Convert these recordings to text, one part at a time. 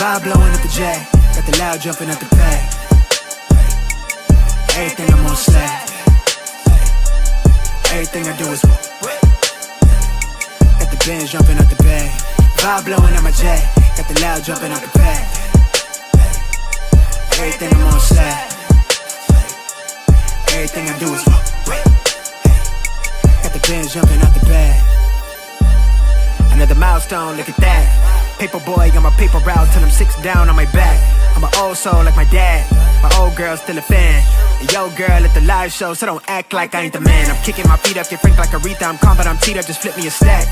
Vibe blowing at the J, got the loud jumping at the bag. Everything I'm on slack. Everything I do is got the Benz jumping at the bag. Vibe blowing at my J, got the loud jumping at the bag. Everything I'm on slack. Everything I do is got the Benz jumping out the bag. Another milestone, look at that. Paper boy on my paper route till I'm 6 down on my back. I'm an old soul like my dad. My old girl's still a fan. And yo girl at the live show, so don't act like I ain't the man. I'm kicking my feet up, get frank like Aretha. I'm calm but I'm teed up, just flip me a stack.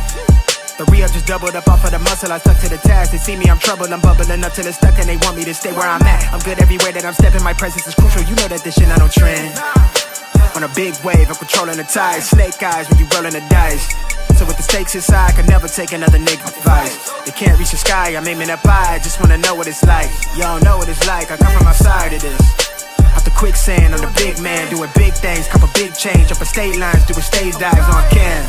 The re-up just doubled up off of the muscle, I stuck to the task. They see me, I'm troubled, I'm bubbling up till it's stuck. And they want me to stay where I'm at. I'm good everywhere that I'm stepping, my presence is crucial. You know that this shit not on trend. On a big wave, I'm controlling the tide. Snake eyes when you rolling the dice. So with the stakes inside, I could never take another nigga advice. They can't reach the sky, I'm aiming up high. Just wanna know what it's like. Y'all know what it's like, I come from outside of this. Out the quicksand, I'm the big man, doing big things. Couple big change, up a state lines, doing stage dives on cam.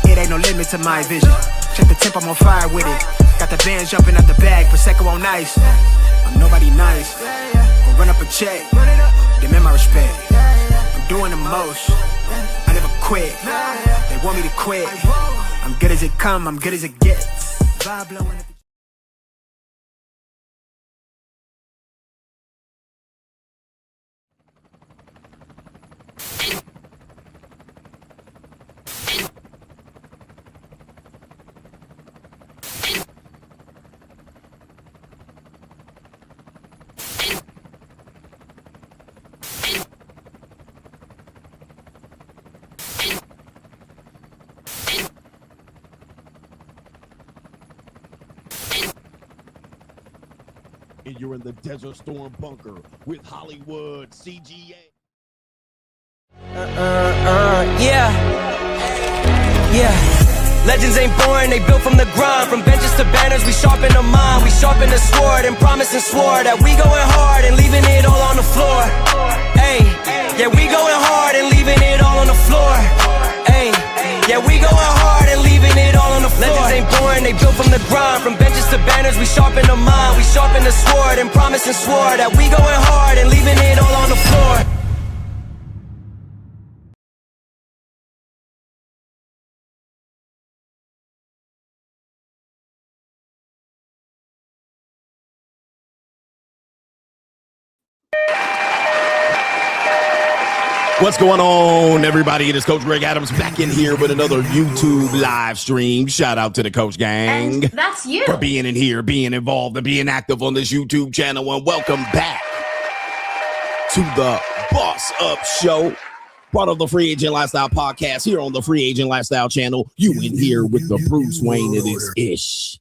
It ain't no limit to my vision. Check the temp, I'm on fire with it. Got the bands jumping out the bag, Prosecco on ice. I'm nobody nice, gonna run up a check. Demand my respect, I'm doing the most. I never quit, they want me to quit. I'm good as it come, I'm good as it gets. Vibe blowing. And you're in the Desert Storm bunker with Hollywood CGA. Yeah. Legends ain't born, they built from the grind. From benches to banners, we sharpen the mind. We sharpen the sword and promise and swore that we going hard and leaving it all on the floor. Hey, yeah, we going hard and leaving it all on the floor. Hey, yeah, we going hard and leaving it all on the floor. Legends ain't born, they built from the grind. From benches to banners, we sharpen the mind. We sharpen the sword and promise and swore that we going hard and leaving it all on the floor. What's going on, everybody? It is Coach Greg Adams back in here with another YouTube live stream. Shout out to the Coach Gang. And that's you. For being in here, being involved, and being active on this YouTube channel. And welcome back to the Boss Up Show, part of the Free Agent Lifestyle podcast here on the Free Agent Lifestyle channel. You in here with the Bruce Wayne it is Ish.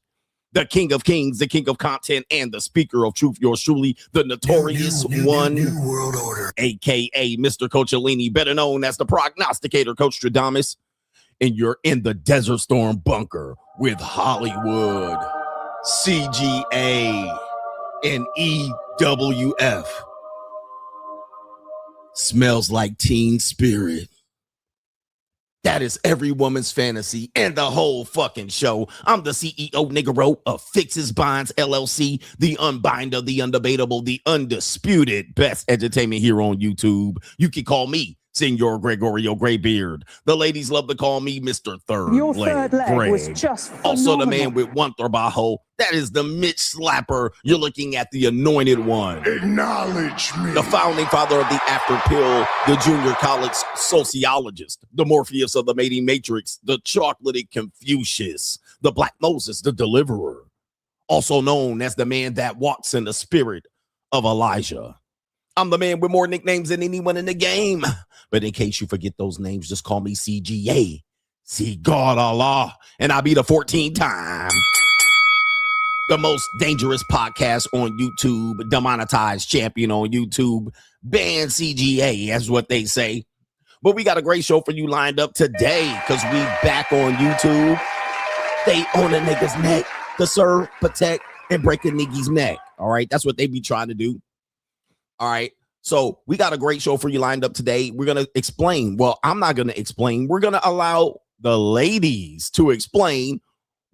The King of Kings, the King of Content, and the Speaker of Truth, yours truly, the Notorious One, a.k.a. Mr. Coachellini, better known as the Prognosticator, Coach Stradamus. And you're in the Desert Storm bunker with Hollywood, CGA, and EWF. Smells like Teen Spirit. That is every woman's fantasy and the whole fucking show. I'm the CEO, Niggero, of Fixes Binds LLC, the unbinder, the undebatable, the undisputed best entertainment here on YouTube. You can call me Senor Gregorio Graybeard. The ladies love to call me Mr. Third Your Leg third leg Greg. was just Also the phenomenal. man with one trabajo. That is the Mitch Slapper. You're looking at the anointed one. Acknowledge me. The founding father of the After Pill, the junior college sociologist, the Morpheus of the Mating Matrix, the chocolatey Confucius, the Black Moses, the deliverer, also known as the man that walks in the spirit of Elijah. I'm the man with more nicknames than anyone in the game. But in case you forget those names, just call me CGA. See God Allah. And I'll be the 14th time. The most dangerous podcast on YouTube, demonetized champion on YouTube, banned CGA, as what they say. But we got a great show for you lined up today because we back on YouTube. They on a nigga's neck to serve, protect, and break a nigga's neck. All right, that's what they be trying to do. All right, so we got a great show for you lined up today. We're going to explain. Well, I'm not going to explain. We're going to allow the ladies to explain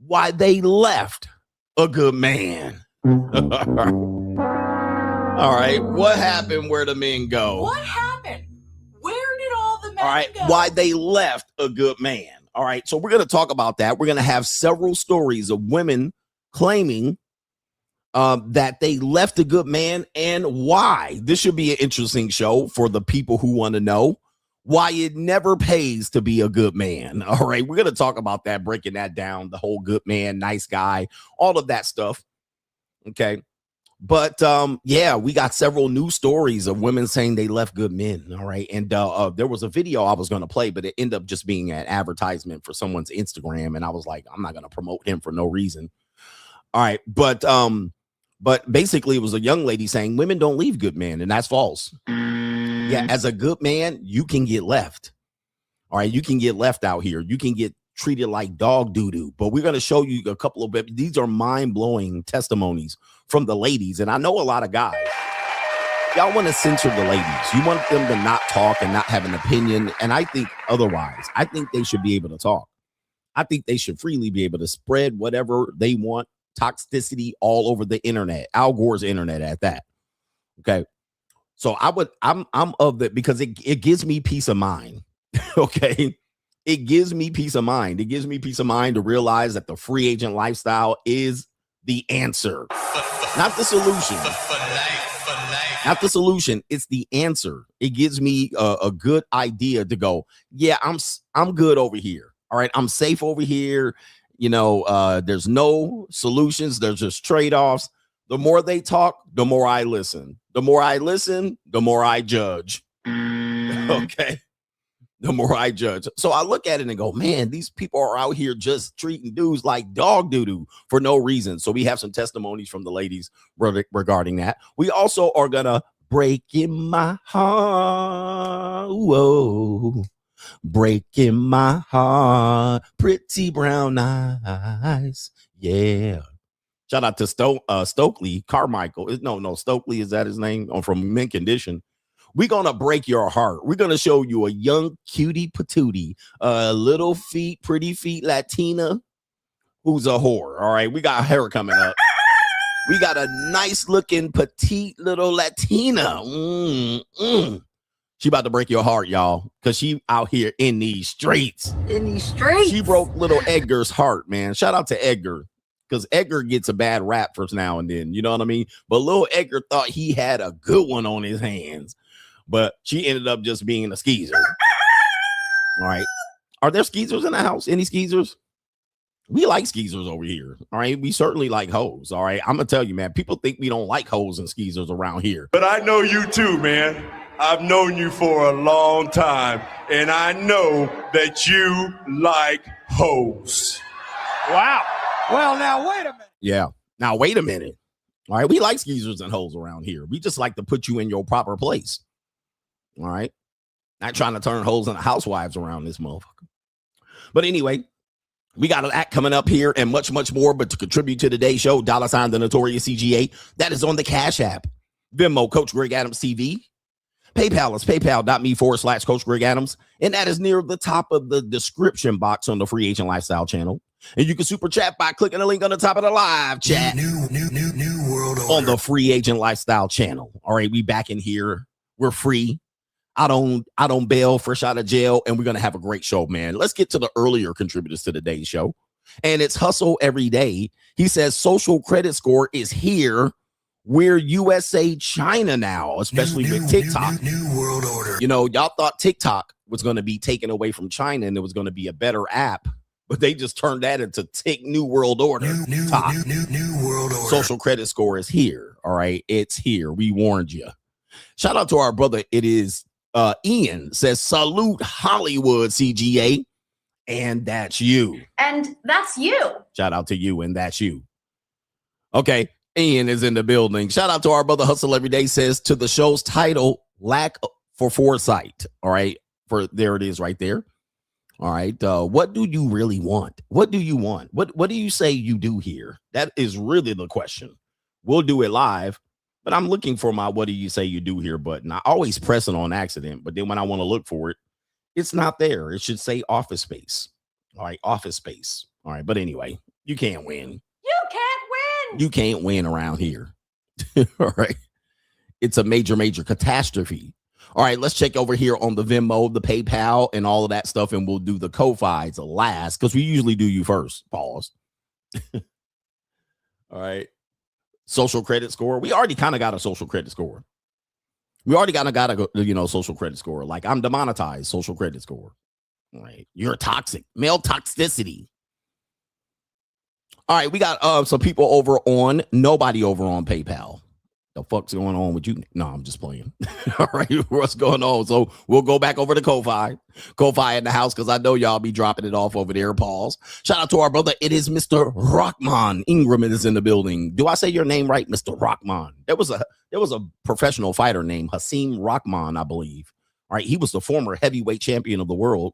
why they left a good man. All right. What happened where the men go? What happened? Where did all the men All right. go? Why they left a good man. All right. So we're going to talk about that. We're going to have several stories of women claiming that they left a good man and why. This should be an interesting show for the people who want to know why it never pays to be a good man. All right. We're going to talk about that, breaking that down, the whole good man, nice guy, all of that stuff. Okay. But yeah, we got several news stories of women saying they left good men. All right. And there was a video I was going to play, but it ended up just being an advertisement for someone's Instagram. And I was like, I'm not going to promote him for no reason. All right. But basically it was a young lady saying women don't leave good men, and that's false. Yeah, as a good man, you can get left. All right, you can get left out here. You can get treated like dog doo-doo. But we're going to show you a couple of these are mind-blowing testimonies from the ladies. And I know a lot of guys, y'all want to censor the ladies. You want them to not talk and not have an opinion. And I think otherwise. I think they should be able to talk. I think they should freely be able to spread whatever they want. Toxicity all over the internet, Al Gore's internet at that. Okay. So I'm of that because it gives me peace of mind. Okay. It gives me peace of mind. It gives me peace of mind to realize that the free agent lifestyle is the answer, not the solution. Not the solution. It's the answer. It gives me a good idea to go, yeah, I'm good over here. All right. I'm safe over here. You know, there's no solutions. There's just trade-offs. The more they talk, the more I listen. The more I listen, the more I judge. Okay. The more I judge. So I look at it and go, man, these people are out here just treating dudes like dog doo-doo for no reason. So we have some testimonies from the ladies regarding that. We also are going to break in my heart. Whoa. Breaking my heart. Pretty brown eyes. Yeah. Shout out to Stokely Carmichael. No, Stokely, is that his name? From Mint Condition. We're going to break your heart. We're going to show you a young cutie patootie, little feet, pretty feet Latina who's a whore. All right, we got her coming up. We got a nice looking petite little Latina. She about to break your heart, y'all, because she out here in these streets. In these streets. She broke little Edgar's heart, man. Shout out to Edgar. Because Edgar gets a bad rap for now and then, you know what I mean? But little Edgar thought he had a good one on his hands, but she ended up just being a skeezer. All right. Are there skeezers in the house? Any skeezers? We like skeezers over here. All right. We certainly like hoes. All right. I'm going to tell you, man, people think we don't like hoes and skeezers around here. But I know you too, man. I've known you for a long time, and I know that you like hoes. Wow. Well, now, wait a minute. Yeah. Now, wait a minute. All right. We like skeezers and hoes around here. We just like to put you in your proper place. All right. Not trying to turn hoes into housewives around this motherfucker. But anyway, we got that coming up here and much, much more. But to contribute to today's show, $ the Notorious CGA. That is on the Cash App. Venmo, Coach Greg Adams TV. PayPal is paypal.me/Coach Greg Adams. And that is near the top of the description box on the Free Agent Lifestyle channel. And you can super chat by clicking the link on the top of the live chat. New world order. On the Free Agent Lifestyle channel. All right, we back in here. We're free. I don't bail, fresh out of jail, and we're gonna have a great show, man. Let's get to the earlier contributors to today's show. And it's Hustle Every Day. He says social credit score is here. We're USA China now, especially with TikTok. New world order. You know, y'all thought TikTok was going to be taken away from China and it was going to be a better app, but they just turned that into New World Order. New world order. Social credit score is here. All right, it's here. We warned you. Shout out to our brother. It is Ian says salute Hollywood CGA, and that's you. And that's you. Shout out to you, and that's you. Okay. Ian is in the building. Shout out to our brother Hustle Every Day says to the show's title, lack for foresight. All right. There it is right there. All right. What do you really want? What do you want? What do you say you do here? That is really the question. We'll do it live, but I'm looking for my what do you say you do here button. I always press it on accident, but then when I want to look for it, it's not there. It should say office space. All right. Office space. All right. But anyway, you can't win. You can't win. You can't win around here. All right. It's a major, major catastrophe. All right, let's check over here on the Venmo, the PayPal, and all of that stuff, and we'll do the Ko-Fis last because we usually do you first. Pause. All right. Social credit score. We already kind of got a social credit score. We already got a social credit score. Like I'm demonetized social credit score. All right. You're toxic. Male toxicity. All right. We got some people over on nobody over on PayPal. The fuck's going on with you? No, I'm just playing. All right, what's going on? So we'll go back over to Ko-Fi in the house because I know y'all be dropping it off over there. Pause. Shout out to our brother. It is Mr. Rockman Ingram is in the building. Do I say your name right, Mr. Rockman? There was a professional fighter named Hasim Rockman, I believe. All right, he was the former heavyweight champion of the world.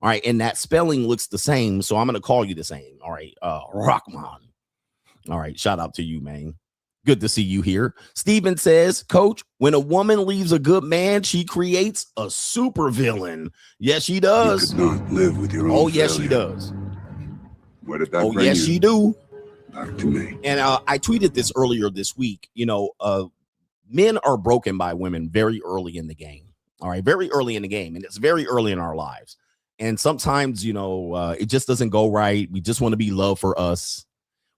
All right, and that spelling looks the same, so I'm gonna call you the same. All right, Rockman. All right, shout out to you, man. Good to see you here. Steven says, Coach, when a woman leaves a good man, she creates a super villain. Yes, she does. You could not live with your own yes, failure. she does. Where did that bring yes, you? she do. Back to me. And I tweeted this earlier this week. Men are broken by women very early in the game. All right, very early in the game. And it's very early in our lives. And sometimes, it just doesn't go right. We just want to be loved for us.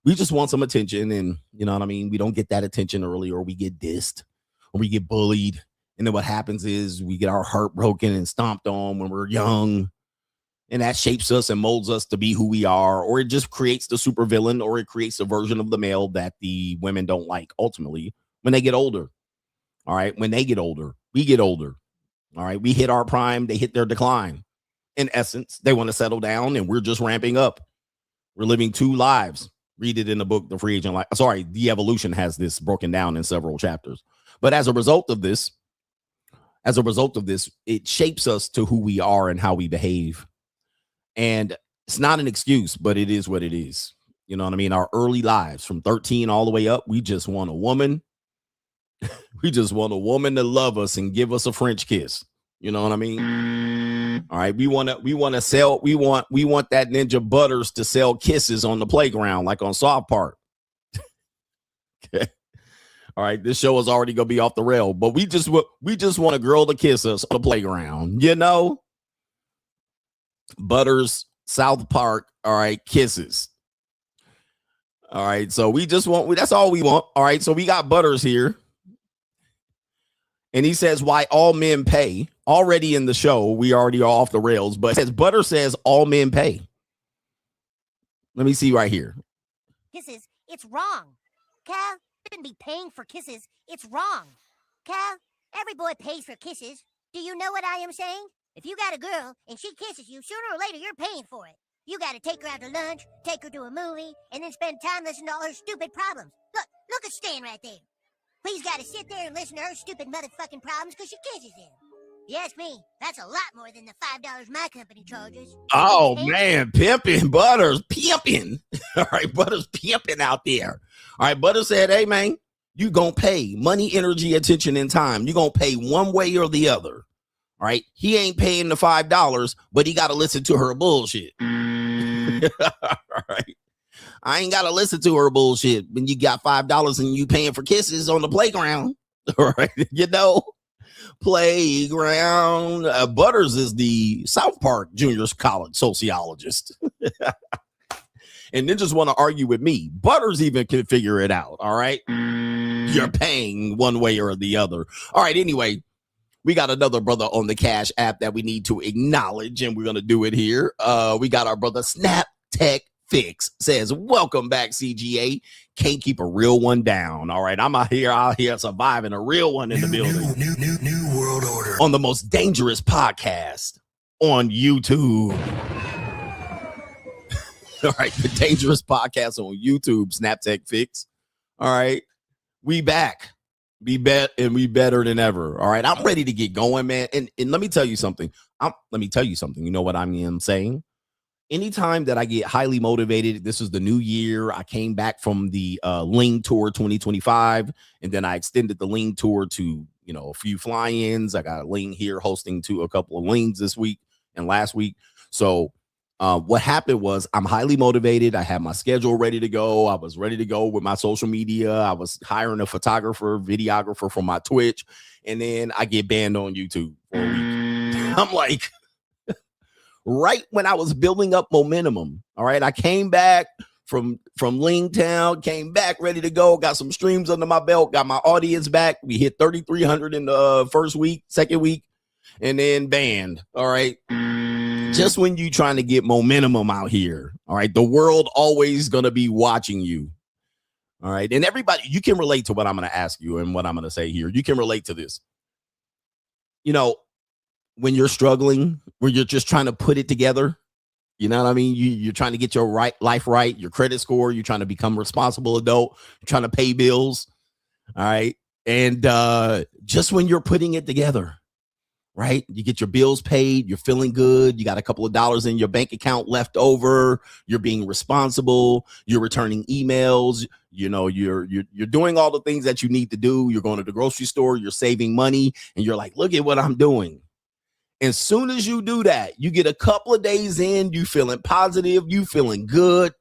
We just want some attention, and you know what I mean? We don't get that attention early, or we get dissed, or we get bullied. And then what happens is we get our heart broken and stomped on when we're young. And that shapes us and molds us to be who we are, or it just creates the super villain, or it creates a version of the male that the women don't like ultimately when they get older. All right. When they get older, we get older. All right. We hit our prime. They hit their decline. In essence, they want to settle down, and we're just ramping up. We're living two lives. Read it in the book, The Free Agent Life. Sorry, The Evolution has this broken down in several chapters. But as a result of this, it shapes us to who we are and how we behave. And it's not an excuse, but it is what it is. You know what I mean? Our early lives from 13 all the way up, we just want a woman. We just want a woman to love us and give us a French kiss. You know what I mean? All right. We want that Ninja Butters to sell kisses on the playground, like on South Park. Okay. All right. This show is already going to be off the rail, but we just want a girl to kiss us on the playground. Butters, South Park. All right. Kisses. All right. So that's all we want. All right. So we got Butters here. And he says, why all men pay. Already in the show, we already are off the rails, but it says Butter says all men pay. Let me see right here. Kisses, it's wrong. Cal, shouldn't be paying for kisses. It's wrong. Cal, every boy pays for kisses. Do you know what I am saying? If you got a girl and she kisses you, sooner or later you're paying for it. You got to take her out to lunch, take her to a movie, and then spend time listening to all her stupid problems. Look at Stan right there. He's got to sit there and listen to her stupid motherfucking problems because she kisses him. You ask me, that's a lot more than the $5 my company charges. Oh, man, pimping, Butters, pimping. All right, Butters pimping out there. All right, Butters said, hey, man, you going to pay money, energy, attention, and time. You going to pay one way or the other. All right, he ain't paying the $5, but he got to listen to her bullshit. All right. I ain't got to listen to her bullshit when you got $5 and you paying for kisses on the playground. All right. Playground. Butters is the South Park Junior College sociologist. And then just want to argue with me. Butters even can figure it out. All right. You're paying one way or the other. All right. Anyway, we got another brother on the Cash app that we need to acknowledge, and we're going to do it here. We got our brother Snap Tech Fix says, welcome back, CGA. Can't keep a real one down. All right, I'm out here surviving a real one in the building. New world order. On the most dangerous podcast on YouTube. All right, the dangerous podcast on YouTube, Snap Tech Fix. All right, we back. We better than ever. All right, I'm ready to get going, man. And let me tell you something. You know what I mean saying? Anytime that I get highly motivated, this is the new year. I came back from the Ling Tour 2025, and then I extended the Ling Tour to, a few fly-ins. I got a Ling here hosting a couple of Lings this week and last week. So what happened was I'm highly motivated. I had my schedule ready to go. I was ready to go with my social media. I was hiring a photographer, videographer for my Twitch. And then I get banned on YouTube for a week. I'm like, right when I was building up momentum. All right. I came back from Lingtown, came back ready to go, got some streams under my belt, got my audience back. We hit 3,300 in the first week, second week, and then banned. All right. Just when you trying to get momentum out here. All right. The world always going to be watching you. All right. And everybody, you can relate to what I'm going to ask you and what I'm going to say here. You can relate to this. You know, when you're struggling, when you're just trying to put it together, you know what I mean? You're trying to get your life right, your credit score. You're trying to become a responsible adult. You're trying to pay bills. All right. And just when you're putting it together, right? You get your bills paid. You're feeling good. You got a couple of dollars in your bank account left over. You're being responsible. You're returning emails. You know, you're doing all the things that you need to do. You're going to the grocery store. You're saving money. And you're like, look at what I'm doing. As soon as you do that, you get a couple of days in, you feeling positive, you feeling good.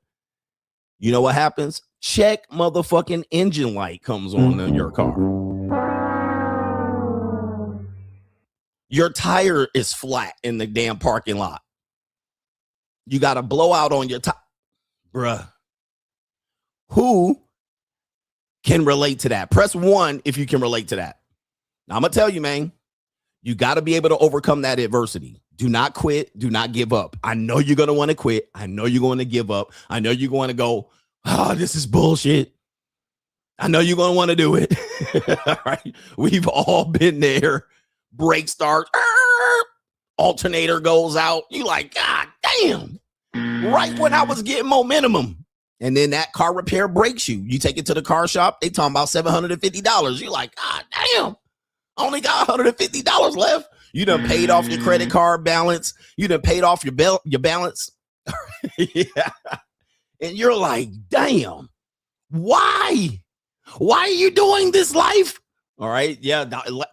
You know what happens? Check motherfucking engine light comes on in your car. Your tire is flat in the damn parking lot. You got a blowout on your tire. Bruh. Who can relate to that? Press 1 if you can relate to that. Now, I'm going to tell you, man. You got to be able to overcome that adversity. Do not quit. Do not give up. I know you're going to want to quit. I know you're going to give up. I know you're going to go, oh, this is bullshit. I know you're going to want to do it. All right. We've all been there. Brake starts. Alternator goes out. You like, God damn. Right when I was getting momentum. And then that car repair breaks you. You take it to the car shop. They talking about $750. You're like, God damn. Only got $150 left. You done paid off your credit card balance. You done paid off your balance. Yeah. And you're like, damn, why? Why are you doing this, life? All right. Yeah.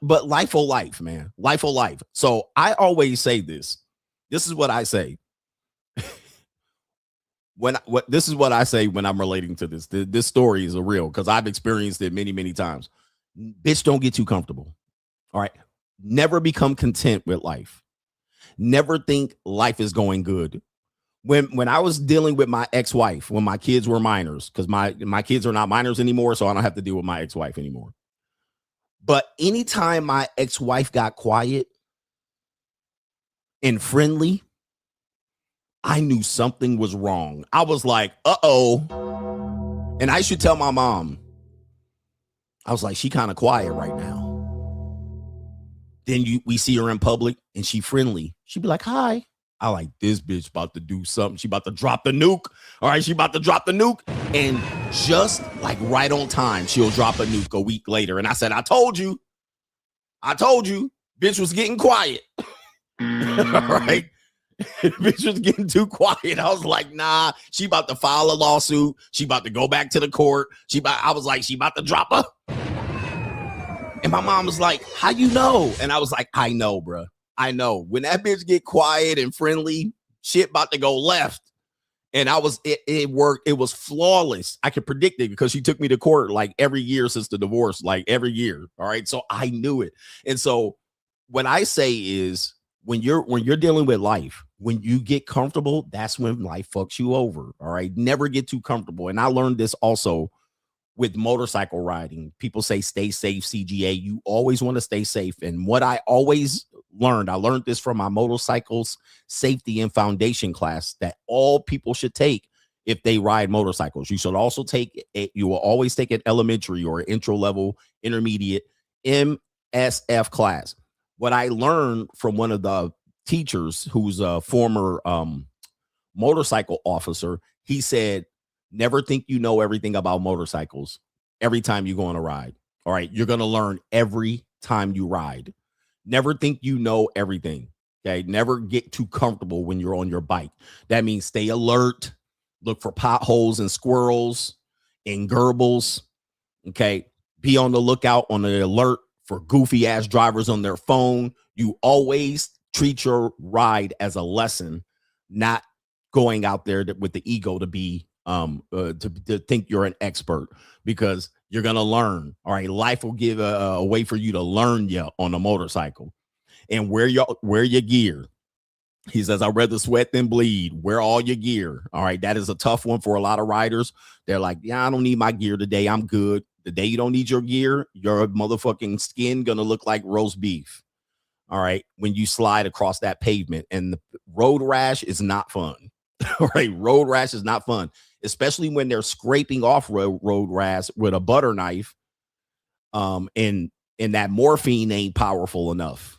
But life or life, man. Life or life. So I always say this. This is what I say. This is what I say when I'm relating to this. This story is real because I've experienced it many, many times. Bitch, don't get too comfortable. All right. Never become content with life. Never think life is going good. When I was dealing with my ex-wife, when my kids were minors, because my kids are not minors anymore, so I don't have to deal with my ex-wife anymore. But anytime my ex-wife got quiet and friendly, I knew something was wrong. I was like, uh-oh. And I should tell my mom. I was like, she kind of quiet right now. Then we see her in public and she friendly. She'd be like, hi. I like, this bitch about to do something. She about to drop the nuke. All right, she about to drop the nuke. And just like right on time, she'll drop a nuke a week later. And I said, I told you. Bitch was getting quiet. All right. Bitch was getting too quiet. I was like, nah, she about to file a lawsuit. She about to go back to the court. I was like, she about to drop her. And my mom was like, how you know? And I was like, I know, bro. I know. When that bitch get quiet and friendly, shit about to go left. And it worked. It was flawless. I could predict it because she took me to court like every year since the divorce, like every year. All right. So I knew it. And so what I say is when you're dealing with life, when you get comfortable, that's when life fucks you over. All right. Never get too comfortable. And I learned this also with motorcycle riding. People say stay safe, CGA. You always want to stay safe. And what I always learned, I learned this from my motorcycles safety and foundation class that all people should take if they ride motorcycles. You should also you will always take an elementary or intro level, intermediate, MSF class. What I learned from one of the teachers who's a former motorcycle officer, he said, never think you know everything about motorcycles every time you go on a ride. All right. You're going to learn every time you ride. Never think you know everything. Okay. Never get too comfortable when you're on your bike. That means stay alert. Look for potholes and squirrels and gerbils. Okay. Be on the lookout, on the alert for goofy ass drivers on their phone. You always treat your ride as a lesson, not going out there with the ego to be to think you're an expert, because you're gonna learn. All right, life will give a way for you to learn you on a motorcycle. And wear your gear. He says, I'd rather sweat than bleed. Wear all your gear. All right, that is a tough one for a lot of riders. They're like, yeah, I don't need my gear today. I'm good. The day you don't need your gear, your motherfucking skin gonna look like roast beef. All right, when you slide across that pavement, and the road rash is not fun. All right, road rash is not fun, especially when they're scraping off road rash with a butter knife. And that morphine ain't powerful enough.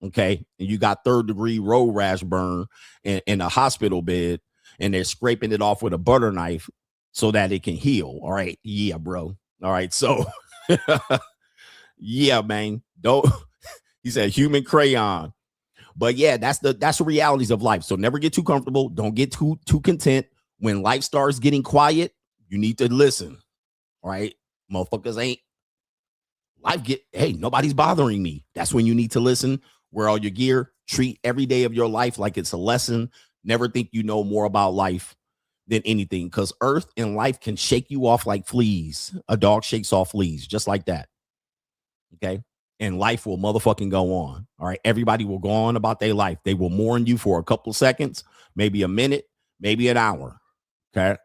Okay, and you got 3rd-degree road rash burn in a hospital bed, and they're scraping it off with a butter knife so that it can heal. All right, yeah, bro. All right, so yeah, man. Don't. He said human crayon. But yeah, that's the realities of life. So never get too comfortable. Don't get too content. When life starts getting quiet, you need to listen. All right, motherfuckers ain't hey, nobody's bothering me. That's when you need to listen. Wear all your gear. Treat every day of your life like it's a lesson. Never think you know more about life than anything, because earth and life can shake you off like fleas. A dog shakes off fleas, just like that. Okay. And life will motherfucking go on. All right. Everybody will go on about their life. They will mourn you for a couple of seconds, maybe a minute, maybe an hour. Okay.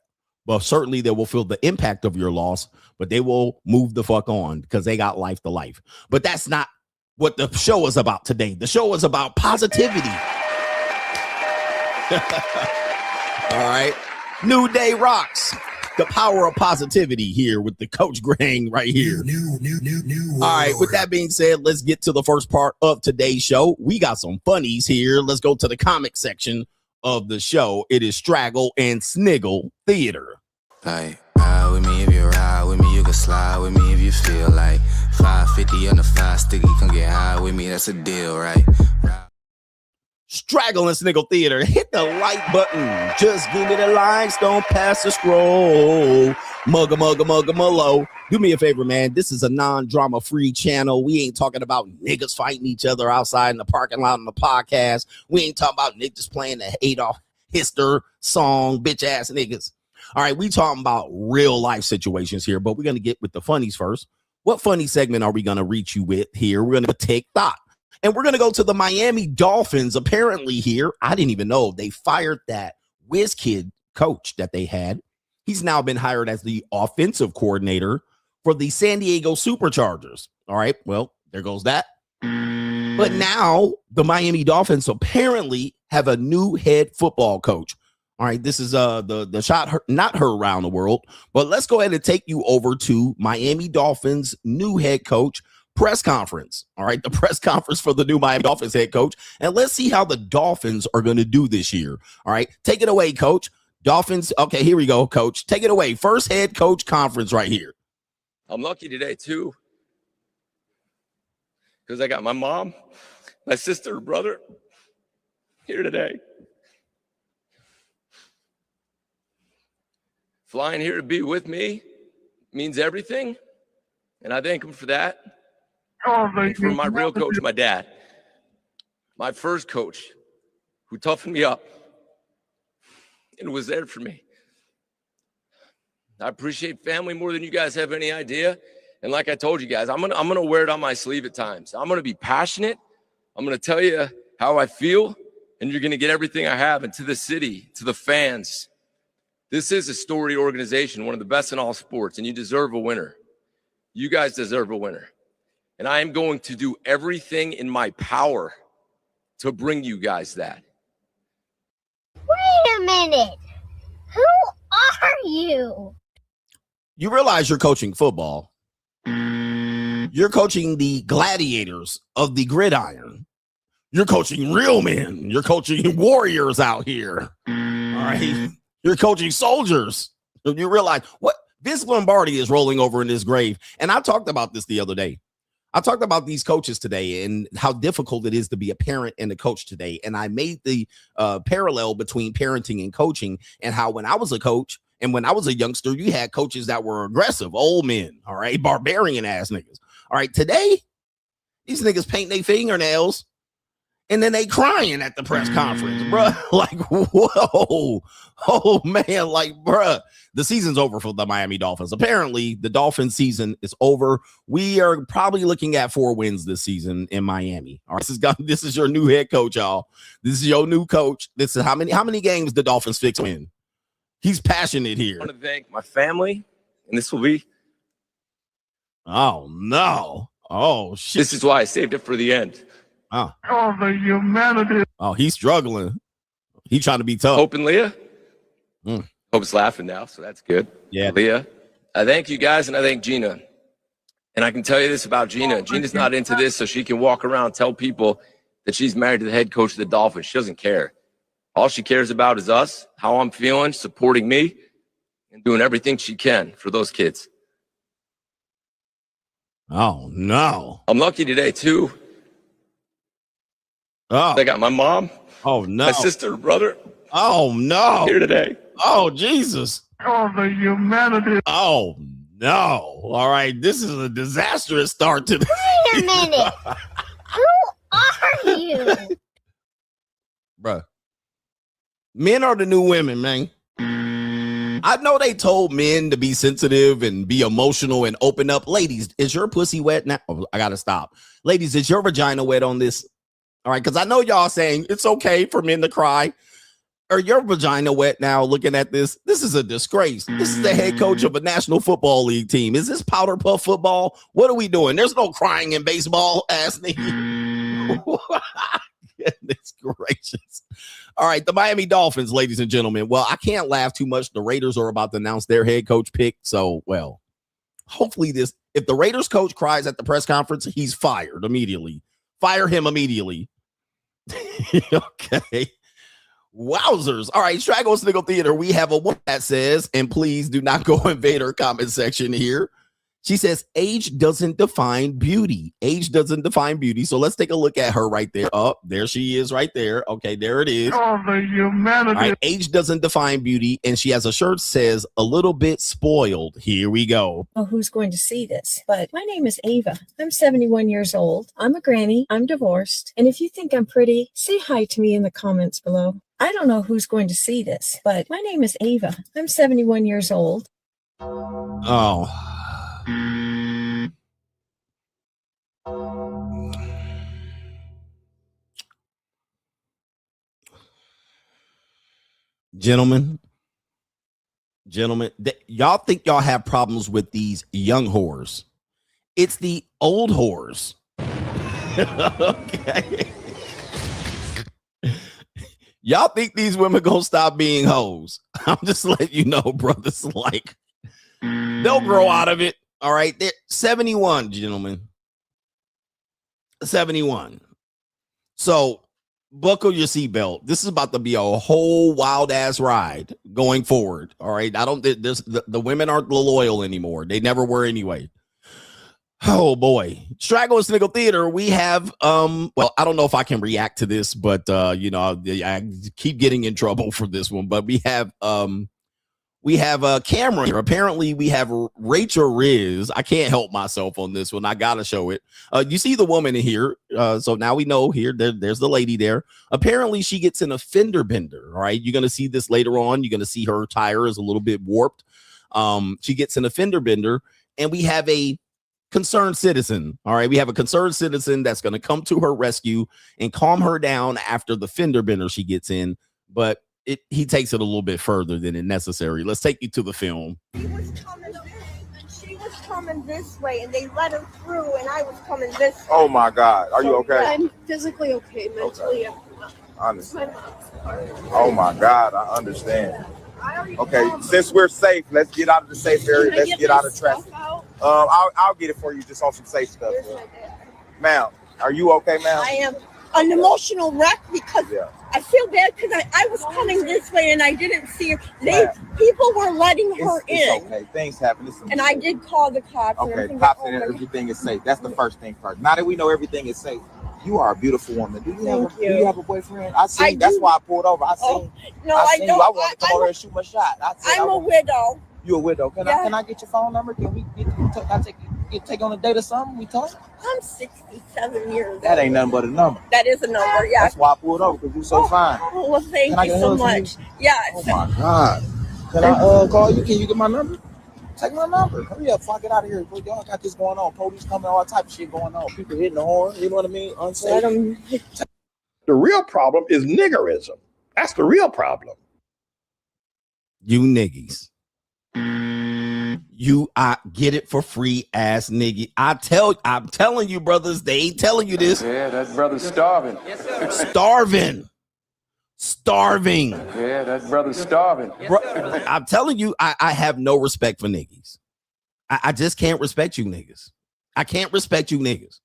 Well, certainly they will feel the impact of your loss, but they will move the fuck on because they got life to life. But that's not what the show is about today. The show is about positivity. All right. New day rocks. The power of positivity here with the Coach Grang right here. All right. With that being said, let's get to the first part of today's show. We got some funnies here. Let's go to the comic section of the show. It is Straggle and Sniggle Theater. Like, ride with me if you ride with me, you can slide with me if you feel like 550 on the 5 sticky, come get high with me, that's a deal, right? Straggle and Sniggle Theater. Hit the like button. Just give me the likes. Don't pass the scroll. Mugga. Do me a favor, man. This is a non-drama free channel. We ain't talking about niggas fighting each other outside in the parking lot on the podcast. We ain't talking about niggas playing the Adolf Hitler song, bitch ass niggas. All right, we talking about real life situations here, but we're going to get with the funnies first. What funny segment are we going to reach you with here? We're going to take thought. And we're going to go to the Miami Dolphins. Apparently here, I didn't even know, they fired that whiz kid coach that they had. He's now been hired as the offensive coordinator for the San Diego Superchargers. All right, well, there goes that. But now the Miami Dolphins apparently have a new head football coach. All right, this is the shot not heard around the world, but let's go ahead and take you over to Miami Dolphins' new head coach press conference. All right, the press conference for the new Miami Dolphins head coach, and let's see how the Dolphins are going to do this year. All right, take it away, coach. Dolphins. Okay, here we go, coach. Take it away. First head coach conference right here. I'm lucky today too, because I got my mom, my sister, brother here today. Flying here to be with me means everything, and I thank him for that. And for my real coach, my dad, my first coach, who toughened me up and was there for me. I appreciate family more than you guys have any idea. And like I told you guys, I'm gonna wear it on my sleeve at times. I'm gonna be passionate. I'm gonna tell you how I feel, and you're gonna get everything I have. And to the city, to the fans, this is a storied organization, one of the best in all sports, and you deserve a winner. You guys deserve a winner. And I am going to do everything in my power to bring you guys that. Wait a minute. Who are you? You realize you're coaching football. You're coaching the gladiators of the gridiron. You're coaching real men. You're coaching warriors out here. All right. You're coaching soldiers. You realize what Vince Lombardi is rolling over in his grave. And I talked about this the other day. I talked about these coaches today and how difficult it is to be a parent and a coach today. And I made the parallel between parenting and coaching, and how when I was a coach and when I was a youngster, you had coaches that were aggressive, old men, all right, barbarian ass niggas. All right, today, these niggas paint their fingernails And then they crying at the press conference, bruh. Like, whoa. Oh, man. Like, bruh. The season's over for the Miami Dolphins. Apparently, the Dolphins season is over. We are probably looking at 4 wins this season in Miami. All right, this is your new head coach, y'all. This is your new coach. This is how many games the Dolphins fix win. He's passionate here. I want to thank my family, and this will be. Oh, no. Oh, shit. This is why I saved it for the end. Oh, the humanity. Oh, he's struggling. He's trying to be tough. Hope and Leah. Hope's laughing now, so that's good. Yeah. Leah, I thank you guys, and I thank Gina. And I can tell you this about Gina. Gina's not into this, so she can walk around and tell people that she's married to the head coach of the Dolphins. She doesn't care. All she cares about is us, how I'm feeling, supporting me, and doing everything she can for those kids. Oh, no. I'm lucky today, too. Oh. I got my mom. Oh, no. My sister, brother. Oh, no. Here today. Oh, Jesus. Oh, the humanity. Oh, no. All right. This is a disastrous start to this. Wait a minute. Who are you? Bruh. Men are the new women, man. I know they told men to be sensitive and be emotional and open up. Ladies, is your pussy wet now? Oh, I got to stop. Ladies, is your vagina wet on this? All right, because I know y'all saying it's okay for men to cry. Are your vagina wet now looking at this? This is a disgrace. This is the head coach of a National Football League team. Is this powder puff football? What are we doing? There's no crying in baseball, ass nigga. Goodness gracious. All right, the Miami Dolphins, ladies and gentlemen. Well, I can't laugh too much. The Raiders are about to announce their head coach pick. So, well, hopefully if the Raiders coach cries at the press conference, he's fired immediately. Fire him immediately. Okay. Wowzers. All right, Straggle Sniggle Theater. We have a woman that says, and please do not go invade her comment section here. She says, age doesn't define beauty. Age doesn't define beauty. So let's take a look at her right there. Oh, there she is right there. Okay, there it is. Oh, the humanity. All right, age doesn't define beauty. And she has a shirt that says, a little bit spoiled. Here we go. Oh, who's going to see this? But my name is Ava. I'm 71 years old. I'm a granny. I'm divorced. And if you think I'm pretty, say hi to me in the comments below. I don't know who's going to see this, but my name is Ava. I'm 71 years old. Oh. Gentlemen, y'all think y'all have problems with these young whores. It's the old whores. Okay. Y'all think these women gonna stop being hoes. I'm just letting you know, brothers. Like, they'll grow out of it. All right. They're 71, gentlemen. 71. So buckle your seatbelt. This is about to be a whole wild ass ride going forward. All right. The women aren't loyal anymore. They never were anyway. Oh boy. Straggle Sniggle Theater. We have well, I don't know if I can react to this, but I keep getting in trouble for this one. But we have a camera here. Apparently we have Rachel Riz. I can't help myself on this one. I gotta show it. You see the woman in here. So now we know here. There's the lady there. Apparently she gets in a fender bender. All right. You're gonna see this later on. You're gonna see her tire is a little bit warped. She gets in a fender bender, and we have a concerned citizen. All right. We have a concerned citizen that's gonna come to her rescue and calm her down after the fender bender she gets in. But he takes it a little bit further than it necessary. Let's take you to the film. She was coming this way, and they let her through, and I was coming this way. Oh my God, are you okay? I'm physically okay, mentally. I understand. Oh my God, I understand. Okay, since we're safe, let's get out of the safe area. Let's get out of traffic. I'll get it for you, just on some safe stuff. Ma'am, are you okay, ma'am? I am an emotional wreck because I feel bad because I was coming this way and I didn't see her. People were letting her in. It's okay. Things happen. And I did call the cops. Okay, cops and everything is safe. That's the first thing first. Now that we know everything is safe, you are a beautiful woman. Do you have a boyfriend? That's why I pulled over. I don't. I wanted to come over and shoot my shot. I'm a widow. You a widow? Can I get your phone number? Can we get? I take you. get take on a date or something? We talk. I'm 67 years old. That ain't nothing but a number. That is a number, yeah. That's why I pulled over, because you're so fine. Oh, well, thank Can I you get a so hug from much. you? Yes. Oh my God. Can I call you? Can you get my number? Take my number. Hurry up before I get out of here. Y'all got this going on. Police coming, all type of shit going on. People hitting the horn. You know what I mean? Unsafe. The real problem is niggerism. That's the real problem. You niggies. You get it for free ass nigga. I'm telling you, brothers, they ain't telling you this. Yeah, that brother's starving. Yes, sir. Starving. Yeah, that brother's starving. Bro, I'm telling you, I have no respect for niggas. I just can't respect you niggas. I can't respect you niggas.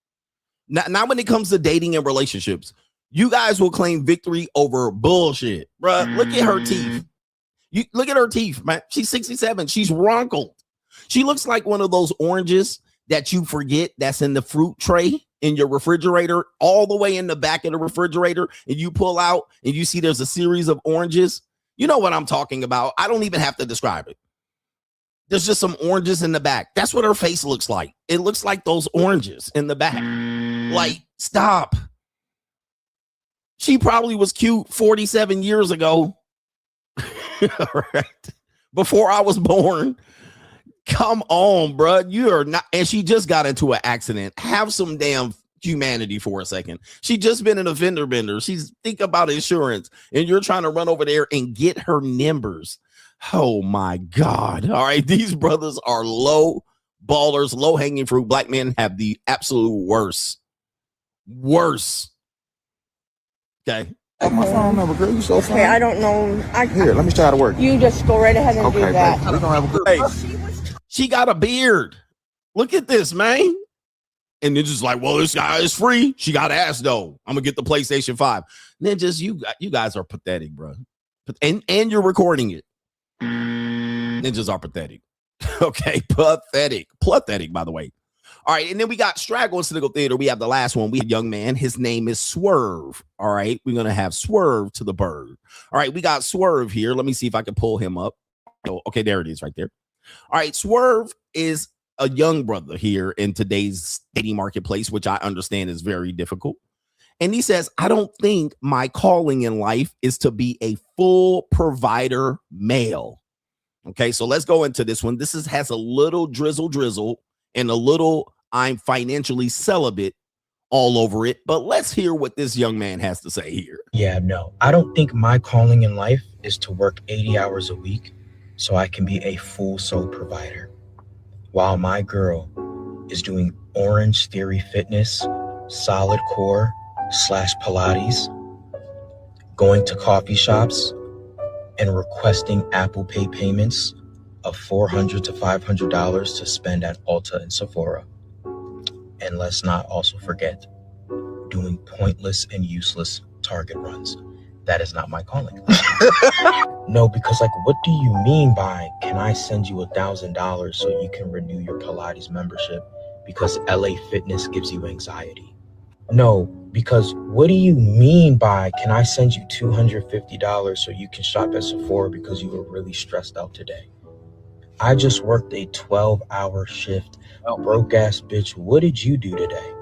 Not when it comes to dating and relationships. You guys will claim victory over bullshit. Bruh, look at her teeth. You look at her teeth, man. She's 67. She's wrinkled. She looks like one of those oranges that you forget that's in the fruit tray in your refrigerator, all the way in the back of the refrigerator, and you pull out and you see there's a series of oranges. You know what I'm talking about. I don't even have to describe it. There's just some oranges in the back. That's what her face looks like. It looks like those oranges in the back. Like, stop. She probably was cute 47 years ago. All right. Before I was born. Come on, bro. You are not. And she just got into an accident. Have some damn humanity for a second. She just been in a fender bender. She's thinking about insurance, and you're trying to run over there and get her numbers. Oh my God. All right. These brothers are low ballers, low hanging fruit. Black men have the absolute worst. Okay. My phone number, girl. You so fine. Okay, I don't know. Here, let me try to work. You just go right ahead and do that. We're gonna have a good day. She got a beard. Look at this, man. And they're just like, well, this guy is free. She got ass though. I'm gonna get the PlayStation 5. And then just you guys are pathetic, bro. And you're recording it. Ninjas are pathetic. Okay, pathetic, by the way. All right, and then we got Straggle and Sniggle Theater. We have the last one. We have a young man. His name is Swerve. All right, we're gonna have Swerve to the bird. All right, we got Swerve here. Let me see if I can pull him up. Oh, okay, there it is, right there. All right, Swerve is a young brother here in today's dating marketplace, which I understand is very difficult. And he says, I don't think my calling in life is to be a full provider male. Okay, so let's go into this one. This has a little drizzle and a little I'm financially celibate all over it. But let's hear what this young man has to say here. Yeah, no, I don't think my calling in life is to work 80 hours a week so I can be a full soul provider, while my girl is doing Orange Theory Fitness, solid core / Pilates, going to coffee shops and requesting Apple Pay payments of $400 to $500 to spend at Ulta and Sephora. And let's not also forget doing pointless and useless Target runs. That is not my calling. No, because like, what do you mean by, can I send you $1,000 so you can renew your Pilates membership because LA Fitness gives you anxiety? No, because what do you mean by, can I send you $250 so you can shop at Sephora because you were really stressed out today? I just worked a 12-hour shift. Broke ass bitch, what did you do today?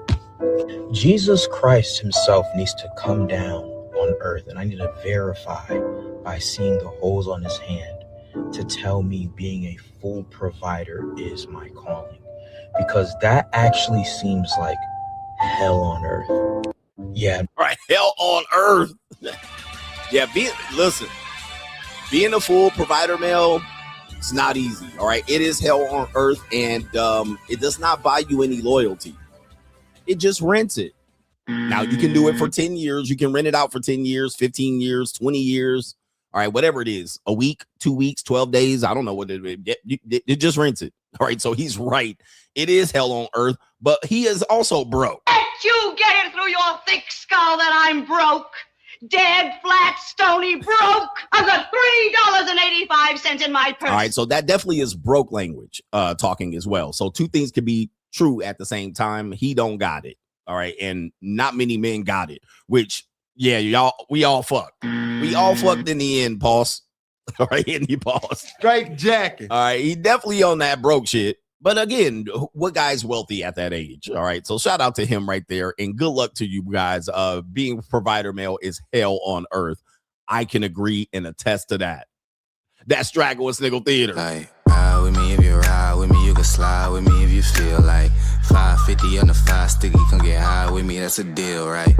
Jesus Christ himself needs to come down on earth, and I need to verify by seeing the holes on his hand to tell me being a full provider is my calling, because that actually seems like hell on earth. Yeah. All right, hell on earth. Yeah, being a full provider male, it's not easy. All right, it is hell on earth, and it does not buy you any loyalty. It just rents it. Now, you can do it for 10 years. You can rent it out for 10 years, 15 years, 20 years. All right, whatever it is, a week, 2 weeks, 12 days. I don't know what it just rents it. All right, so he's right. It is hell on earth, but he is also broke. Can't you get it through your thick skull that I'm broke? Dead, flat, stony broke. I've got $3.85 in my purse. All right, so that definitely is broke language talking as well. So two things can be true at the same time. He don't got it. All right, and not many men got it, which, yeah, we all fucked. We all fucked in the end, boss. All right, in the boss. Straight jacket. All right, he definitely on that broke shit, But again, what guy's wealthy at that age? All right. So shout out to him right there. And good luck to you guys. Being provider male is hell on earth. I can agree and attest to that. That's Straggle and Sniggle Theater. Like, ride with me if you ride with me, you can slide with me if you feel like 550 on the 5 sticky, come get high with me, that's a deal, right?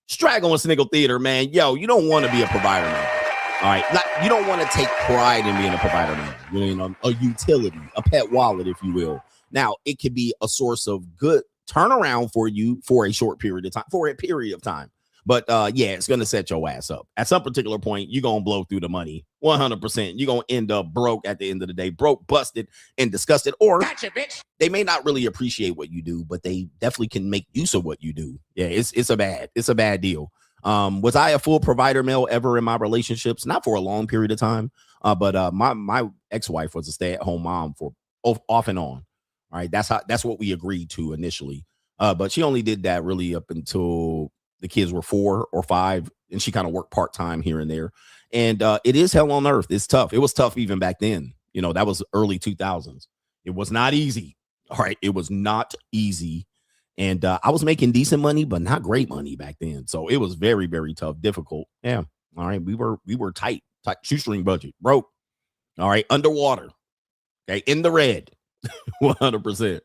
Straggle and Sniggle Theater, man. Yo, you don't want to be a provider man. All right. You don't want to take pride in being a provider man. You know, a utility, a pet wallet, if you will. Now, it could be a source of good turnaround for you for a short period of time, But yeah, it's going to set your ass up. At some particular point, you're going to blow through the money 100%. You're going to end up broke at the end of the day, broke, busted, and disgusted. Or gotcha, bitch. They may not really appreciate what you do, but they definitely can make use of what you do. Yeah, it's a bad deal. Was I a full provider male ever in my relationships? Not for a long period of time. But my ex-wife was a stay-at-home mom for off and on. All right, that's what we agreed to initially. But she only did that really up until the kids were 4 or 5, and she kind of worked part-time here and there. And it is hell on earth. It's tough. It was tough even back then. You know, that was early 2000s. It was not easy. All right, it was not easy. And I was making decent money, but not great money back then. So it was very, very tough, difficult. Yeah. All right. We were tight shoestring budget, broke. All right. Underwater. Okay. In the red. 100%.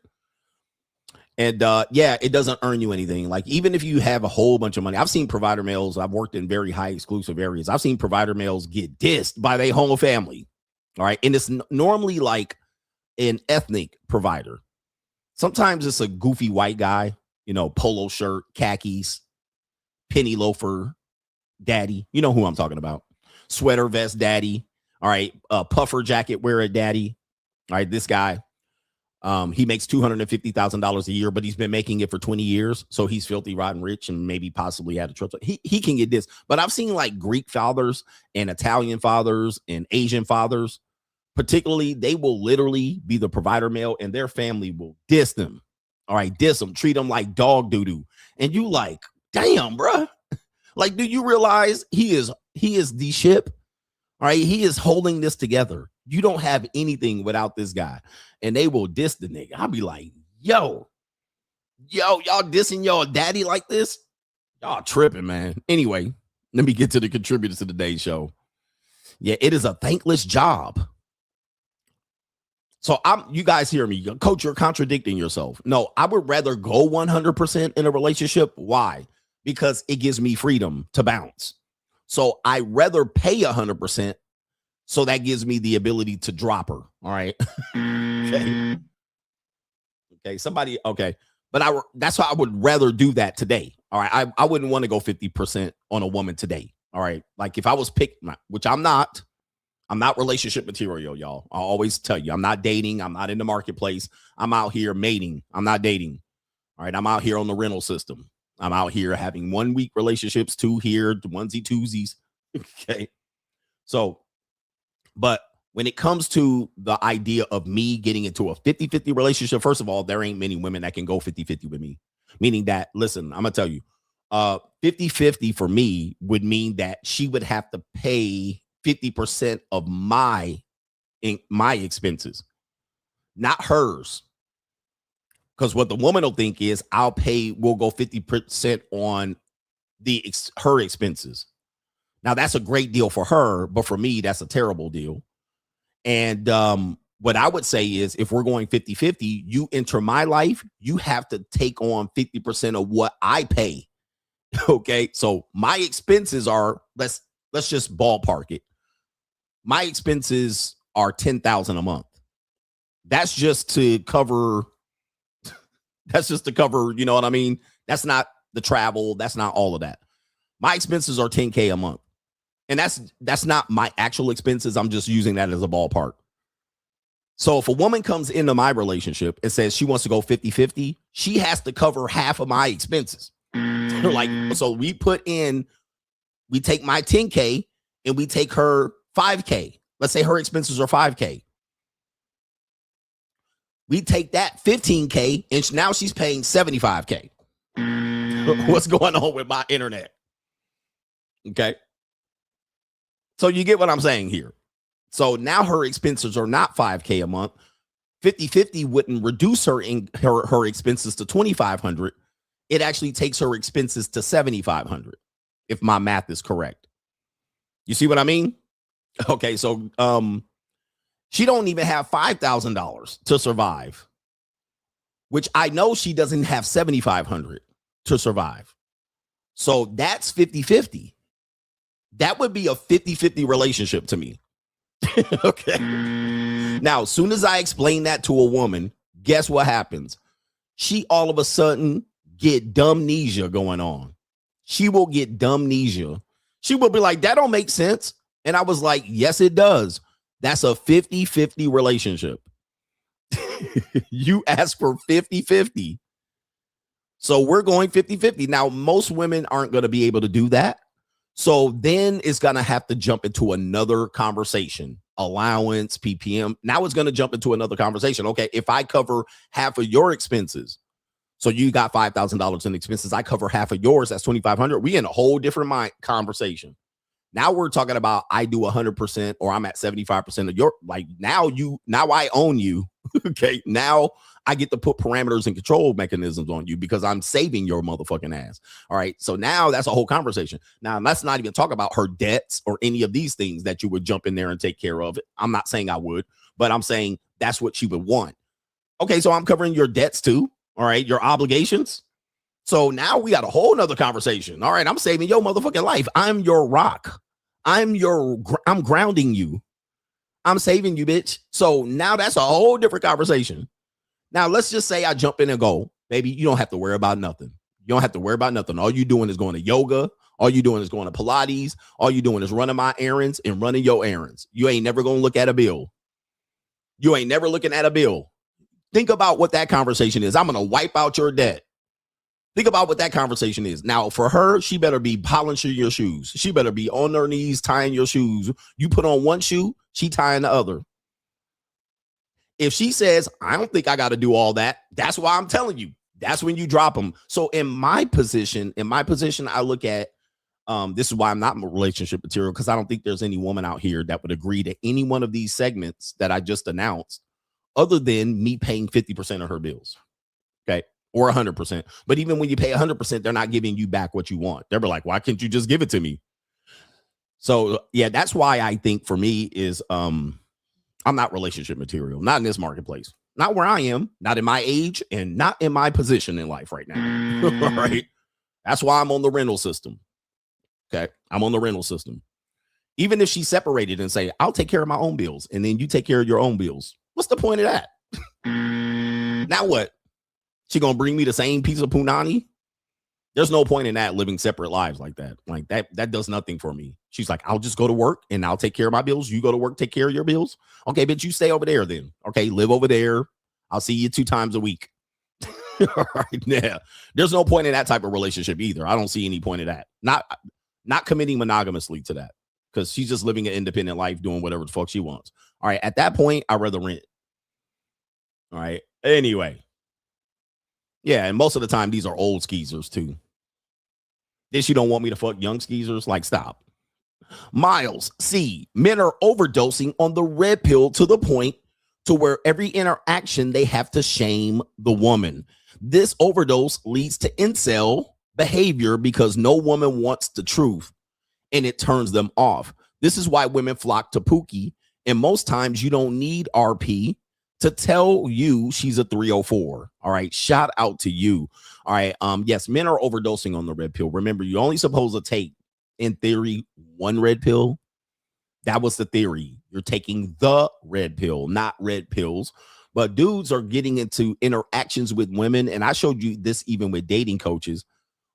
And yeah, it doesn't earn you anything. Like, even if you have a whole bunch of money, I've seen provider males. I've worked in very high exclusive areas. I've seen provider males get dissed by their whole family. All right. And it's normally like an ethnic provider. Sometimes it's a goofy white guy, you know, polo shirt, khakis, penny loafer daddy. You know who I'm talking about. Sweater vest daddy. All right. Puffer jacket wearer daddy. All right. This guy, he makes $250,000 a year, but he's been making it for 20 years. So he's filthy, rotten rich, and maybe possibly had a trip. He can get this. But I've seen like Greek fathers and Italian fathers and Asian fathers. Particularly, they will literally be the provider male, and their family will diss them. All right, diss them, treat them like dog doo-doo. And you like, damn, bruh. Like, do you realize he is the ship? All right, he is holding this together. You don't have anything without this guy. And they will diss the nigga. I'll be like, yo, y'all dissing y'all daddy like this? Y'all tripping, man. Anyway, let me get to the contributors to today's show. Yeah, it is a thankless job. So you guys hear me, Coach, you're contradicting yourself. No, I would rather go 100% in a relationship. Why? Because it gives me freedom to bounce. So I rather pay 100%. So that gives me the ability to drop her. All right. Okay. Okay. But that's how I would rather do that today. All right. I wouldn't want to go 50% on a woman today. All right. Like, if I was picked, which I'm not relationship material, y'all. I'll always tell you, I'm not dating. I'm not in the marketplace. I'm out here mating. I'm not dating. All right. I'm out here on the rental system. I'm out here having 1 week relationships, 2 here, onesie twosies. Okay. So, but when it comes to the idea of me getting into a 50-50 relationship, first of all, there ain't many women that can go 50-50 with me. Meaning that, listen, I'm going to tell you, 50-50 for me would mean that she would have to pay 50% of my expenses, not hers. Because what the woman will think is we'll go 50% on her expenses. Now, that's a great deal for her, but for me, that's a terrible deal. And what I would say is, if we're going 50-50, you enter my life, you have to take on 50% of what I pay. Okay, so my expenses are, let's just ballpark it. My expenses are $10,000 a month. That's just to cover. You know what I mean? That's not the travel. That's not all of that. My expenses are $10K a month. And that's not my actual expenses. I'm just using that as a ballpark. So if a woman comes into my relationship and says she wants to go 50-50, she has to cover half of my expenses. So we take my 10K and we take her 5K. Let's say her expenses are 5K. We take that 15K and now she's paying 75K. What's going on with my internet? Okay. So you get what I'm saying here. So now her expenses are not 5K a month. 50-50 wouldn't reduce her expenses to $2,500. It actually takes her expenses to $7,500, if my math is correct. You see what I mean? Okay, so she don't even have $5,000 to survive, which I know she doesn't have $7,500 to survive. So that's 50-50. That would be a 50-50 relationship to me. Okay. Now, as soon as I explain that to a woman, guess what happens? She all of a sudden get dumbnesia going on. She will get dumbnesia. She will be like, that don't make sense. And I was like, yes, it does. That's a 50-50 relationship. You ask for 50-50. So we're going 50-50. Now, most women aren't going to be able to do that. So then it's going to have to jump into another conversation. Allowance, PPM. Now it's going to jump into another conversation. Okay, if I cover half of your expenses, so you got $5,000 in expenses, I cover half of yours, that's $2,500. We in a whole different conversation. Now we're talking about I do 100% or I'm at 75% of your, like now I own you. Okay, now I get to put parameters and control mechanisms on you because I'm saving your motherfucking ass. All right, so now that's a whole conversation. Now let's not even talk about her debts or any of these things that you would jump in there and take care of. I'm not saying I would, but I'm saying that's what she would want. Okay, so I'm covering your debts too. All right, your obligations. So now we got a whole nother conversation. All right, I'm saving your motherfucking life. I'm your rock. I'm grounding you. I'm saving you, bitch. So now that's a whole different conversation. Now let's just say I jump in and go, baby, you don't have to worry about nothing. You don't have to worry about nothing. All you doing is going to yoga. All you doing is going to Pilates. All you doing is running my errands and running your errands. You ain't never going to look at a bill. You ain't never looking at a bill. Think about what that conversation is. I'm going to wipe out your debt. Think about what that conversation is. Now, for her, she better be polishing your shoes. She better be on her knees tying your shoes. You put on one shoe, she tying the other. If she says, I don't think I got to do all that, that's why I'm telling you. That's when you drop them. So in my position, I look at, this is why I'm not in relationship material, because I don't think there's any woman out here that would agree to any one of these segments that I just announced, other than me paying 50% of her bills. Okay. Or 100%. But even when you pay 100%, they're not giving you back what you want. They're like, why can't you just give it to me? So yeah, that's why I think for me is I'm not relationship material, not in this marketplace, not where I am, not in my age, and not in my position in life right now. Right? That's why I'm on the rental system. Okay. I'm on the rental system. Even if she's separated and say, I'll take care of my own bills, and then you take care of your own bills. What's the point of that? Now what? She gonna bring me the same piece of punani? There's no point in that, living separate lives like that. Like that does nothing for me. She's like, I'll just go to work and I'll take care of my bills. You go to work, take care of your bills. Okay, bitch, you stay over there then. Okay, live over there. I'll see you 2 times a week. All right, yeah. There's no point in that type of relationship either. I don't see any point in that. Not committing monogamously to that, because she's just living an independent life, doing whatever the fuck she wants. All right, at that point, I'd rather rent. All right. Anyway. Yeah, and most of the time, these are old skeezers, too. This you don't want me to fuck young skeezers? Like, stop. Miles, C. Men are overdosing on the red pill to the point to where every interaction they have to shame the woman. This overdose leads to incel behavior because no woman wants the truth, and it turns them off. This is why women flock to Pookie, and most times you don't need RP to tell you she's a 304. All right. Shout out to you. All right. Yes, men are overdosing on the red pill. Remember, you're only supposed to take, in theory, 1 red pill. That was the theory. You're taking the red pill, not red pills. But dudes are getting into interactions with women. And I showed you this even with dating coaches.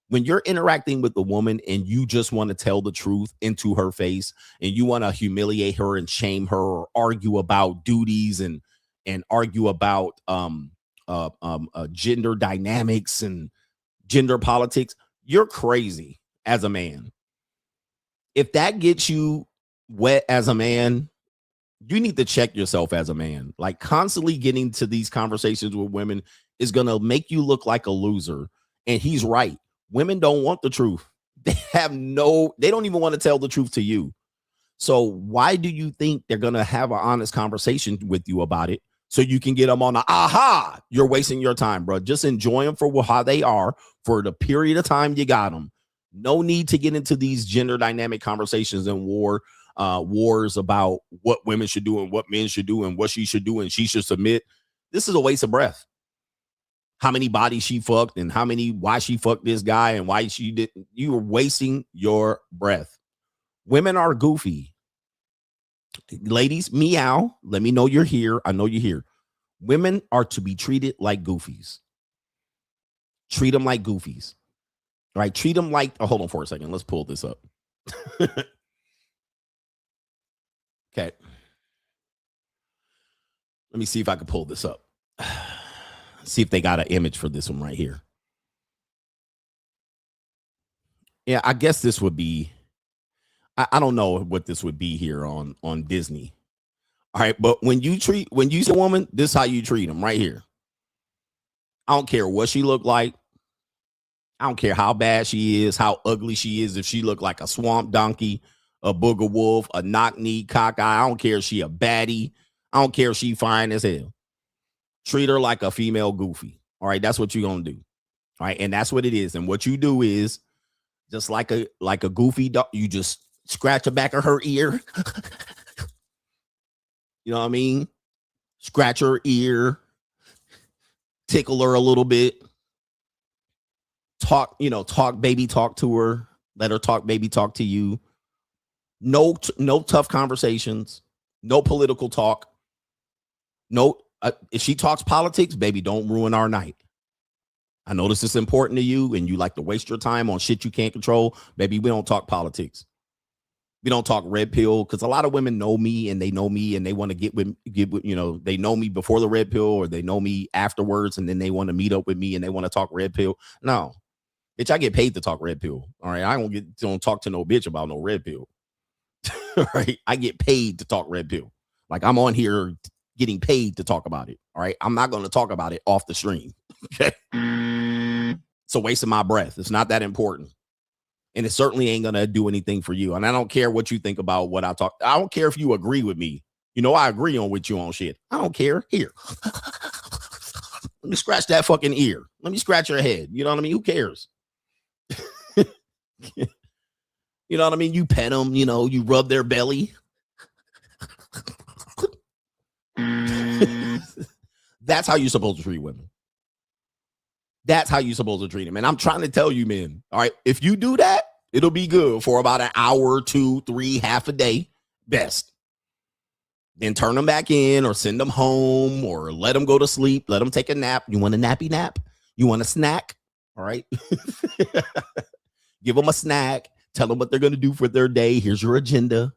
When you're interacting with the woman and you just want to tell the truth into her face, and you want to humiliate her and shame her, or argue about duties and argue about gender dynamics and gender politics, you're crazy as a man. If that gets you wet as a man, you need to check yourself as a man. Like, constantly getting to these conversations with women is going to make you look like a loser. And he's right. Women don't want the truth. They don't even want to tell the truth to you. So why do you think they're going to have an honest conversation with you about it? so you can get them on the aha. You're wasting your time, bro. Just enjoy them for how they are for the period of time you got them. No need to get into these gender dynamic conversations and wars about what women should do and what men should do and what she should do and she should submit. This is a waste of breath. How many bodies she fucked and why she fucked this guy and why she didn't. You are wasting your breath. Women are goofy. Ladies, meow. Let me know you're here. I know you're here. Women are to be treated like goofies. Treat them like goofies. All right. Treat them like, hold on for a second. Let's pull this up. Okay. Let me see if I can pull this up. See if they got an image for this one right here. Yeah, I guess this would be, I don't know what this would be here on Disney. All right, but when you see a woman, this is how you treat them right here. I don't care what she look like. I don't care how bad she is, how ugly she is. If she look like a swamp donkey, a booger wolf, a knock-knee cockeye, I don't care if she a baddie. I don't care if she fine as hell. Treat her like a female goofy. All right, that's what you're gonna do. All right, and that's what it is. And what you do is just like a goofy dog, you just scratch the back of her ear. You know what I mean? Scratch her ear, tickle her a little bit. Talk baby talk to her. Let her talk baby talk to you. No tough conversations. No political talk. No, if she talks politics, baby, don't ruin our night. I know this is important to you and you like to waste your time on shit you can't control. Baby, we don't talk politics. We don't talk red pill because a lot of women know me and they want to get with, they know me before the red pill or they know me afterwards and then they want to meet up with me and they want to talk red pill. No, bitch, I get paid to talk red pill. All right. I don't talk to no bitch about no red pill. All right. I get paid to talk red pill. Like I'm on here getting paid to talk about it. All right. I'm not going to talk about it off the stream. Okay. It's a waste of my breath. It's not that important. And it certainly ain't going to do anything for you. And I don't care what you think about what I talk. I don't care if you agree with me. I agree with you on shit. I don't care. Here. Let me scratch that fucking ear. Let me scratch your head. You know what I mean? Who cares? You know what I mean? You pet them, you rub their belly. That's how you're supposed to treat women. That's how you're supposed to treat them. And I'm trying to tell you, men, all right, if you do that, it'll be good for about an hour, 2, 3, half a day, best. Then turn them back in or send them home or let them go to sleep. Let them take a nap. You want a nappy nap? You want a snack? All right. Give them a snack. Tell them what they're going to do for their day. Here's your agenda.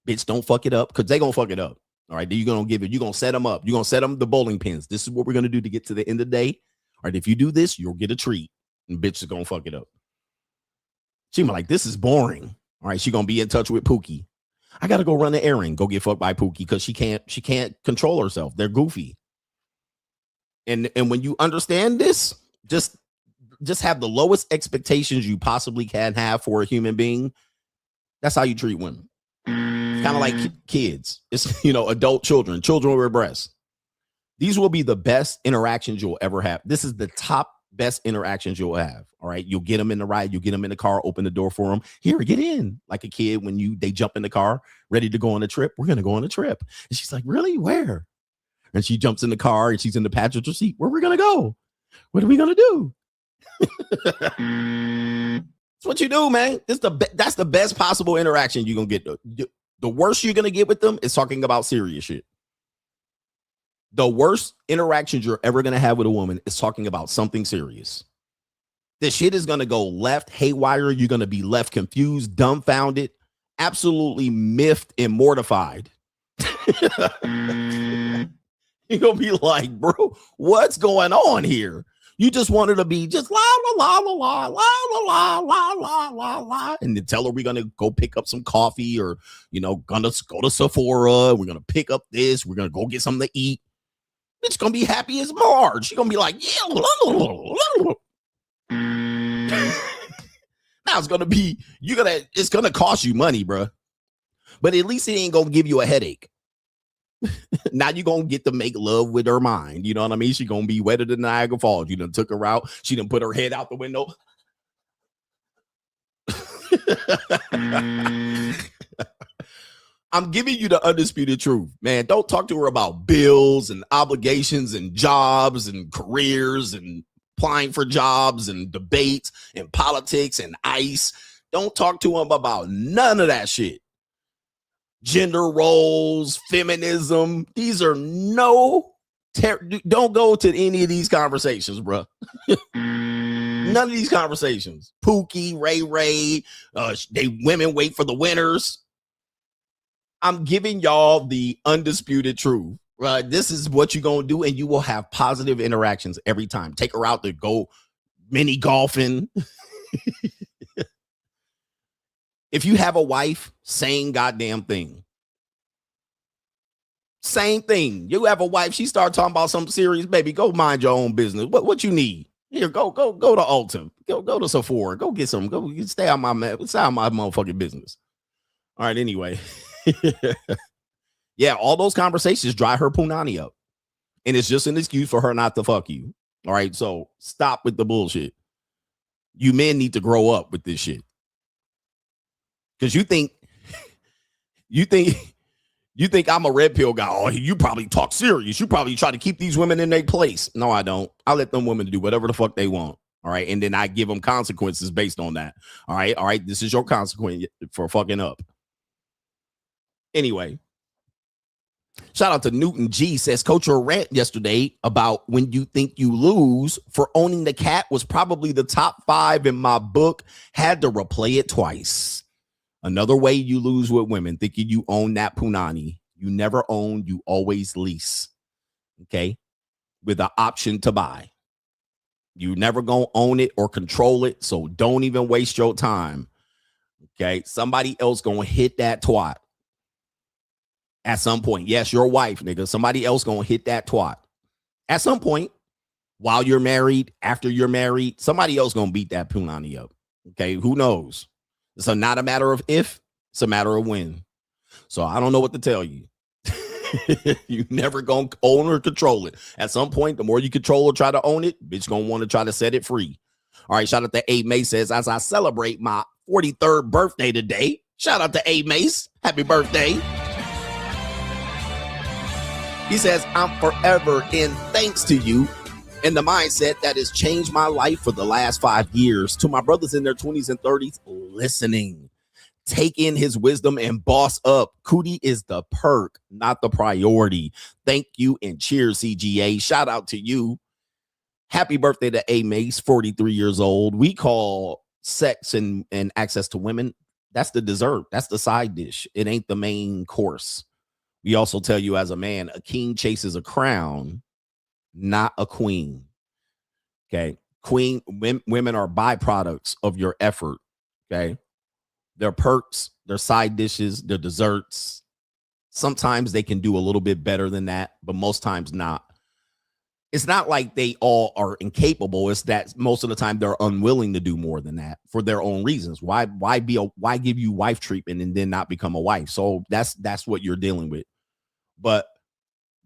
Bitch, don't fuck it up because they're going to fuck it up. All right. Then you're going to set them up. You're going to set them the bowling pins. This is what we're going to do to get to the end of the day. All right, if you do this, you'll get a treat. And bitch is going to fuck it up. She be like, this is boring. All right, she going to be in touch with Pookie. I got to go run the errand. Go get fucked by Pookie because she can't control herself. They're goofy. And when you understand this, just have the lowest expectations you possibly can have for a human being. That's how you treat women. Kind of like kids. It's, adult children with breasts. These will be the best interactions you'll ever have. This is the top best interactions you'll have. All right. You'll get them in the ride. You'll get them in the car, open the door for them. Here, get in. Like a kid when they jump in the car, ready to go on a trip. We're going to go on a trip. And she's like, really? Where? And she jumps in the car and she's in the passenger seat. Where are we going to go? What are we going to do? That's what you do, man. That's the best possible interaction you're going to get. The worst you're going to get with them is talking about serious shit. The worst interactions you're ever going to have with a woman is talking about something serious. This shit is going to go left haywire. You're going to be left confused, dumbfounded, absolutely miffed and mortified. You're going to be like, bro, what's going on here? You just wanted to be just la, la, la, la, la, la, la, la, la, la, la. And then tell her we're going to go pick up some coffee or, gonna go to Sephora. We're going to pick up this. We're going to go get something to eat. It's gonna be happy as Marge. She's gonna be like, yeah. Now it's gonna cost you money, bro. But at least it ain't gonna give you a headache. Now you're going to get to make love with her mind. You know what I mean? She's going to be wetter than Niagara Falls. You done took her out. She done put her head out the window. I'm giving you the undisputed truth, man. Don't talk to her about bills and obligations and jobs and careers and applying for jobs and debates and politics and ICE. Don't talk to him about none of that shit. Gender roles, feminism. These are don't go to any of these conversations, bro. None of these conversations. Pookie, Ray, women wait for the winners. I'm giving y'all the undisputed truth. Right? This is what you're going to do, and you will have positive interactions every time. Take her out to go mini golfing. If you have a wife, same goddamn thing. Same thing. You have a wife, she start talking about something serious, baby, go mind your own business. What you need? Here, go to Ulta. Go to Sephora. Go get some. Go stay out my motherfucking business. All right, anyway. Yeah, all those conversations dry her punani up. And it's just an excuse for her not to fuck you. All right, so stop with the bullshit. You men need to grow up with this shit. Because you think I'm a red pill guy. Oh, you probably talk serious. You probably try to keep these women in their place. No, I don't. I let them women do whatever the fuck they want. All right. And then I give them consequences based on that. All right. All right. This is your consequence for fucking up. Anyway, shout out to Newton G says, Coach, your rant yesterday about when you think you lose for owning the cat was probably the top 5 in my book. Had to replay it twice. Another way you lose with women, thinking you own that punani. You never own, you always lease. Okay? With the option to buy. You never gonna own it or control it, so don't even waste your time. Okay? Somebody else gonna hit that twat at some point. Yes, your wife, nigga. Somebody else gonna hit that twat at some point while you're married, after you're married. Somebody else gonna beat that punani up. Okay? Who knows? It's not a matter of if, it's a matter of when. So I don't know what to tell you. You never gonna own or control it. At some point, the more you control or try to own it, bitch gonna want to try to set it free. All right, shout out to A Mace says, as I celebrate my 43rd birthday today. Shout out to A Mace. Happy birthday. He says, I'm forever in thanks to you and the mindset that has changed my life for the last 5 years. To my brothers in their 20s and 30s, listening. Take in his wisdom and boss up. Cootie is the perk, not the priority. Thank you and cheers, CGA. Shout out to you. Happy birthday to A Mace, 43 years old. We call sex and access to women, that's the dessert. That's the side dish. It ain't the main course. We also tell you as a man, a king chases a crown, not a queen. Okay. Women are byproducts of your effort. Okay. Their perks, their side dishes, their desserts. Sometimes they can do a little bit better than that, but most times not. It's not like they all are incapable. It's that most of the time they're unwilling to do more than that for their own reasons. Why give you wife treatment and then not become a wife? So that's what you're dealing with. But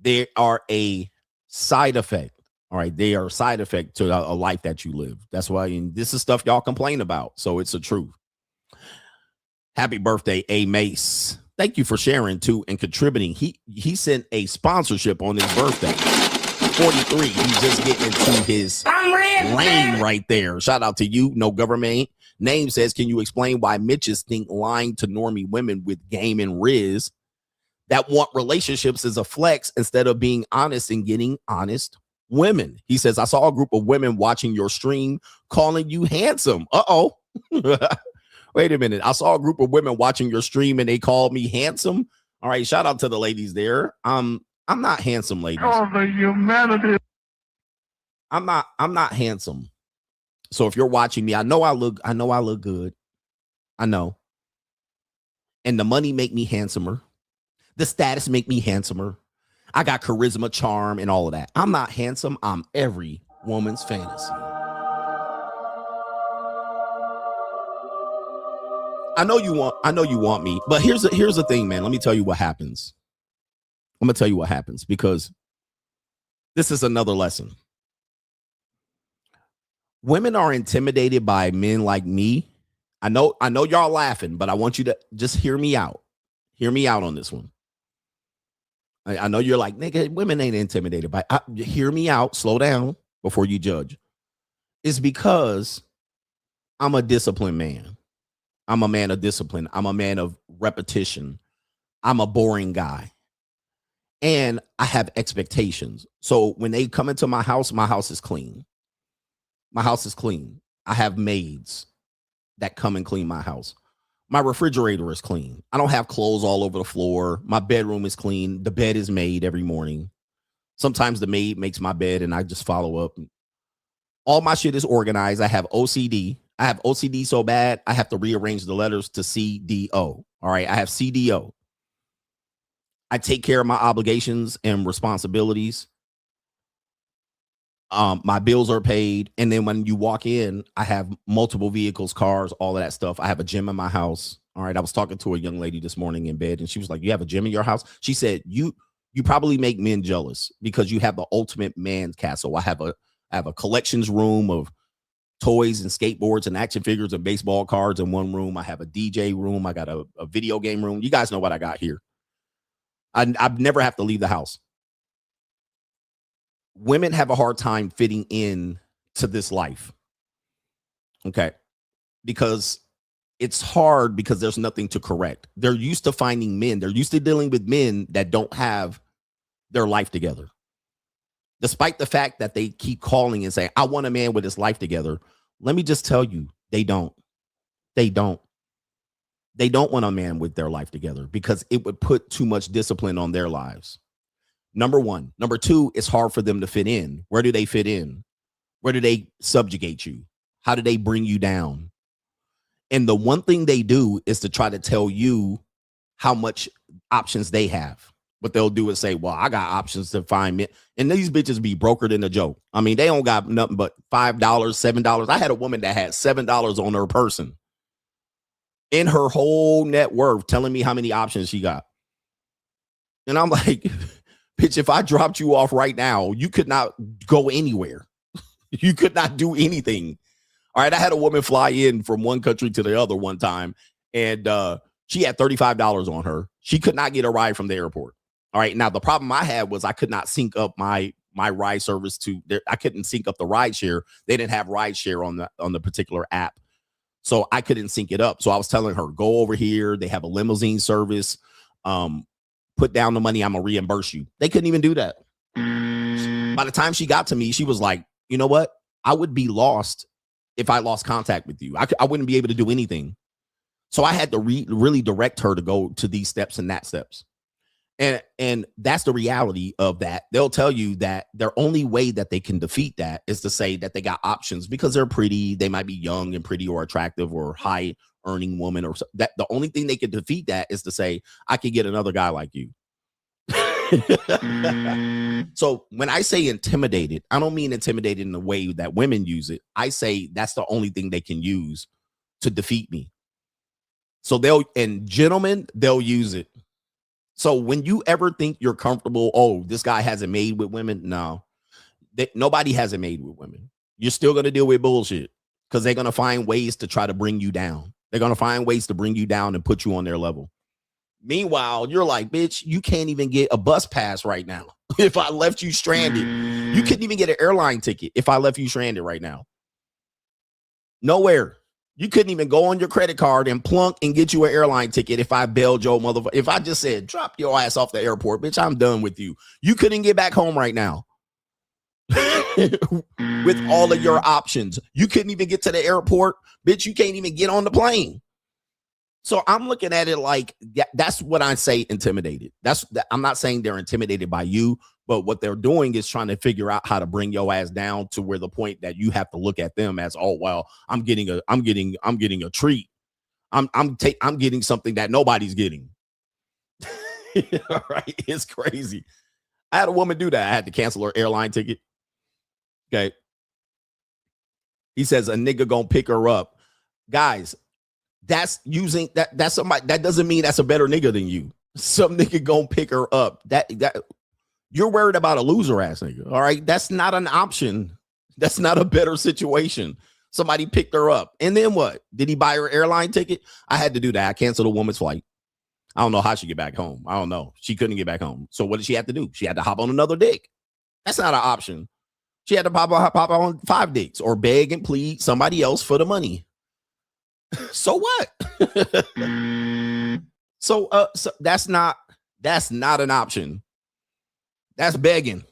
they are a side effect. All right. They are a side effect to a life that you live. That's why, and this is stuff y'all complain about. So it's the truth. Happy birthday, A Mace. Thank you for sharing too and contributing. He sent a sponsorship on his birthday. 43. He's just getting into his lane right there. Shout out to you. No government. Name says, can you explain why Mitches think lying to normie women with game and riz that want relationships is a flex instead of being honest and getting honest women? He says, I saw a group of women watching your stream calling you handsome. Uh-oh. Wait a minute. I saw a group of women watching your stream and they called me handsome. All right. Shout out to the ladies there. I'm not handsome, ladies. Oh, the humanity. I'm not handsome. So if you're watching me, I know I look good. I know. And the money make me handsomer. The status make me handsomer. I got charisma, charm, and all of that. I'm not handsome. I'm every woman's fantasy. I know you want me, but here's the thing, man. Let me tell you what happens. I'm gonna tell you what happens, because this is another lesson. Women are intimidated by men like me. I know y'all laughing, but I want you to just hear me out. Hear me out on this one. I know you're like, nigga, women ain't intimidated by. Hear me out. Slow down before you judge. It's because I'm a disciplined man. I'm a man of discipline. I'm a man of repetition. I'm a boring guy. And I have expectations. So when they come into my house is clean. My house is clean. I have maids that come and clean my house. My refrigerator is clean. I don't have clothes all over the floor. My bedroom is clean. The bed is made every morning. Sometimes the maid makes my bed and I just follow up. All my shit is organized. I have OCD. I have OCD so bad, I have to rearrange the letters to CDO. All right. I have CDO. I take care of my obligations and responsibilities. My bills are paid. And then when you walk in, I have multiple vehicles, cars, all of that stuff. I have a gym in my house. All right. I was talking to a young lady this morning in bed and she was like, you have a gym in your house? She said, you probably make men jealous because you have the ultimate man's castle. I have a collections room of toys and skateboards and action figures and baseball cards in one room. I have a DJ room. I got a video game room. You guys know what I got here. I never have to leave the house. Women have a hard time fitting in to this life. Okay. Because it's hard because there's nothing to correct. They're used to finding men. They're used to dealing with men that don't have their life together. Despite the fact that they keep calling and saying, I want a man with his life together. Let me just tell you, they don't. They don't want a man with their life together because it would put too much discipline on their lives. Number one. Number two, it's hard for them to fit in. Where do they fit in? Where do they subjugate you? How do they bring you down? And the one thing they do is to try to tell you how much options they have. What they'll do is say, well, I got options to find men. And these bitches be brokered in a joke. I mean, they don't got nothing but $5, $7. I had a woman that had $7 on her person in her whole net worth telling me how many options she got. And I'm like, bitch, if I dropped you off right now, you could not go anywhere. You could not do anything. All right. I had a woman fly in from one country to the other one time, and she had $35 on her. She could not get a ride from the airport. All right. Now, the problem I had was I could not sync up my ride service to there. I couldn't sync up the ride share. They didn't have ride share on the particular app. So I couldn't sync it up. So I was telling her, go over here. They have a limousine service. Put down the money. I'm going to reimburse you. They couldn't even do that. By the time she got to me, she was like, you know what? I would be lost if I lost contact with you. I wouldn't be able to do anything. So I had to really direct her to go to these steps and that steps. And that's the reality of that. They'll tell you that their only way that they can defeat that is to say that they got options because they're pretty. They might be young and pretty or attractive or high earning woman or that. The only thing they can defeat that is to say, I could get another guy like you. So when I say intimidated, I don't mean intimidated in the way that women use it. I say that's the only thing they can use to defeat me. So gentlemen, they'll use it. So when you ever think you're comfortable, oh, this guy hasn't made with women. No, nobody hasn't made with women. You're still going to deal with bullshit because they're going to find ways to try to bring you down. They're going to find ways to bring you down and put you on their level. Meanwhile, you're like, bitch, you can't even get a bus pass right now. If I left you stranded, you couldn't even get an airline ticket if I left you stranded right now. Nowhere. You couldn't even go on your credit card and plunk and get you an airline ticket if I bailed your motherfucker. If I just said, drop your ass off the airport, bitch, I'm done with you. You couldn't get back home right now. With all of your options. You couldn't even get to the airport. Bitch, you can't even get on the plane. So I'm looking at it like that's what I say intimidated. I'm not saying they're intimidated by you, but what they're doing is trying to figure out how to bring your ass down to where the point that you have to look at them as, oh, well, I'm getting a treat. I'm getting something that nobody's getting. All right. It's crazy. I had a woman do that. I had to cancel her airline ticket. Okay. He says a nigga gonna pick her up. Guys, that's using that's somebody that doesn't mean that's a better nigga than you. Some nigga gonna pick her up. That you're worried about a loser ass nigga. All right. That's not an option. That's not a better situation. Somebody picked her up. And then what? Did he buy her airline ticket? I had to do that. I canceled a woman's flight. I don't know how she get back home. I don't know. She couldn't get back home. So what did she have to do? She had to hop on another dick. That's not an option. She had to pop on 5 dicks or beg and plead somebody else for the money. So what? So that's not an option. That's begging.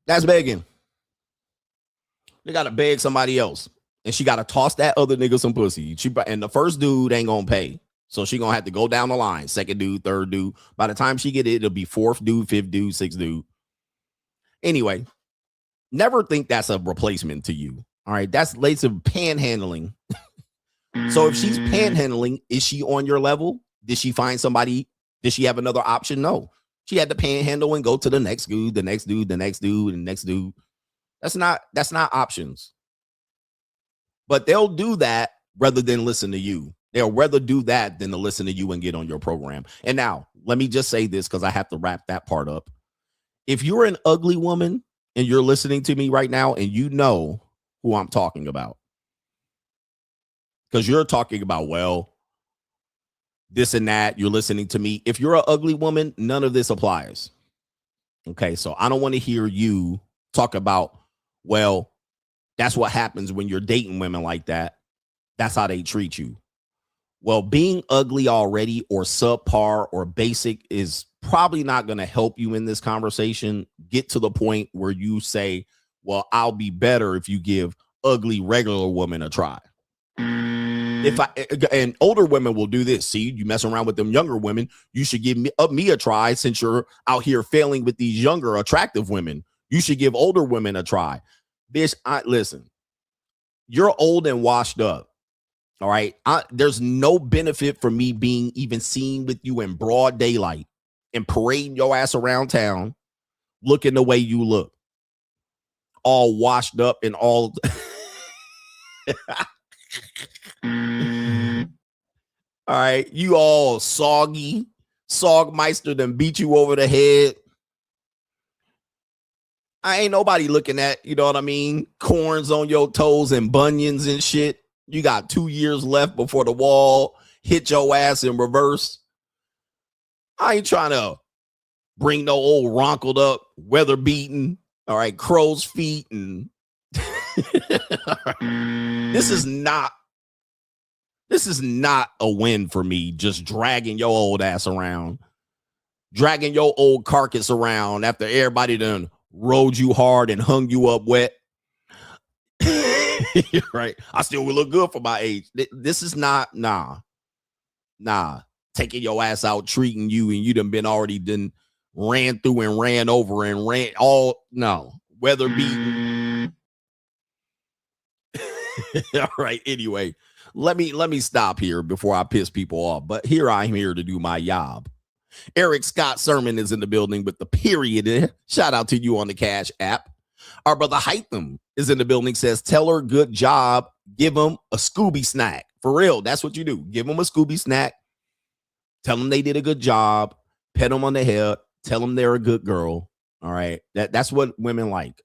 That's begging. They gotta beg somebody else, and she gotta toss that other nigga some pussy. And the first dude ain't gonna pay, so she gonna have to go down the line. Second dude, third dude. By the time she get it, it'll be fourth dude, fifth dude, sixth dude. Anyway, never think that's a replacement to you. All right, that's lace of panhandling. So if she's panhandling, is she on your level? Did she find somebody? Did she have another option? No. She had to panhandle and go to the next dude, the next dude, the next dude, and the next dude. That's not options. But they'll do that rather than listen to you. They'll rather do that than to listen to you and get on your program. And now, let me just say this because I have to wrap that part up. If you're an ugly woman and you're listening to me right now and you know who I'm talking about, because you're talking about, well, this and that, you're listening to me. If you're an ugly woman, none of this applies. Okay, so I don't want to hear you talk about, well, that's what happens when you're dating women like that. That's how they treat you. Well, being ugly already or subpar or basic is probably not going to help you in this conversation. Get to the point where you say, well, I'll be better if you give ugly regular woman a try. And older women will do this. See, you mess around with them younger women. You should give me a try since you're out here failing with these younger attractive women. You should give older women a try. Bitch, listen, you're old and washed up. All right. There's no benefit for me being even seen with you in broad daylight and parading your ass around town looking the way you look. All washed up and all. All right, you all soggy, Sogmeister done beat you over the head. I ain't nobody looking at, you know what I mean? Corns on your toes and bunions and shit. You got 2 years left before the wall hit your ass in reverse. I ain't trying to bring no old ronkled up, weather beaten, all right, crow's feet and This is not a win for me. Just dragging your old ass around, dragging your old carcass around after everybody done rode you hard and hung you up wet. Right? I still will look good for my age. This is not nah. Taking your ass out, treating you, and you done been already done ran through and ran over and ran all weather beaten. All right. Anyway, let me stop here before I piss people off. But here I'm here to do my job. Eric Scott Sermon is in the building with the period. Shout out to you on the Cash app. Our brother Hytham is in the building. Says, tell her good job. Give him a Scooby snack. For real, that's what you do. Give them a Scooby snack. Tell them they did a good job. Pet them on the head. Tell them they're a good girl. All right. That's what women like.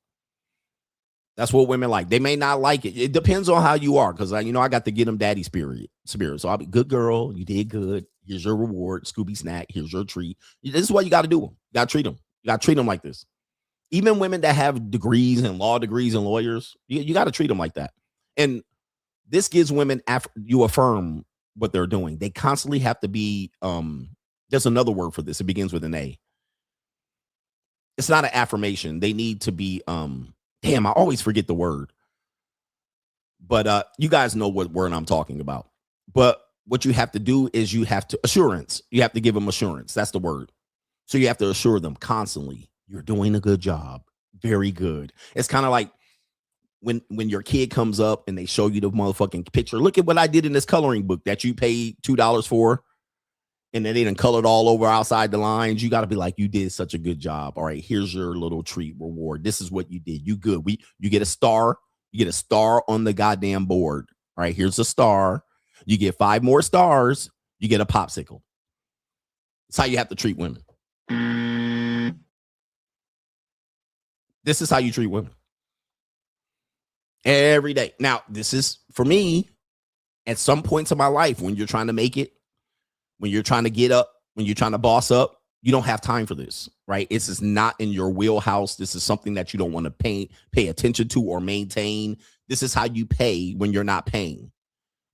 That's what women like. They may not like it. It depends on how you are. Because, I got to get them daddy spirit. So I'll be good girl. You did good. Here's your reward. Scooby snack. Here's your treat. This is what you got to do. You got to treat them. You got to treat them like this. Even women that have degrees and law degrees and lawyers, you got to treat them like that. And this gives women, you affirm what they're doing. They constantly have to be, there's another word for this. It begins with an A. It's not an affirmation. They need to be, damn, I always forget the word. But you guys know what word I'm talking about. But what you have to do is you have to assurance. You have to give them assurance. That's the word. So you have to assure them constantly. You're doing a good job. Very good. It's kind of like when your kid comes up and they show you the motherfucking picture. Look at what I did in this coloring book that you paid $2 for. And then they done colored all over outside the lines. You got to be like, you did such a good job. All right, here's your little treat reward. This is what you did. You good. You get a star. You get a star on the goddamn board. All right, here's a star. You get 5 more stars, you get a popsicle. That's how you have to treat women. This is how you treat women. Every day. Now, this is for me at some points of my life when you're trying to make it, when you're trying to get up, when you're trying to boss up, you don't have time for this, right? This is not in your wheelhouse. This is something that you don't want to pay attention to or maintain. This is how you pay when you're not paying.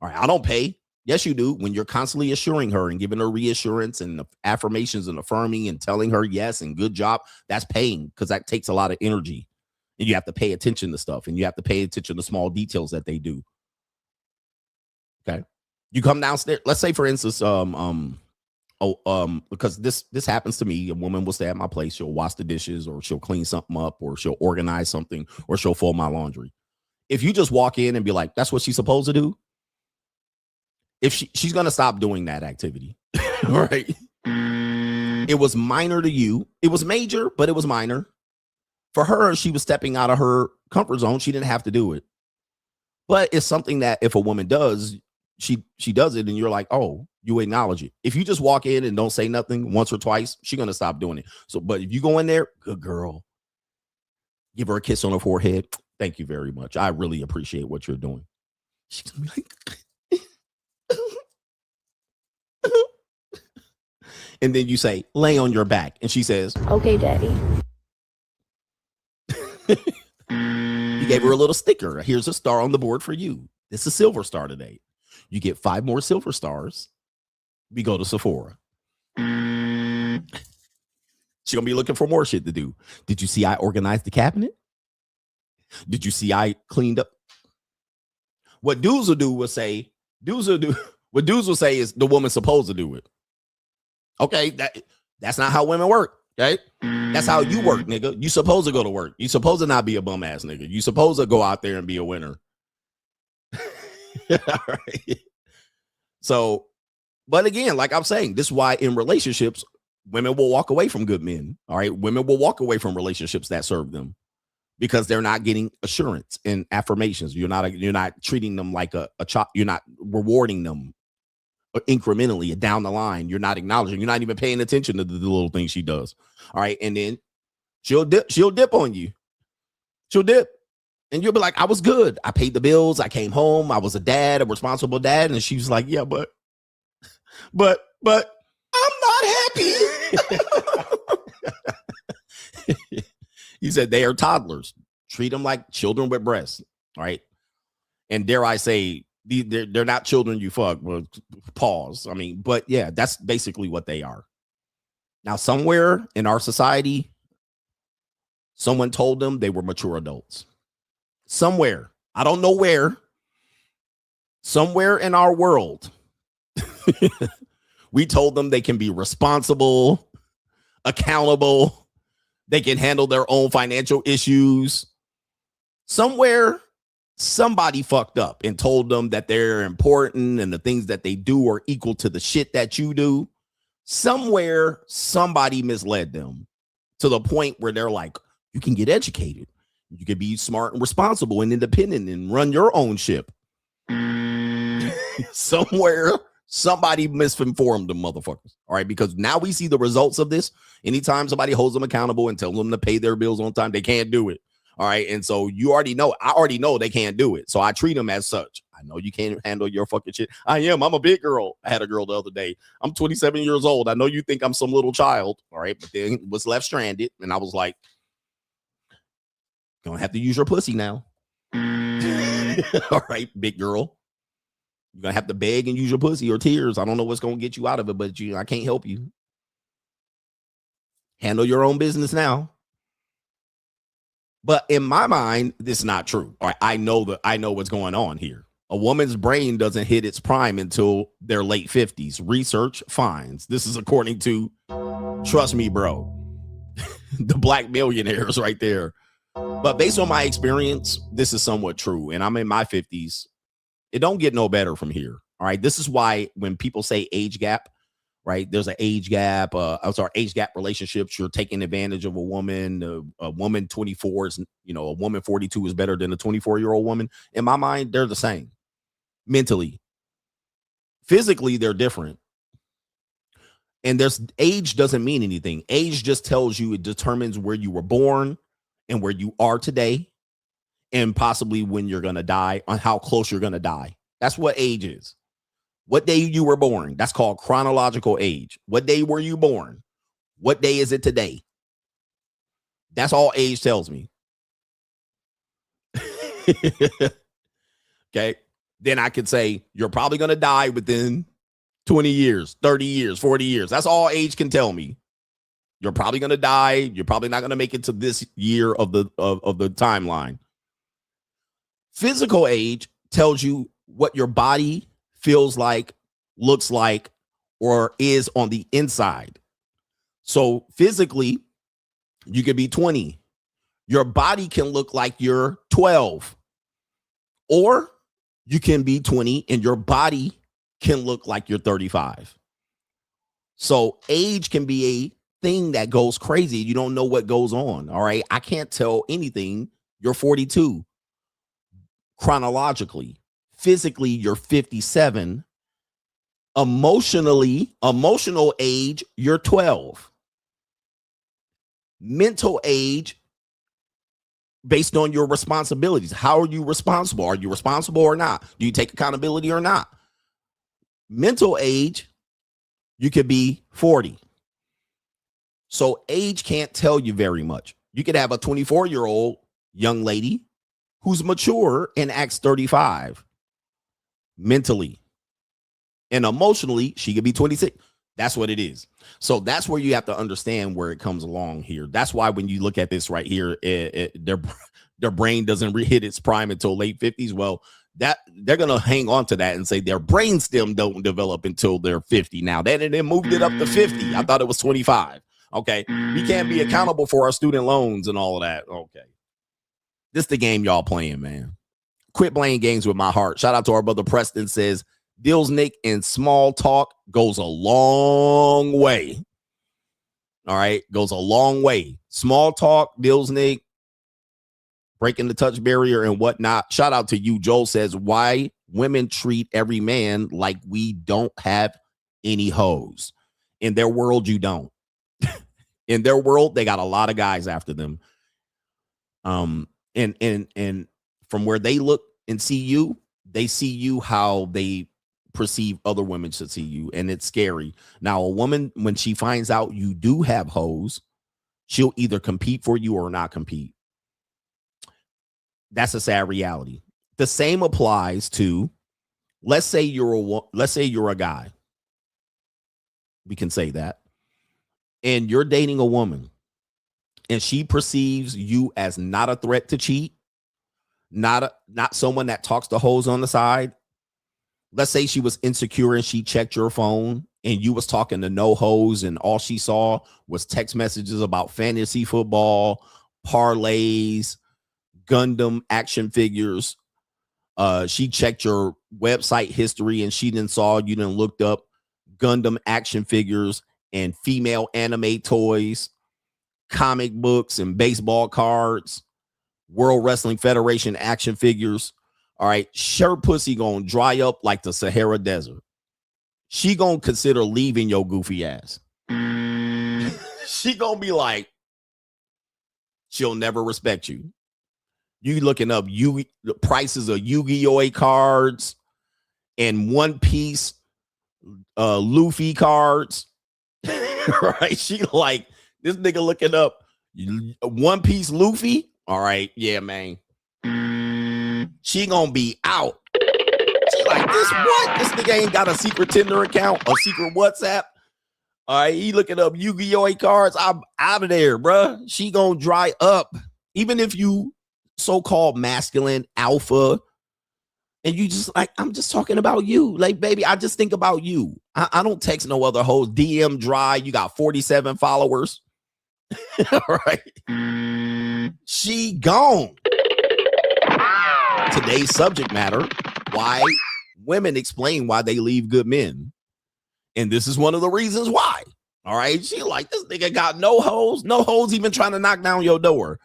All right, I don't pay. Yes, you do. When you're constantly assuring her and giving her reassurance and affirmations and affirming and telling her yes and good job, that's paying because that takes a lot of energy. And you have to pay attention to stuff and you have to pay attention to small details that they do. Okay. You come downstairs. Let's say, for instance, because this happens to me. A woman will stay at my place. She'll wash the dishes or she'll clean something up or she'll organize something or she'll fold my laundry. If you just walk in and be like, that's what she's supposed to do. If she's going to stop doing that activity, right? It was minor to you. It was major, but it was minor. For her, she was stepping out of her comfort zone. She didn't have to do it. But it's something that if a woman does, she does it and you're like, oh, you acknowledge it. If you just walk in and don't say nothing once or twice, she's going to stop doing it. So, but if you go in there, good girl, give her a kiss on her forehead. Thank you very much. I really appreciate what you're doing. She's going to be like, and then you say, lay on your back. And she says, okay, daddy. You gave her a little sticker. Here's a star on the board for you. It's a silver star today. You get 5 more silver stars. We go to Sephora. She's going to be looking for more shit to do. Did you see I organized the cabinet? Did you see I cleaned up? What dudes will do will say, what dudes will say is the woman's supposed to do it. Okay, that's not how women work. Okay, that's how you work, nigga. You supposed to go to work. You supposed to not be a bum ass nigga. You supposed to go out there and be a winner. All right. So, but again, like I'm saying, this is why in relationships, women will walk away from good men. All right, women will walk away from relationships that serve them because they're not getting assurance and affirmations. You're not treating them like a child. You're not rewarding them incrementally down the line. You're not acknowledging. You're not even paying attention to the little things she does. All right, and then she'll dip on you. She'll dip, and you'll be like, "I was good. I paid the bills. I came home. I was a dad, a responsible dad." And she was like, "Yeah, but I'm not happy." He said they are toddlers. Treat them like children with breasts. All right, and dare I say, they're not children you fuck. Well, pause. I mean, but yeah, that's basically what they are. Now, somewhere in our society, someone told them they were mature adults. Somewhere, I don't know where, somewhere in our world, we told them they can be responsible, accountable, they can handle their own financial issues. Somewhere, somebody fucked up and told them that they're important and the things that they do are equal to the shit that you do. Somewhere, somebody misled them to the point where they're like, you can get educated. You can be smart and responsible and independent and run your own ship. Somewhere, somebody misinformed them motherfuckers. All right, because now we see the results of this. Anytime somebody holds them accountable and tells them to pay their bills on time, they can't do it. All right. And so I already know they can't do it. So I treat them as such. I know you can't handle your fucking shit. I'm a big girl. I had a girl the other day. I'm 27 years old. I know you think I'm some little child. All right. But then was left stranded. And I was like, gonna have to use your pussy now. All right, big girl. You're gonna have to beg and use your pussy or tears. I don't know what's gonna get you out of it, but I can't help you. Handle your own business now. But in my mind, this is not true. All right, I know what's going on here. A woman's brain doesn't hit its prime until their late 50s. Research finds. This is according to, trust me, bro, the black millionaires right there. But based on my experience, this is somewhat true. And I'm in my 50s. It don't get no better from here. All right. This is why when people say age gap, right, there's an age gap. Age gap relationships. You're taking advantage of a woman. A woman 24 is, a woman 42 is better than a 24-year-old woman. In my mind, they're the same mentally. Physically, they're different. And there's age doesn't mean anything. Age just tells you, it determines where you were born and where you are today, and possibly when you're going to die, on how close you're going to die. That's what age is. What day you were born. That's called chronological age. What day were you born? What day is it today? That's all age tells me. Okay. Then I could say you're probably going to die within 20 years, 30 years, 40 years. That's all age can tell me. You're probably going to die. You're probably not going to make it to this year of the timeline. Physical age tells you what your body feels like, looks like, or is on the inside. So physically, you could be 20. Your body can look like you're 12. Or you can be 20 and your body can look like you're 35. So age can be a thing that goes crazy. You don't know what goes on. All right. I can't tell anything. You're 42 chronologically. Physically, you're 57. Emotional age, you're 12. Mental age, based on your responsibilities. How are you responsible? Are you responsible or not? Do you take accountability or not? Mental age, you could be 40. So age can't tell you very much. You could have a 24-year-old young lady who's mature and acts 35 mentally. And emotionally, she could be 26. That's what it is. So that's where you have to understand where it comes along here. That's why when you look at this right here, their brain doesn't hit its prime until late 50s. Well, that they're going to hang on to that and say their brain stem don't develop until they're 50. Now, they moved it up to 50. I thought it was 25. Okay. We can't be accountable for our student loans and all of that. Okay. This is the game y'all playing, man. Quit playing games with my heart. Shout out to our brother Preston, says, Dills Nick and small talk goes a long way. All right. Goes a long way. Small talk, Dills Nick, breaking the touch barrier and whatnot. Shout out to you. Joel says, why women treat every man like we don't have any hoes. In their world, you don't. In their world, they got a lot of guys after them. And from where they look and see you, they see you how they perceive other women should see you, and it's scary. Now, a woman, when she finds out you do have hoes, she'll either compete for you or not compete. That's a sad reality. The same applies to, let's say you're a guy. We can say that. And you're dating a woman and she perceives you as not a threat to cheat, not someone that talks to hoes on the side. Let's say she was insecure and she checked your phone and you was talking to no hoes and all she saw was text messages about fantasy football, parlays, Gundam action figures. She checked your website history and she then saw you then looked up Gundam action figures and female anime toys, comic books and baseball cards, World Wrestling Federation action figures. All right, her pussy gonna dry up like the Sahara Desert. She gonna consider leaving your goofy ass. She gonna be like, she'll never respect you. You looking up the prices of Yu-Gi-Oh cards and One Piece Luffy cards. Right? She like, this nigga looking up One Piece Luffy. All right, yeah, man. She gonna be out. She like, this what? This nigga ain't got a secret Tinder account, a secret WhatsApp. All right, he looking up Yu-Gi-Oh cards. I'm out of there, bruh. She gonna dry up. Even if you so-called masculine alpha, and you just like, I'm just talking about you. Like, baby, I just think about you. I don't text no other hoes. DM dry. You got 47 followers. All right. She gone. Today's subject matter, why women explain why they leave good men. And this is one of the reasons why. All right. She like, this nigga got no hoes even trying to knock down your door.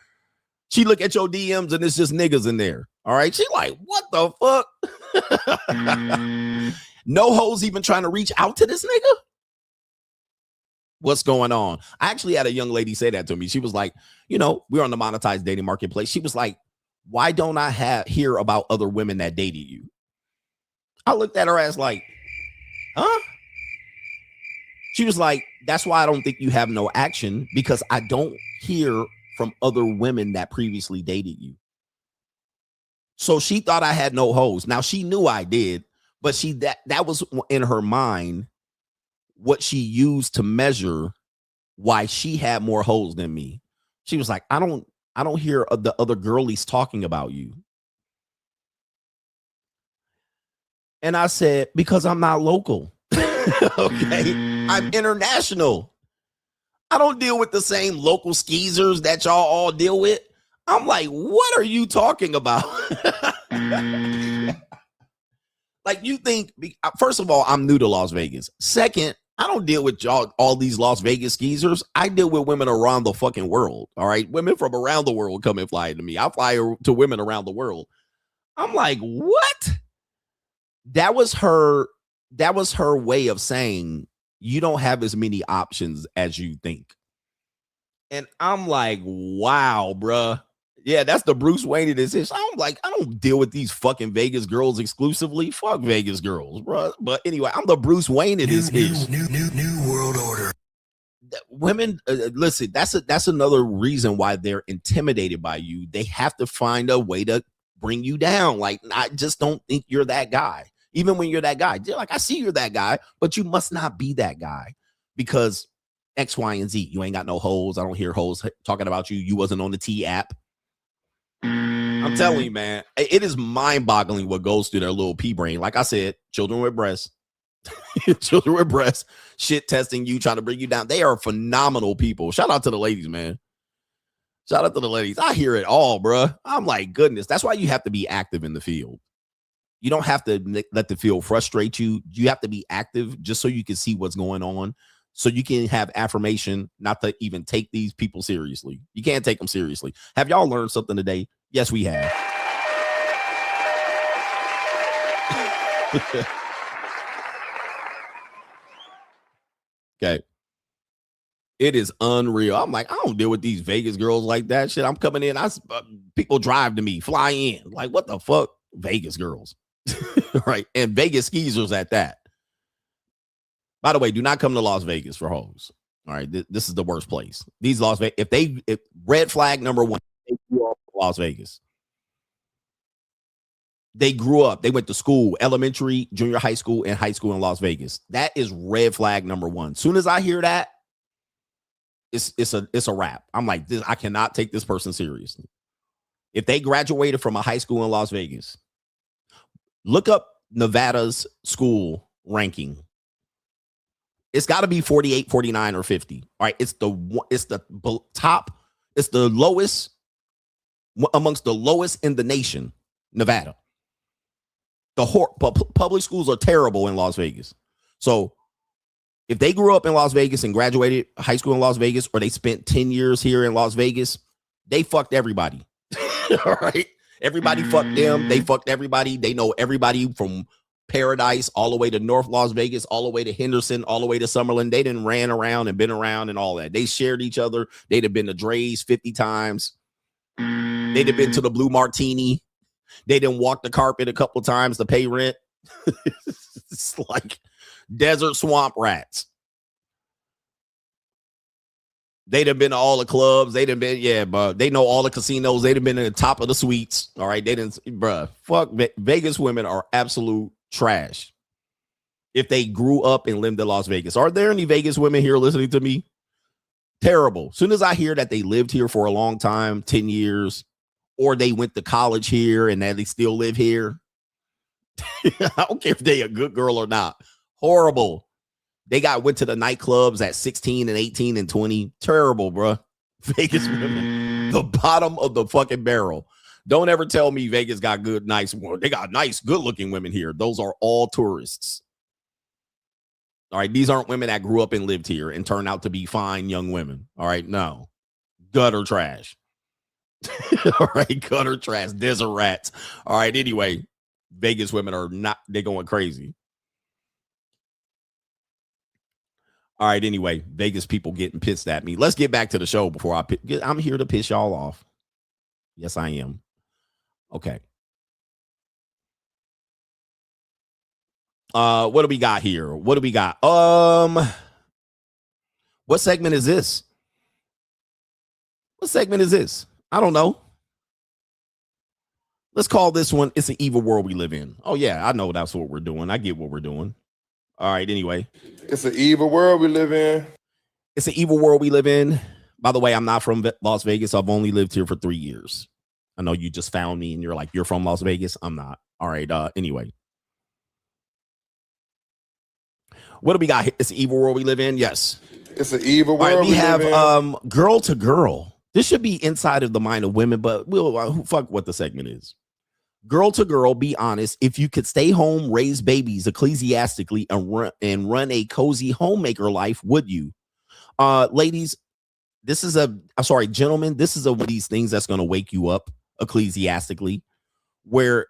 She look at your DMs and it's just niggas in there. All right. She like, what the fuck? No hoes even trying to reach out to this nigga? What's going on? I actually had a young lady say that to me. She was like, you know, we're on the monetized dating marketplace. She was like, why don't I hear about other women that dated you? I looked at her ass like, huh? She was like, that's why I don't think you have no action, because I don't hear from other women that previously dated you. So she thought I had no hoes. Now she knew I did, but that was in her mind what she used to measure why she had more hoes than me. She was like, I don't hear the other girlies talking about you. And I said, because I'm not local. Okay. I'm international. I don't deal with the same local skeezers that y'all all deal with. I'm like, what are you talking about? Like, you think, first of all, I'm new to Las Vegas. Second, I don't deal with y'all, all these Las Vegas skeezers. I deal with women around the fucking world. All right. Women from around the world come and fly to me. I fly to women around the world. I'm like, what? That was her way of saying you don't have as many options as you think. And I'm like, wow, bruh. Yeah, that's the Bruce Wayne of this. I'm like, I don't deal with these fucking Vegas girls exclusively. Fuck Vegas girls, bruh. But anyway, I'm the Bruce Wayne of this. New world order. Women, listen, that's another reason why they're intimidated by you. They have to find a way to bring you down. Like, I just don't think you're that guy. Even when you're that guy, they're like, I see you're that guy, but you must not be that guy because X, Y, and Z. You ain't got no hoes. I don't hear hoes talking about you. You wasn't on the T app. I'm telling you, man, it is mind-boggling what goes through their little pea brain. Like I said, children with breasts, shit testing you, trying to bring you down. They are phenomenal people. Shout out to the ladies, man. Shout out to the ladies. I hear it all, bruh. I'm like, goodness. That's why you have to be active in the field. You don't have to let the field frustrate you. You have to be active just so you can see what's going on, so you can have affirmation not to even take these people seriously. You can't take them seriously. Have y'all learned something today? Yes, we have. Okay. It is unreal. I'm like, I don't deal with these Vegas girls like that shit. I'm coming in. People drive to me, fly in. Like, what the fuck? Vegas girls. Right. And Vegas skeezers at that. By the way, do not come to Las Vegas for hoes. All right. This is the worst place. These Las Vegas, if red flag number one, they grew up in Las Vegas. They grew up, they went to school, elementary, junior high school, and high school in Las Vegas. That is red flag number one. Soon as I hear that, it's a wrap. I'm like, I cannot take this person seriously. If they graduated from a high school in Las Vegas, look up Nevada's school ranking. It's got to be 48, 49, or 50. All right. It's the top. It's the lowest amongst the lowest in the nation, Nevada. Public schools are terrible in Las Vegas. So if they grew up in Las Vegas and graduated high school in Las Vegas, or they spent 10 years here in Las Vegas, they fucked everybody. All right. Everybody fucked them. They fucked everybody. They know everybody from Paradise all the way to North Las Vegas, all the way to Henderson, all the way to Summerlin. They done ran around and been around and all that. They shared each other. They'd have been to Dre's 50 times. They'd have been to the Blue Martini. They didn't walk the carpet a couple times to pay rent. It's like desert swamp rats. They'd have been to all the clubs. They'd have been, but they know all the casinos. They'd have been in the top of the suites. All right. They didn't, fuck. Vegas women are absolute trash. If they grew up and lived in Las Vegas. Are there any Vegas women here listening to me? Terrible. Soon as I hear that they lived here for a long time, 10 years, or they went to college here and that they still live here, I don't care if they a good girl or not. Horrible. They went to the nightclubs at 16 and 18 and 20. Terrible, bro. Vegas women, the bottom of the fucking barrel. Don't ever tell me Vegas got good, nice. They got nice, good-looking women here. Those are all tourists. All right, these aren't women that grew up and lived here and turned out to be fine young women. All right, no. Gutter trash. All right, gutter trash, desert rats. All right, anyway, Vegas women are not, they're going crazy. All right, anyway, Vegas people getting pissed at me. Let's get back to the show before I'm here to piss y'all off. Yes, I am. Okay. What do we got here? What do we got? What segment is this? What segment is this? I don't know. Let's call this one, It's an Evil World We Live In. Oh, yeah, I know that's what we're doing. I get what we're doing. All right, anyway. It's an evil world we live in. It's an evil world we live in. By the way, I'm not from Las Vegas. I've only lived here for 3 years. I know you just found me and you're like, you're from Las Vegas. I'm not. All right, anyway. What do we got? It's an evil world we live in? Yes. It's an evil world. All right, we have girl to girl. This should be inside of the mind of women, but we'll fuck what the segment is. Girl to girl, be honest. If you could stay home, raise babies ecclesiastically, and run a cozy homemaker life, would you? Ladies, this is gentlemen, this is one of these things that's going to wake you up ecclesiastically, where,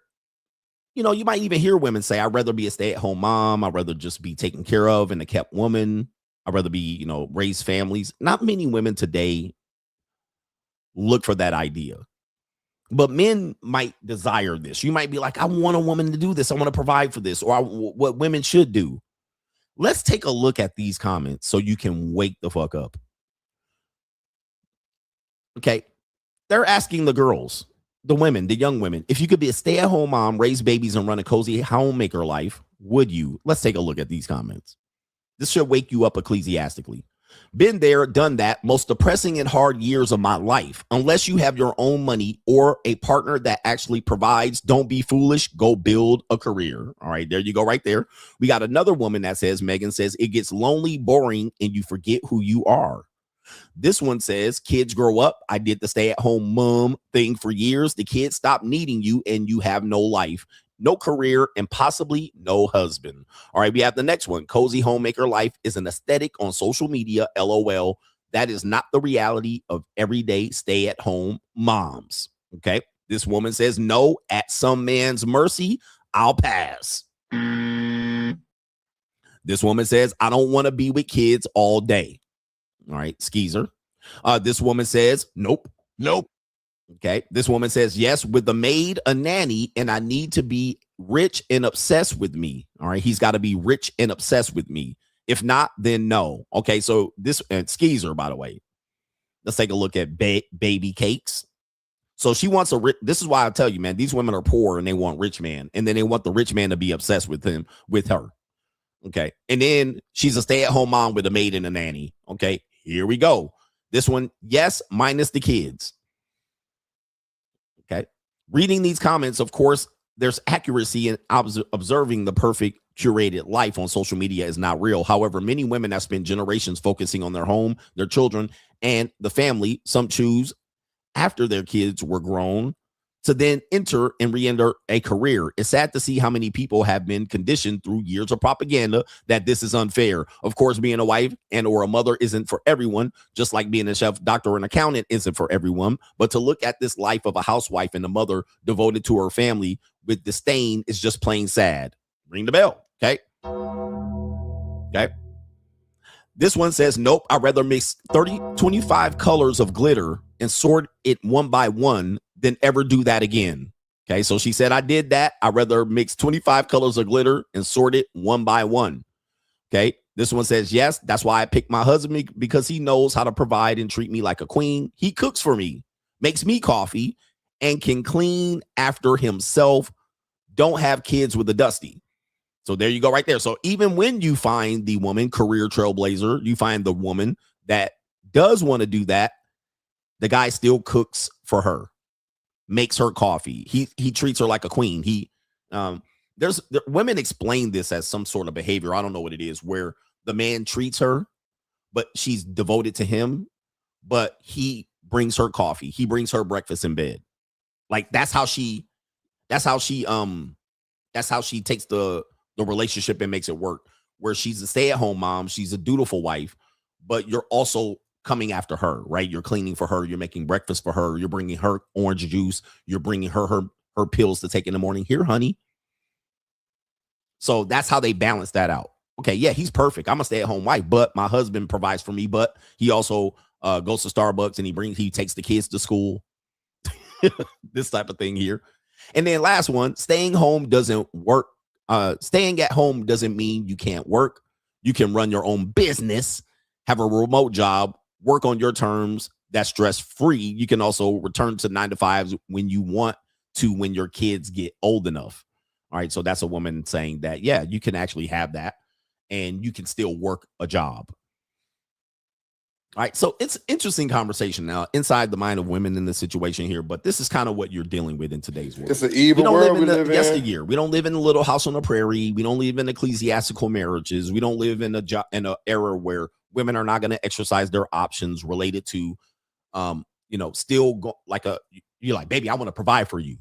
you know, you might even hear women say, I'd rather be a stay-at-home mom. I'd rather just be taken care of and a kept woman. I'd rather be, you know, raise families. Not many women today look for that idea. But men might desire this. You might be like, I want a woman to do this. I want to provide for this, or what women should do. Let's take a look at these comments so you can wake the fuck up. Okay. They're asking the girls, the women, the young women, if you could be a stay-at-home mom, raise babies, and run a cozy homemaker life, would you? Let's take a look at these comments. This should wake you up ecclesiastically. Been there, done that. Most depressing and hard years of my life. Unless you have your own money or a partner that actually provides, don't be foolish. Go build a career. All right, there you go right there. We got another woman that says, Megan says, it gets lonely, boring, and you forget who you are. This one says, kids grow up. I did the stay-at-home mom thing for years. The kids stop needing you and you have no life, no career, and possibly no husband. All right, we have the next one. Cozy homemaker life is an aesthetic on social media. LOL. That is not the reality of everyday stay-at-home moms. Okay. This woman says, no, at some man's mercy, I'll pass. This woman says, I don't want to be with kids all day. All right, skeezer. This woman says, nope. Okay. This woman says, yes, with the maid, a nanny, and I need to be rich and obsessed with me. All right. He's got to be rich and obsessed with me. If not, then no. Okay. So this, and skeezer, by the way, let's take a look at baby cakes. So she wants this is why I tell you, man, these women are poor and they want rich man. And then they want the rich man to be obsessed with her. Okay. And then she's a stay-at-home mom with a maid and a nanny. Okay. Here we go. This one, yes, minus the kids. Okay. Reading these comments, of course, there's accuracy in observing the perfect curated life on social media is not real. However, many women have spent generations focusing on their home, their children, and the family. Some choose after their kids were grown to then enter and re-enter a career. It's sad to see how many people have been conditioned through years of propaganda that this is unfair. Of course, being a wife and or a mother isn't for everyone, just like being a chef, doctor, or an accountant isn't for everyone. But to look at this life of a housewife and a mother devoted to her family with disdain is just plain sad. Ring the bell, okay? Okay. This one says, nope, I'd rather mix 25 colors of glitter and sort it one by one than ever do that again. Okay, so she said, I did that. I'd rather mix 25 colors of glitter and sort it one by one. Okay, this one says, yes, that's why I picked my husband, because he knows how to provide and treat me like a queen. He cooks for me, makes me coffee, and can clean after himself. Don't have kids with a dusty. So there you go right there. So even when you find the woman, career trailblazer, you find the woman that does want to do that, the guy still cooks for her, makes her coffee. He treats her like a queen. Women explain this as some sort of behavior. I don't know what it is, where the man treats her, but she's devoted to him, but he brings her coffee. He brings her breakfast in bed. Like that's how she takes the relationship and makes it work, where she's a stay-at-home mom. She's a dutiful wife, but you're also coming after her, right? You're cleaning for her. You're making breakfast for her. You're bringing her orange juice. You're bringing her pills to take in the morning. Here, honey. So that's how they balance that out. Okay, yeah, he's perfect. I'm a stay-at-home wife, but my husband provides for me. But he also goes to Starbucks and he takes the kids to school. This type of thing here. And then last one, staying home doesn't work. Staying at home doesn't mean you can't work. You can run your own business, have a remote job, work on your terms. That's stress-free. You can also return to 9 to 5s when you want to, when your kids get old enough. All right. So that's a woman saying that, yeah, you can actually have that and you can still work a job. All right. So it's interesting conversation now inside the mind of women in this situation here. But this is kind of what you're dealing with in today's world. It's an evil world we live in. Yesteryear. We don't live in a little house on the prairie. We don't live in ecclesiastical marriages. We don't live in an era where women are not going to exercise their options related to, still go you're like, baby, I want to provide for you.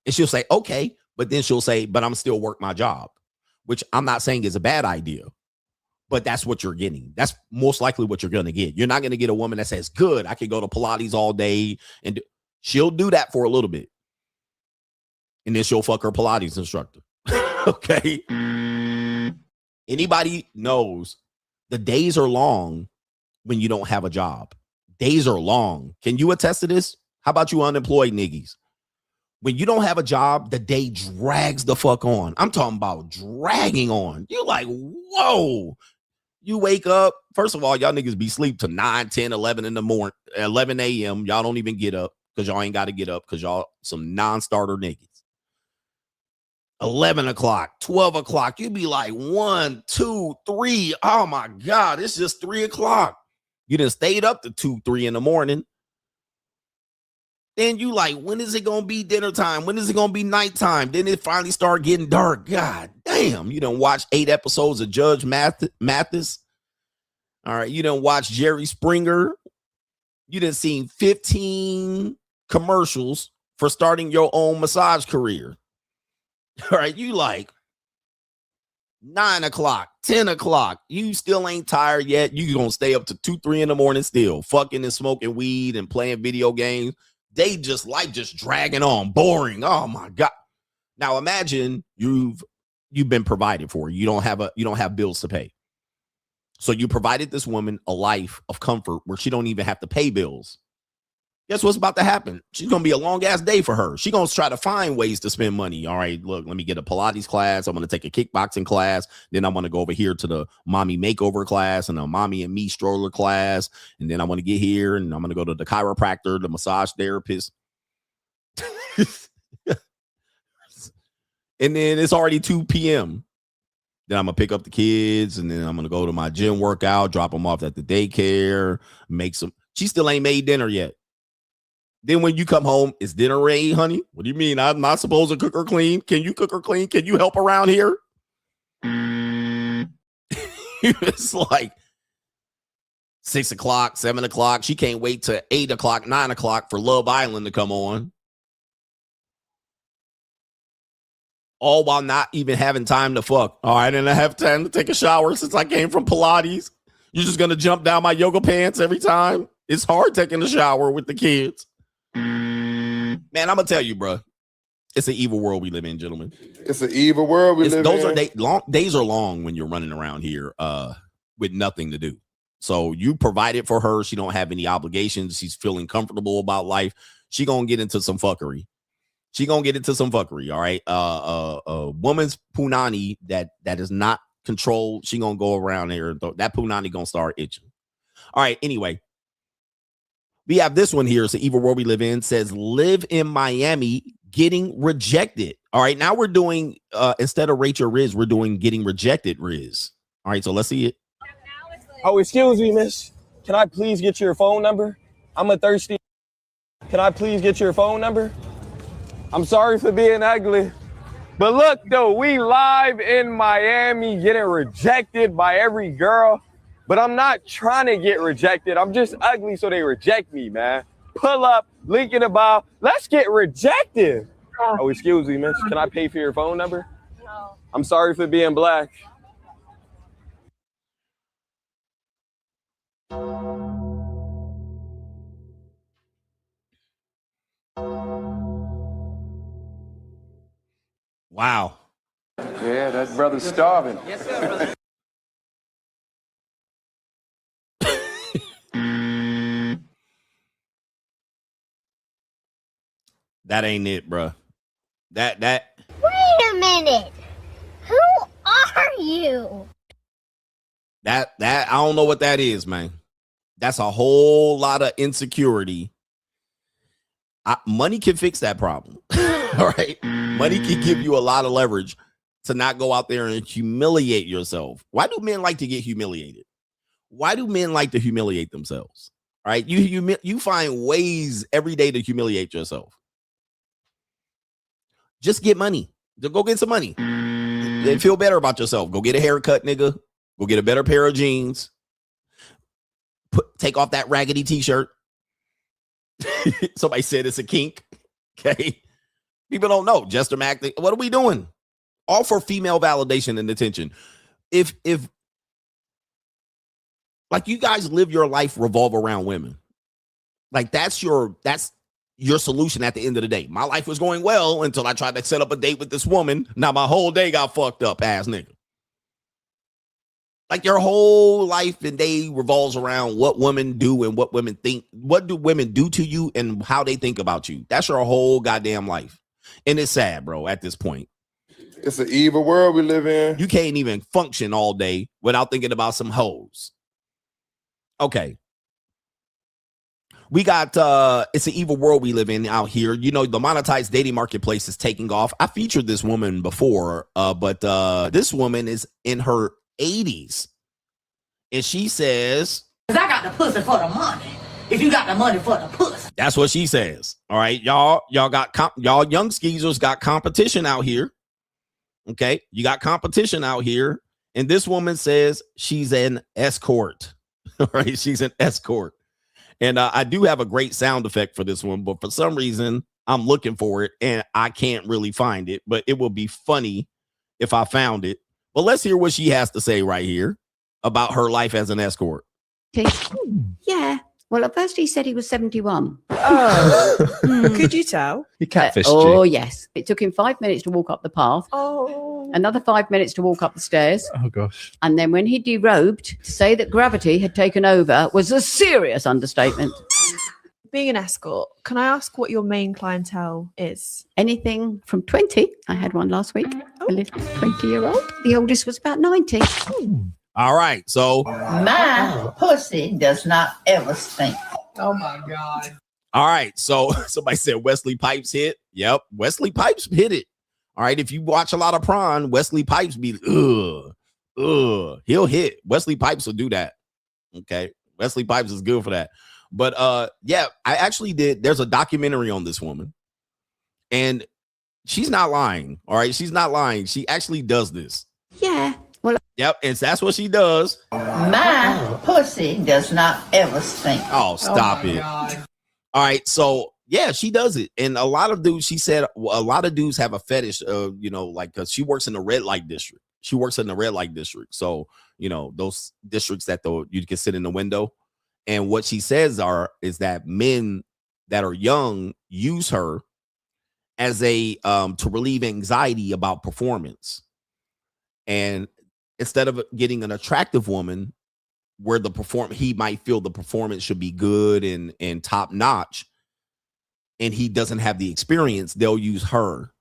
And she'll say, okay. But then she'll say, but I'm still work my job, which I'm not saying is a bad idea, but that's what you're getting. That's most likely what you're going to get. You're not going to get a woman that says, good, I can go to Pilates all day. And she'll do that for a little bit. And then she'll fuck her Pilates instructor. Okay. Anybody knows the days are long when you don't have a job. Days are long. Can you attest to this? How about you unemployed niggas? When you don't have a job, the day drags the fuck on. I'm talking about dragging on. You're like, whoa. You wake up. First of all, y'all niggas be asleep to 9, 10, 11 in the morning, 11 a.m. Y'all don't even get up because y'all ain't got to get up because y'all some non-starter niggas. 11 o'clock, 12 o'clock. You be like 1, 2, 3. Oh, my God. It's just 3 o'clock. You done stayed up to 2, 3 in the morning. Then you like, when is it going to be dinner time? When is it going to be nighttime? Then it finally start getting dark. God damn. You done watch 8 episodes of Judge Mathis. All right. You done watch Jerry Springer. You done seen 15 commercials for starting your own massage career. All right. You like 9 o'clock, 10 o'clock. You still ain't tired yet. You going to stay up to 2, 3 in the morning still fucking and smoking weed and playing video games. They just dragging on, boring. Oh my God. Now imagine you've been provided for. You don't have bills to pay. So you provided this woman a life of comfort where she don't even have to pay bills. Guess what's about to happen? She's going to be a long ass day for her. She's going to try to find ways to spend money. All right, look, let me get a Pilates class. I'm going to take a kickboxing class. Then I'm going to go over here to the mommy makeover class and a mommy and me stroller class. And then I want to get here and I'm going to go to the chiropractor, the massage therapist. And then it's already 2 p.m. Then I'm going to pick up the kids and then I'm going to go to my gym workout, drop them off at the daycare, make some. She still ain't made dinner yet. Then when you come home, is dinner ready, honey? What do you mean? I'm not supposed to cook or clean? Can you cook or clean? Can you help around here? It's like 6 o'clock, 7 o'clock. She can't wait till 8 o'clock, 9 o'clock for Love Island to come on. All while not even having time to fuck. All right, and I have time to take a shower since I came from Pilates. You're just going to jump down my yoga pants every time? It's hard taking a shower with the kids. Man, I'm gonna tell you, bro. It's an evil world we live in, gentlemen. It's an evil world we live in. Days are long when you're running around here with nothing to do. So you provided for her. She don't have any obligations. She's feeling comfortable about life. She gonna get into some fuckery. All right. A woman's punani that is not controlled. She gonna go around there. That punani gonna start itching. All right. Anyway. We have this one here. It's the evil world we live in. Says live in Miami, getting rejected. All right. Now we're doing instead of Rachel Riz, we're doing getting rejected Riz. All right. So let's see it. Oh, excuse me, miss. Can I please get your phone number? I'm a thirsty. Can I please get your phone number? I'm sorry for being ugly. But look, though, we live in Miami getting rejected by every girl. But I'm not trying to get rejected. I'm just ugly, so they reject me, man. Pull up, link in the bio. Let's get rejected. Oh, excuse me, miss. Can I pay for your phone number? No. I'm sorry for being black. Wow. Yeah, that brother's starving. Yes, sir, brother. That ain't it, bro. That. Wait a minute. Who are you? That I don't know what that is, man. That's a whole lot of insecurity. Money can fix that problem. All right. Money can give you a lot of leverage to not go out there and humiliate yourself. Why do men like to get humiliated? Why do men like to humiliate themselves? All right. You find ways every day to humiliate yourself. Just get money. Just go get some money. Then feel better about yourself. Go get a haircut, nigga. Go get a better pair of jeans. Take off that raggedy t-shirt. Somebody said it's a kink. Okay. People don't know. Jester Mac, what are we doing? All for female validation and attention. If like you guys live your life revolve around women. Like that's your solution at the end of the day. My life was going well until I tried to set up a date with this woman. Now my whole day got fucked up, ass nigga. Like your whole life and day revolves around what women do and what women think. What do women do to you and how they think about you? That's your whole goddamn life. And it's sad, bro, at this point. It's an evil world we live in. You can't even function all day without thinking about some hoes. Okay. We got it's an evil world we live in out here. You know, the monetized dating marketplace is taking off. I featured this woman before, but this woman is in her 80s. And she says, I got the pussy for the money. If you got the money for the pussy. That's what she says. All right, y'all young skeezers got competition out here. Okay, you got competition out here. And this woman says she's an escort. All right, she's an escort. And I do have a great sound effect for this one, but for some reason, I'm looking for it and I can't really find it. But it will be funny if I found it. But let's hear what she has to say right here about her life as an escort. Yeah. Well, at first he said he was 71. Oh, could you tell? He catfished Oh, you. yes. It took him 5 minutes to walk up the path. Oh. Another 5 minutes to walk up the stairs. Oh, gosh. And then when he derobed, to say that gravity had taken over was a serious understatement. Being an escort, can I ask what your main clientele is? Anything from 20. I had one last week. A little 20-year-old. The oldest was about 90. All right. So my pussy does not ever stink. Oh my God. all right. So somebody said Wesley Pipes hit. Yep. Wesley Pipes hit it. All right. If you watch a lot of Prawn, Wesley Pipes be he'll hit. Wesley Pipes will do that. Okay. Wesley Pipes is good for that. But yeah, I actually did. There's a documentary on this woman. And she's not lying. All right. She's not lying. She actually does this. Yeah. Well, yep. And that's what she does. My pussy does not ever stink. Oh, stop it. God. All right. So yeah, she does it. And a lot of dudes, she said a lot of dudes have a fetish of, you know, like, cause she works in the red light district. She works in the red light district. So, you know, those districts that you can sit in the window. And what she says is that men that are young use her as a to relieve anxiety about performance. And instead of getting an attractive woman where he might feel the performance should be good and top notch, and he doesn't have the experience, they'll use her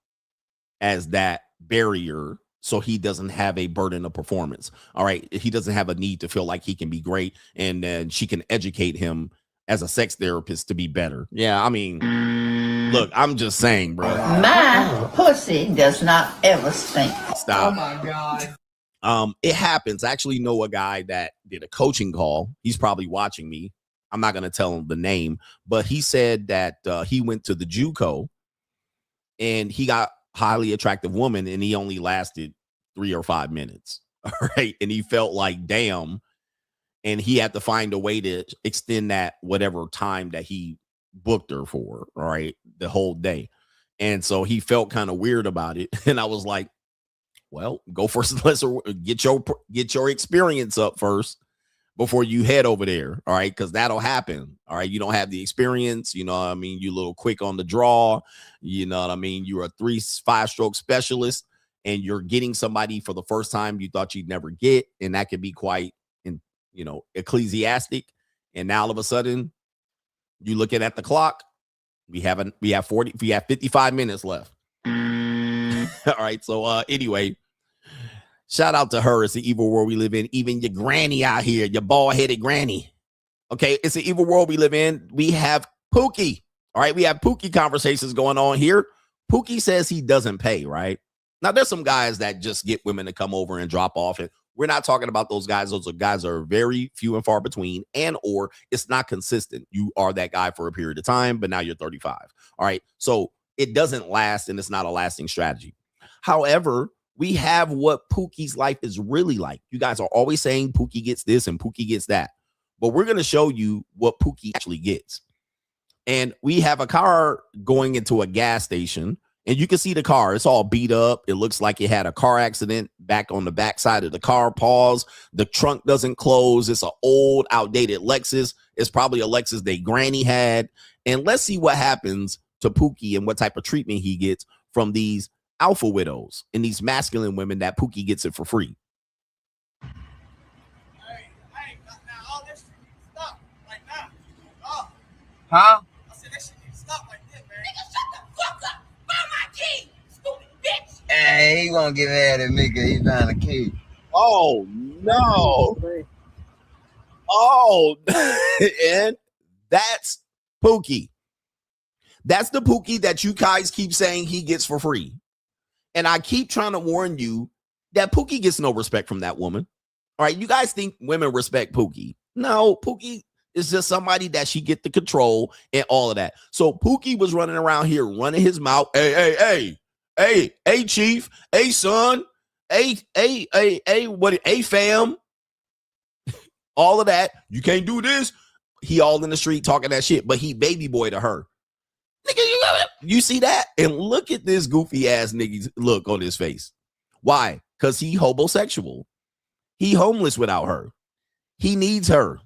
as that barrier so he doesn't have a burden of performance. All right. He doesn't have a need to feel like he can be great, and then she can educate him as a sex therapist to be better. Yeah, I mean, look, I'm just saying, bro. My pussy does not ever stink. Stop. Oh my God. It happens. I actually know a guy that did a coaching call. He's probably watching me. I'm not going to tell him the name, but he said that he went to the JUCO and he got highly attractive woman and he only lasted 3 or 5 minutes. All right. And he felt like, damn. And he had to find a way to extend that whatever time that he booked her for. All right. The whole day. And so he felt kind of weird about it. And I was like, well, go for some lesser, get your experience up first before you head over there. All right. Cause that'll happen. All right. You don't have the experience. You know what I mean? You a little quick on the draw. You know what I mean? You're a 3-5 stroke specialist. and you're getting somebody for the first time you thought you'd never get, and that could be quite, ecclesiastic. And now all of a sudden, you looking at the clock. We have 55 minutes left. All right. So anyway, shout out to her. It's the evil world we live in. Even your granny out here, your bald-headed granny. Okay, it's the evil world we live in. We have Pookie. All right, we have Pookie conversations going on here. Pookie says he doesn't pay, right? Now, there's some guys that just get women to come over and drop off. And we're not talking about those guys. Those guys are very few and far between, and or it's not consistent. You are that guy for a period of time, but now you're 35. All right, so it doesn't last, and it's not a lasting strategy. However, we have what Pookie's life is really like. You guys are always saying Pookie gets this and Pookie gets that, but we're going to show you what Pookie actually gets. And we have a car going into a gas station, and you can see the car. It's all beat up. It looks like it had a car accident back on the back side of the car. Pause. The trunk doesn't close. It's an old, outdated Lexus. It's probably a Lexus they granny had. And let's see what happens to Pookie and what type of treatment he gets from these alpha widows and these masculine women that Pookie gets it for free. Huh? I said that shit need to stop like this, man. Nigga, shut the fuck up. Buy my key, stupid bitch. Hey, he won't get mad at me because he found a key. Oh, no. Oh, and that's Pookie. That's the Pookie that you guys keep saying he gets for free. And I keep trying to warn you that Pookie gets no respect from that woman. All right, you guys think women respect Pookie. No, Pookie is just somebody that she get the control and all of that. So Pookie was running around here running his mouth. Hey, chief. Hey, son. Hey, fam. All of that. You can't do this. He all in the street talking that shit, but he baby boy to her. Nigga, you see that? And look at this goofy ass nigga's look on his face. Why? Because he homosexual. He homeless without her. He needs her.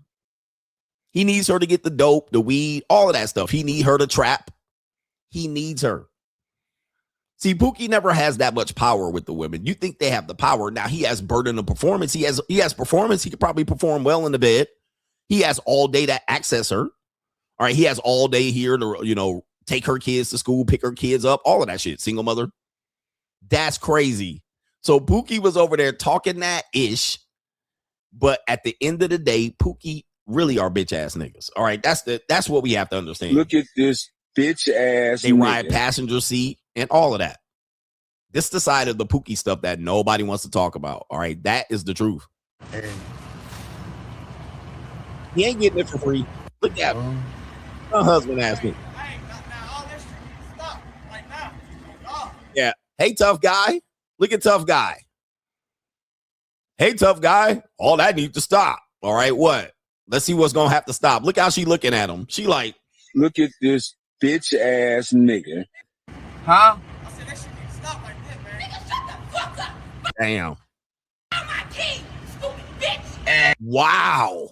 He needs her to get the dope, the weed, all of that stuff. He needs her to trap. He needs her. See, Pookie never has that much power with the women. You think they have the power. Now, he has burden of performance. He has performance. He could probably perform well in the bed. He has all day to access her. All right, he has all day here to, take her kids to school, pick her kids up, all of that shit. Single mother. That's crazy. So Pookie was over there talking that ish. But at the end of the day, Pookie really are bitch ass niggas. All right, that's what we have to understand. Look at this bitch ass. They ride passenger seat and all of that. This is the side of the Pookie stuff that nobody wants to talk about. All right, that is the truth. He ain't getting it for free. Look at him. My husband asked me. Yeah. Hey, tough guy. Look at tough guy. Hey, tough guy. All that needs to stop. All right, what? Let's see what's going to have to stop. Look how she looking at him. She like, look at this bitch ass nigga. Huh? I said that shit need to stop like this, man. Nigga, shut the fuck up. damn. Buy my key, stupid bitch. Wow.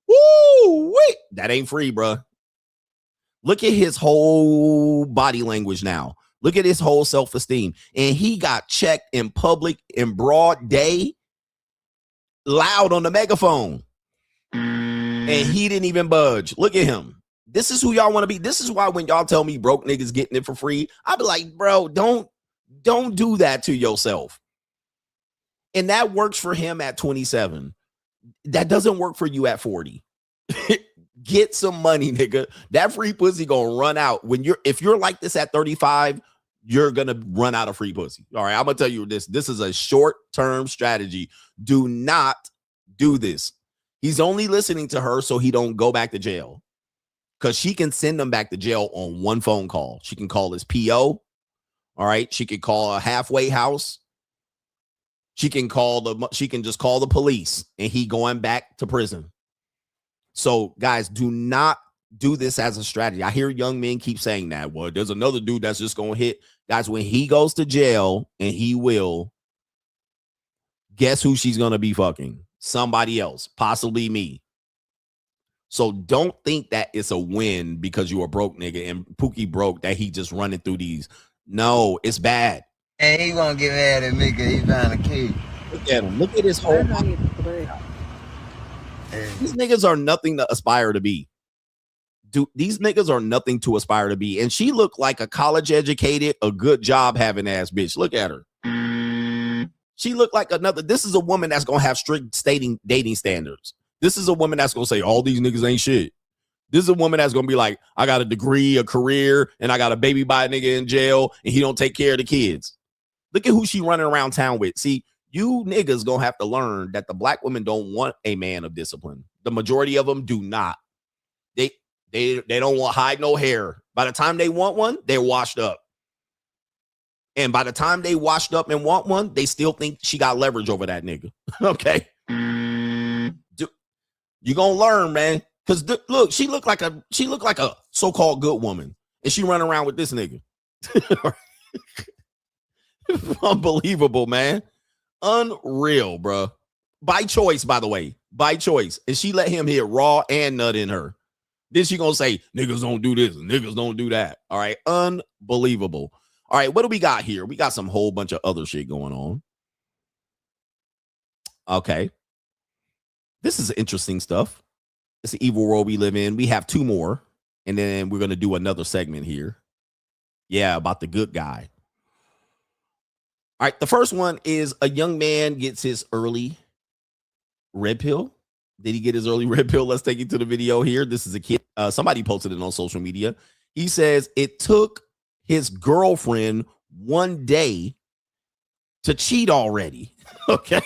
Woo, wait. That ain't free, bro. Look at his whole body language now. Look at his whole self-esteem. And he got checked in public in broad day, loud on the megaphone. And he didn't even budge. Look at him. This is who y'all want to be. This is why when y'all tell me broke niggas getting it for free, I be like, bro, don't do that to yourself. And that works for him at 27. That doesn't work for you at 40. Get some money, nigga. That free pussy gonna run out. If you're like this at 35, you're gonna run out of free pussy. All right, I'm gonna tell you this. This is a short-term strategy. Do not do this. He's only listening to her so he don't go back to jail. Because she can send him back to jail on one phone call. She can call his PO. All right. She can call a halfway house. She can just call the police and he going back to prison. So guys, do not do this as a strategy. I hear young men keep saying that. Well, there's another dude that's just going to hit. Guys, when he goes to jail, and he will, guess who she's going to be fucking? Somebody else, possibly me. So don't think that it's a win because you a broke nigga and Pookie broke that he just running through these. No, it's bad. And he won't get mad at me because he found a cake. Look at him. Look at his whole body. These niggas are nothing to aspire to be. Dude, these niggas are nothing to aspire to be. And she looked like a college educated, a good job having ass bitch. Look at her. She looked like another. This is a woman that's going to have strict dating standards. This is a woman that's going to say, all these niggas ain't shit. This is a woman that's going to be like, I got a degree, a career, and I got a baby by a nigga in jail, and he don't take care of the kids. Look at who she running around town with. See, you niggas going to have to learn that the black women don't want a man of discipline. The majority of them do not. They don't want hide no hair. By the time they want one, they're washed up. And by the time they washed up and want one, they still think she got leverage over that nigga. Okay. You gonna learn, man. Because look, she looked like a so-called good woman. And she running around with this nigga. Unbelievable, man. Unreal, bro. By choice, by the way. By choice. And she let him hit raw and nut in her. Then she gonna say, niggas don't do this and niggas don't do that. All right. Unbelievable. All right. What do we got here? We got some whole bunch of other shit going on. Okay. This is interesting stuff. It's the evil world we live in. We have two more. And then we're going to do another segment here. Yeah, about the good guy. All right. The first one is a young man gets his early red pill. Did he get his early red pill? Let's take you to the video here. This is a kid. Somebody posted it on social media. He says it took his girlfriend 1 day to cheat already. Okay.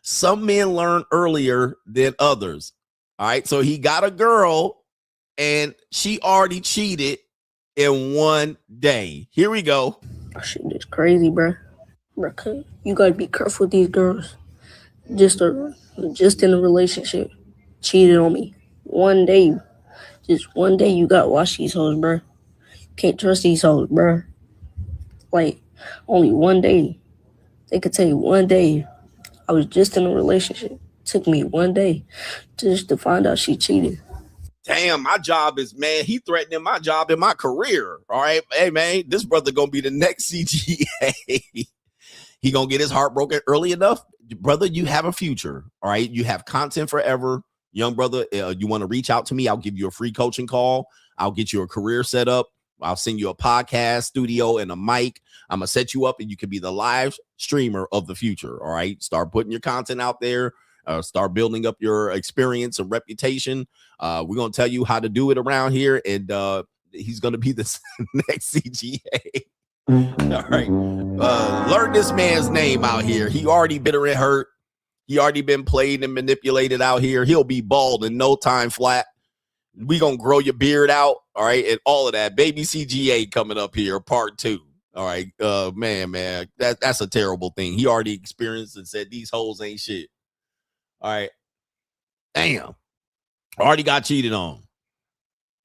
Some men learn earlier than others. All right. So he got a girl and she already cheated in 1 day. Here we go. That shit is crazy, bro. Bro, you gotta be careful with these girls. Just in a relationship, cheated on me. 1 day. Just 1 day you gotta watch these hoes, bro. Can't trust these hoes, bro. Like, only 1 day. They could tell you 1 day. I was just in a relationship. Took me 1 day just to find out she cheated. Damn, my job is, man, he threatening my job and my career. All right. Hey, man, this brother gonna be the next CGA. He gonna get his heart broken early enough. Brother, you have a future. All right. You have content forever. Young brother, you want to reach out to me? I'll give you a free coaching call. I'll get you a career set up. I'll send you a podcast studio and a mic. I'm going to set you up and you can be the live streamer of the future. All right. Start putting your content out there. Start building up your experience and reputation. We're going to tell you how to do it around here. And he's going to be the next CGA. All right. Learn this man's name out here. He already bitter and hurt. He already been played and manipulated out here. He'll be bald in no time flat. We gonna grow your beard out, all right, and all of that. Baby CGA coming up here, part 2. All right, man, that's a terrible thing. He already experienced and said these hoes ain't shit. All right, damn, already got cheated on.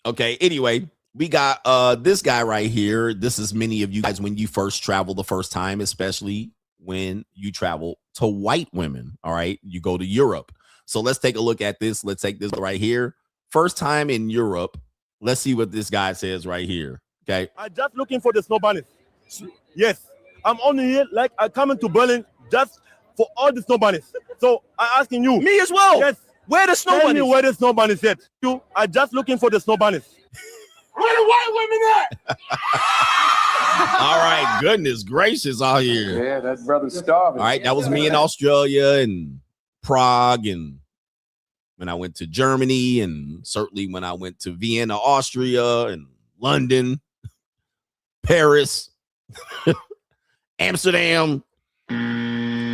Okay, anyway, we got this guy right here. This is many of you guys when you first travel the first time, especially when you travel to white women. All right, you go to Europe. So let's take a look at this. Let's take this right here. First time in Europe. Let's see what this guy says right here. Okay. I'm just looking for the snow bunnies. Yes. I'm only here like I come into Berlin just for all the snow bunnies. So I'm asking you. Me as well. Yes. Where the snow bunnies? Tell me where the snow bunnies at. You are just looking for the snow bunnies. Where the white women at? All right. Goodness gracious out here. Yeah, that brother's starving. All right. That was me in Australia and Prague, and when I went to Germany, and certainly when I went to Vienna, Austria, and London, Paris, Amsterdam,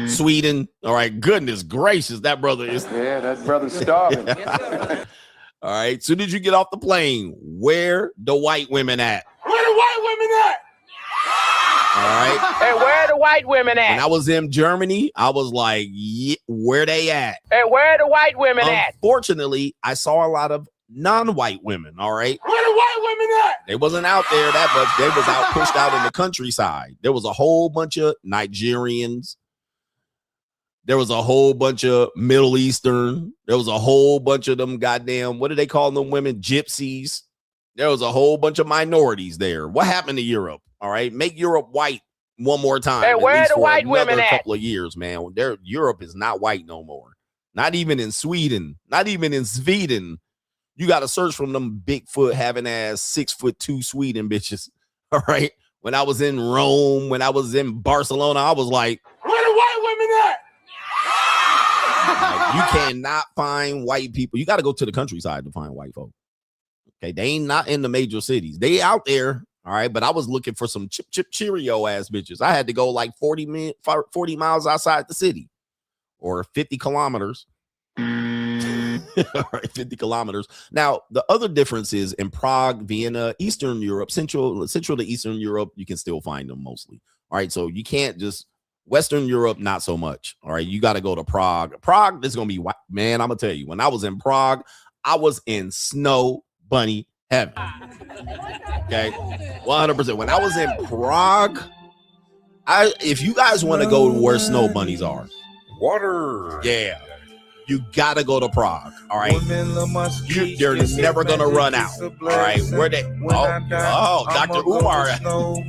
Sweden. All right, goodness gracious, that brother is. Yeah, that brother's starving. All right, soon as you get off the plane, where the white women at? Where the white women at? All right. Hey, where the white women at? When I was in Germany, I was like, yeah, where they at? Hey, where the white women at? Unfortunately, I saw a lot of non-white women. All right. Where the white women at? They wasn't out there that much. They was out pushed out in the countryside. There was a whole bunch of Nigerians. There was a whole bunch of Middle Eastern. There was a whole bunch of them goddamn, what do they call them women? Gypsies. There was a whole bunch of minorities there. What happened to Europe? All right, make Europe white one more time. Hey, where are the white women at? Couple of years, man. Europe is not white no more. Not even in Sweden. Not even in Sweden. You got to search from them Bigfoot having ass 6'2" Sweden bitches. All right. When I was in Rome, when I was in Barcelona, I was like, Where the white women at? you cannot find white people. You got to go to the countryside to find white folk. Okay. They ain't not in the major cities. They out there. All right. But I was looking for some chip Cheerio ass bitches. I had to go like 40 miles outside the city or 50 kilometers. All right, 50 kilometers. Now, the other difference is in Prague, Vienna, Eastern Europe, central to Eastern Europe, you can still find them mostly. All right, so you can't just Western Europe, not so much. All right, you got to go to Prague. Prague is going to be, man, I'm going to tell you, when I was in Prague, I was in snow bunny heaven. Okay, 100%. When I was in Prague, if you guys want to go where snow bunnies are, water. Yeah. You gotta go to Prague, all right? They're never gonna run out, all right? Where they? Oh, Dr. Umar. All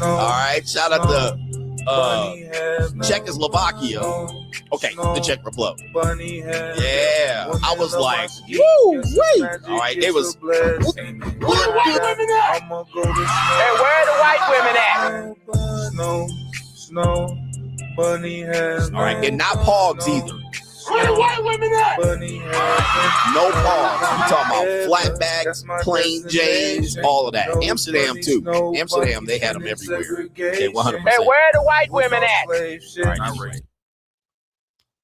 right, shout out to Czechoslovakia. Okay, the Czech Republic. Yeah, I was like, woo, wait. All right, they was. Where the white women at? Hey, where are the white women at? Snow. Bunny has all right, and not pogs either. Where the white women at? No pogs. We talking about flatbacks, plain Janes, all of that. Amsterdam too. Amsterdam, they had them everywhere. Okay, 100%. Hey, where are the white women at? All right.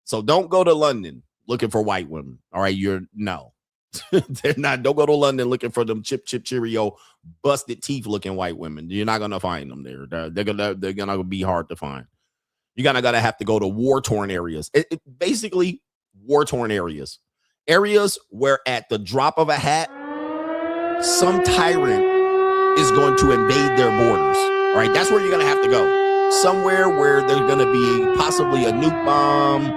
So don't go to London looking for white women. All right, they're not. Don't go to London looking for them chip Cheerio, busted teeth looking white women. You're not gonna find them there. They're gonna be hard to find. You're gonna have to go to war-torn areas. Basically, war-torn areas. Areas where at the drop of a hat, some tyrant is going to invade their borders. All right, that's where you're going to have to go. Somewhere where there's going to be possibly a nuke bomb,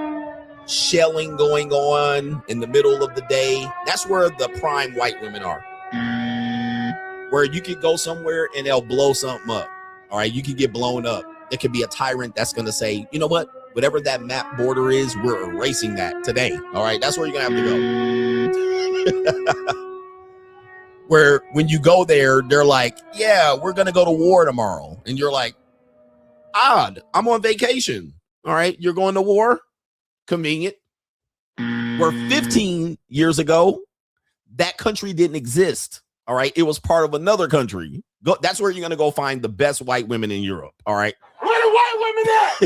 shelling going on in the middle of the day. That's where the prime white women are. Where you could go somewhere and they'll blow something up. All right, you can get blown up. There could be a tyrant that's going to say, you know what? Whatever that map border is, we're erasing that today. All right, that's where you're going to have to go. Where when you go there, they're like, yeah, we're going to go to war tomorrow. And you're like, odd, I'm on vacation. All right, you're going to war? Convenient. Where 15 years ago, that country didn't exist. All right, it was part of another country. That's where you're going to go find the best white women in Europe. All right. Where the white women at?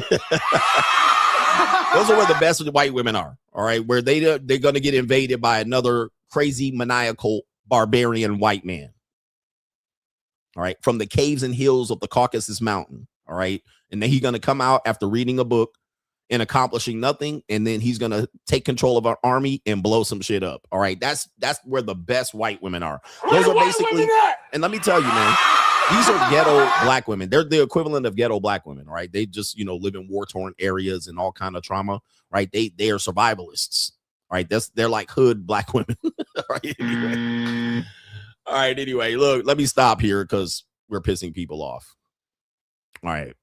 Those are where the best white women are. All right. Where they're going to get invaded by another crazy, maniacal, barbarian white man. All right. From the caves and hills of the Caucasus Mountain. All right. And then he's going to come out after reading a book and accomplishing nothing. And then he's going to take control of our army and blow some shit up. All right. That's where the best white women are. Those are basically, and let me tell you, man, these are ghetto black women. They're the equivalent of ghetto black women, right? They just, live in war-torn areas and all kind of trauma, right? They are survivalists, right? They're like hood black women. All right. Anyway, look, let me stop here because we're pissing people off. All right.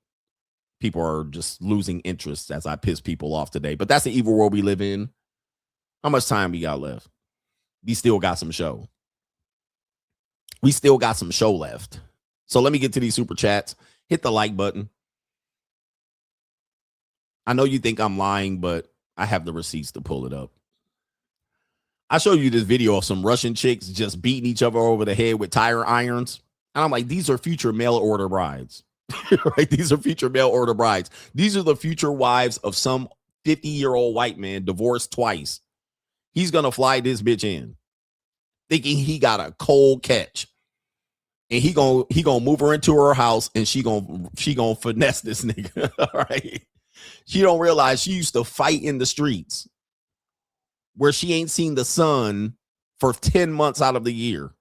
People are just losing interest as I piss people off today. But that's the evil world we live in. How much time we got left? We still got some show. We still got some show left. So let me get to these super chats. Hit the like button. I know you think I'm lying, but I have the receipts to pull it up. I showed you this video of some Russian chicks just beating each other over the head with tire irons. And I'm like, these are future mail order brides. Right? These are future mail order brides. These are the future wives of some 50-year-old white man divorced twice. He's going to fly this bitch in thinking he got a cold catch. And he gonna move her into her house and she gonna finesse this nigga. All right. She don't realize she used to fight in the streets where she ain't seen the sun for 10 months out of the year.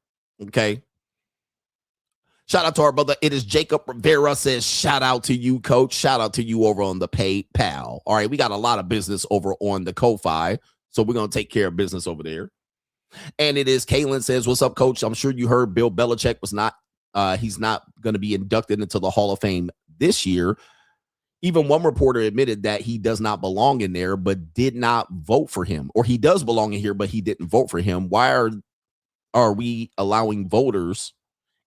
Okay. Shout out to our brother. It is Jacob Rivera says, shout out to you, coach. Shout out to you over on the PayPal. All right. We got a lot of business over on the Ko-Fi. So we're going to take care of business over there. And it is Kaylin says, what's up, coach? I'm sure you heard Bill Belichick was not, he's not going to be inducted into the Hall of Fame this year. Even one reporter admitted that he does not belong in there, but did not vote for him. Or he does belong in here, but he didn't vote for him. Why are we allowing voters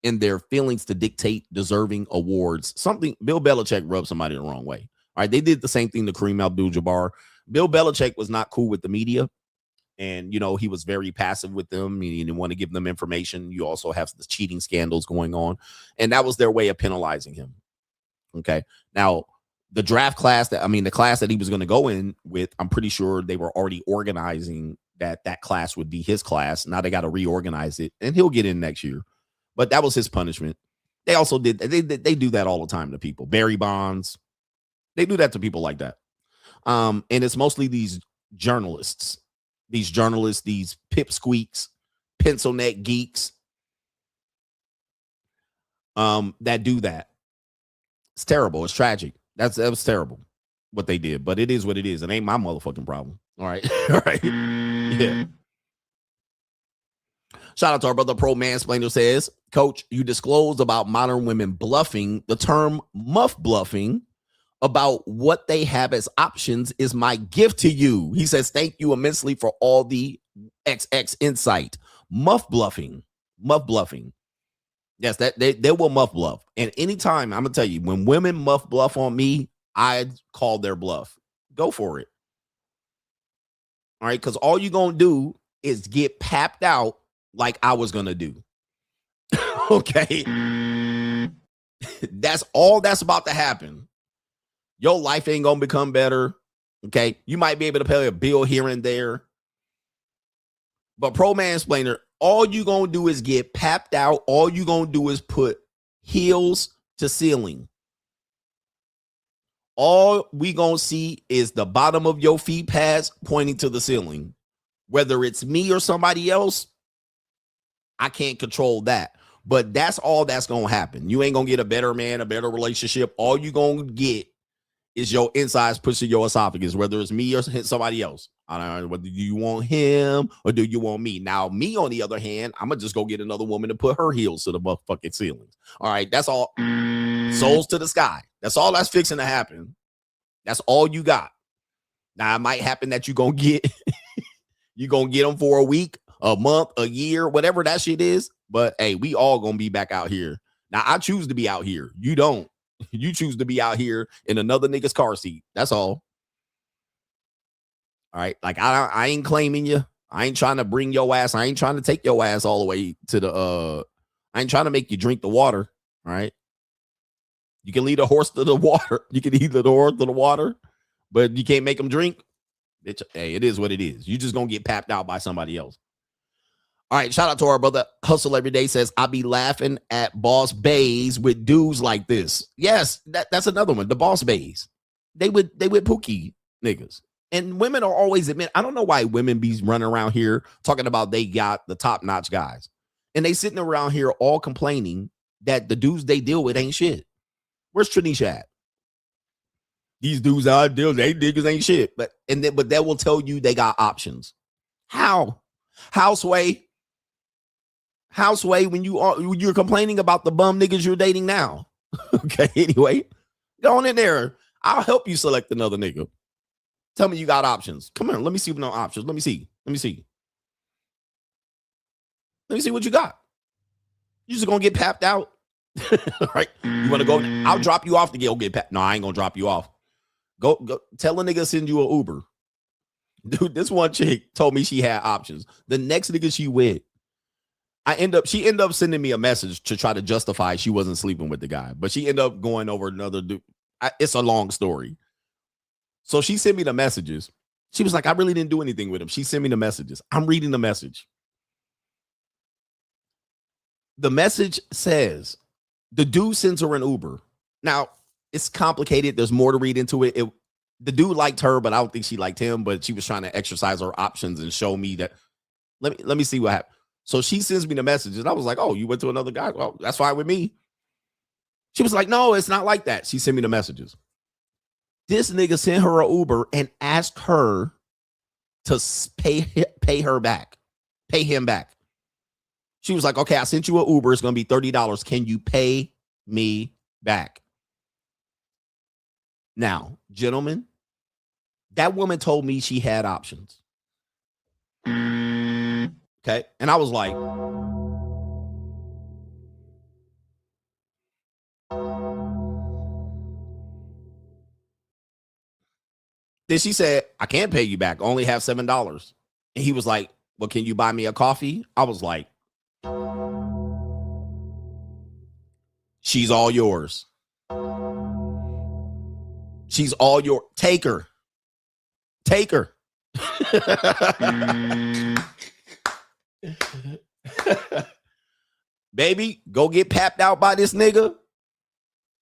in their feelings to dictate deserving awards? Something Bill Belichick rubbed somebody the wrong way. All right, they did the same thing to Kareem Abdul-Jabbar. Bill Belichick was not cool with the media. And, you know, he was very passive with them. He didn't want to give them information. You also have the cheating scandals going on. And that was their way of penalizing him. Okay. Now, the draft class the class that he was going to go in with, I'm pretty sure they were already organizing that class would be his class. Now they got to reorganize it and he'll get in next year. But that was his punishment. They also they do that all the time to people. Barry Bonds. They do that to people like that. And it's mostly these journalists, these pipsqueaks, pencil neck geeks that do that. It's terrible. It's tragic. That was terrible what they did, but it is what it is. It ain't my motherfucking problem. All right. All right. Yeah. Shout out to our brother Pro Mansplainer says, Coach, you disclosed about modern women bluffing. The term muff bluffing about what they have as options is my gift to you. He says, thank you immensely for all the XX insight. Muff bluffing. Yes, that they will muff bluff. And anytime, I'm gonna tell you, when women muff bluff on me, I call their bluff. Go for it. All right, because all you're gonna do is get papped out like I was gonna do. Okay. That's all that's about to happen. Your life ain't gonna become better. Okay. You might be able to pay a bill here and there. But Pro Mansplainer, all you gonna do is get papped out. All you gonna do is put heels to ceiling. All we gonna see is the bottom of your feet pads pointing to the ceiling. Whether it's me or somebody else, I can't control that. But that's all that's gonna happen. You ain't gonna get a better man, a better relationship. All you gonna get is your insides pushing your esophagus, whether it's me or somebody else. I don't know whether you want him or do you want me. Now, me, on the other hand, I'm going to just go get another woman to put her heels to the motherfucking ceilings. All right, that's all. Souls to the sky. That's all that's fixing to happen. That's all you got. Now, it might happen that you're going to get them for a week, a month, a year, whatever that shit is. But, hey, we all going to be back out here. Now, I choose to be out here. You don't. You choose to be out here in another nigga's car seat. That's all. All right. Like, I ain't claiming you. I ain't trying to bring your ass. I ain't trying to take your ass all the way to the, I ain't trying to make you drink the water. All right. You can lead a horse to the water. You can lead the horse to the water, but you can't make them drink. Hey, it is what it is. You just going to get papped out by somebody else. All right, shout out to our brother Hustle Every Day says, I be laughing at boss bays with dudes like this. Yes, that's another one. The boss bays. They with Pookie niggas. And women are always admit, I don't know why women be running around here talking about they got the top-notch guys. And they sitting around here all complaining that the dudes they deal with ain't shit. Where's Tranisha at? These dudes I deal with, they niggas ain't shit. But they will tell you they got options. How? Houseway, when you're complaining about the bum niggas you're dating now. Okay, anyway, go on in there. I'll help you select another nigga. Tell me you got options. Come on, let me see no options. Let me see what you got. You just gonna get papped out. Right? You wanna go? I'll drop you off to get papped. No, I ain't gonna drop you off. Go tell a nigga send you an Uber. Dude, this one chick told me she had options. The next nigga she with, she ended up sending me a message to try to justify she wasn't sleeping with the guy, but she ended up going over another dude. It's a long story. So she sent me the messages. She was like, I really didn't do anything with him. She sent me the messages. I'm reading the message. The message says the dude sends her an Uber. Now, it's complicated. There's more to read into it. The dude liked her, but I don't think she liked him, but she was trying to exercise her options and show me that. Let me see what happened. So she sends me the messages. I was like, oh, you went to another guy? Well, that's fine with me. She was like, no, it's not like that. She sent me the messages. This nigga sent her an Uber and asked her to pay her back. Pay him back. She was like, okay, I sent you an Uber. It's going to be $30. Can you pay me back? Now, gentlemen, that woman told me she had options. Okay. And I was like, then she said, I can't pay you back. I only have $7. And he was like, well, can you buy me a coffee? I was like, she's all yours. She's all your. Take her. Take her. Baby, go get papped out by this nigga.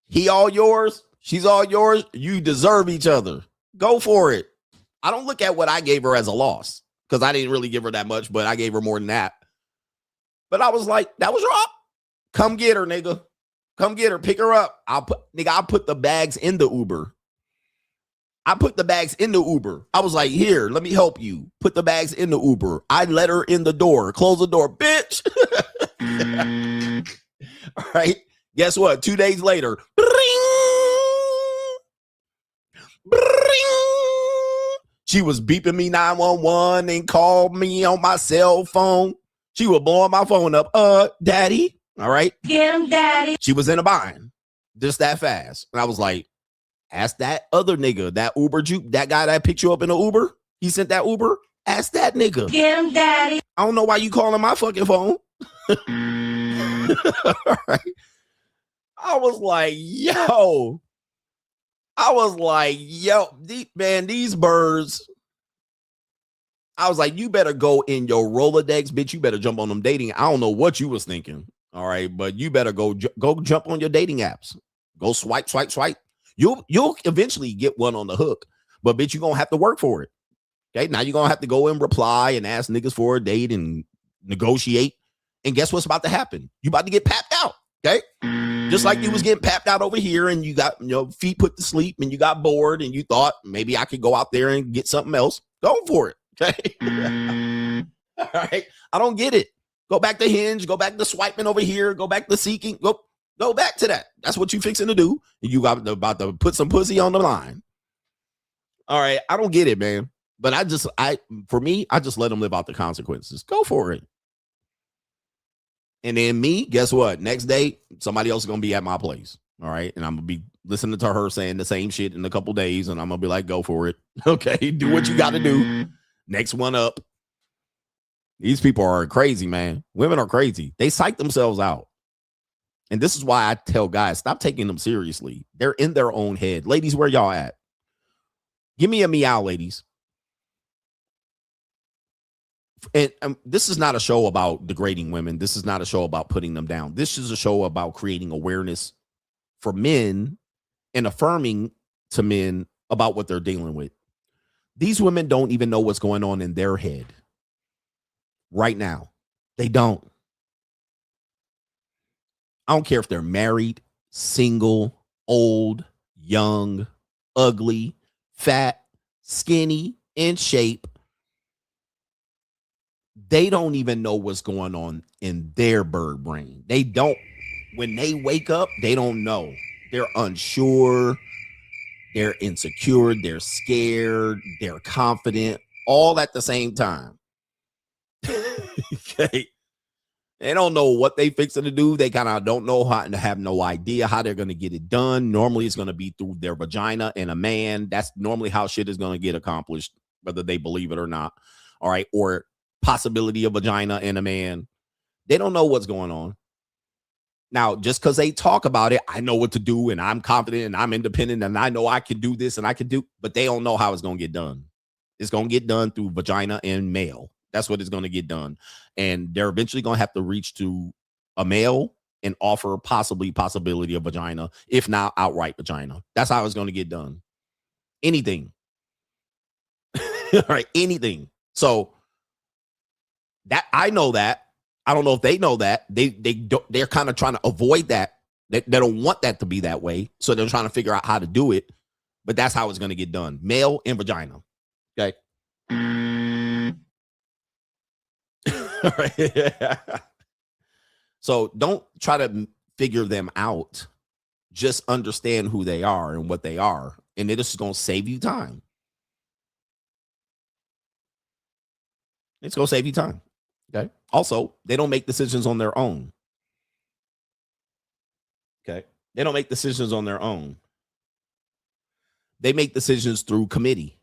He all yours. She's all yours. You deserve each other. Go for it. I don't look at what I gave her as a loss because I didn't really give her that much, but I gave her more than that. But I was like, that was your op. Come get her, nigga. Come get her. Pick her up. I'll put the bags in the Uber. I put the bags in the Uber. I was like, here, let me help you. Put the bags in the Uber. I let her in the door. Close the door, bitch. All right. Guess what? 2 days later. She was beeping me 911 and called me on my cell phone. She was blowing my phone up. Daddy. All right. Get him, daddy. She was in a bind. Just that fast. And I was like, ask that other nigga, that Uber juke, that guy that picked you up in an Uber. He sent that Uber. Ask that nigga. Get him, daddy. I don't know why you calling my fucking phone. All right. I was like, yo. These birds. I was like, you better go in your Rolodex, bitch. You better jump on them dating. I don't know what you was thinking. All right. But you better go jump on your dating apps. Go swipe. You'll eventually get one on the hook. But bitch, you're going to have to work for it. Okay. Now you're going to have to go and reply and ask niggas for a date and negotiate. And guess what's about to happen? You about to get papped out. Okay. Just like you was getting papped out over here and you got your feet put to sleep and you got bored and you thought maybe I could go out there and get something else. Go for it. Okay. All right. I don't get it. Go back to Hinge. Go back to swiping over here. Go back to seeking. Go back to that. That's what you fixing to do. You got about to put some pussy on the line. All right. I don't get it, man. But I just let them live out the consequences. Go for it. And then me, guess what? Next day, somebody else is going to be at my place. All right. And I'm going to be listening to her saying the same shit in a couple days. And I'm going to be like, go for it. Okay. Do what you got to do. Next one up. These people are crazy, man. Women are crazy. They psych themselves out. And this is why I tell guys, stop taking them seriously. They're in their own head. Ladies, where y'all at? Give me a meow, ladies. And this is not a show about degrading women. This is not a show about putting them down. This is a show about creating awareness for men and affirming to men about what they're dealing with. These women don't even know what's going on in their head right now. They don't. I don't care if they're married, single, old, young, ugly, fat, skinny, in shape. They don't even know what's going on in their bird brain. They don't. When they wake up, they don't know. They're unsure. They're insecure. They're scared. They're confident. All at the same time. Okay. They don't know what they fixing to do. They kind of don't know how and have no idea how they're going to get it done. Normally, it's going to be through their vagina and a man. That's normally how shit is going to get accomplished, whether they believe it or not. All right. Or possibility of vagina and a man. They don't know what's going on. Now, just because they talk about it, I know what to do and I'm confident and I'm independent and I know I can do this and I can do, but they don't know how it's going to get done. It's going to get done through vagina and male. That's what it's going to get done. And they're eventually going to have to reach to a male and offer possibility of vagina, if not outright vagina. That's how it's going to get done. Anything. All right. Anything. So that I know that. I don't know if they know that. They're kind of trying to avoid that. They don't want that to be that way. So they're trying to figure out how to do it. But that's how it's going to get done. Male and vagina. Okay. So don't try to figure them out. Just understand who they are and what they are. And it is going to save you time. It's going to save you time. Okay. Also, they don't make decisions on their own. Okay. They don't make decisions on their own. They make decisions through committee.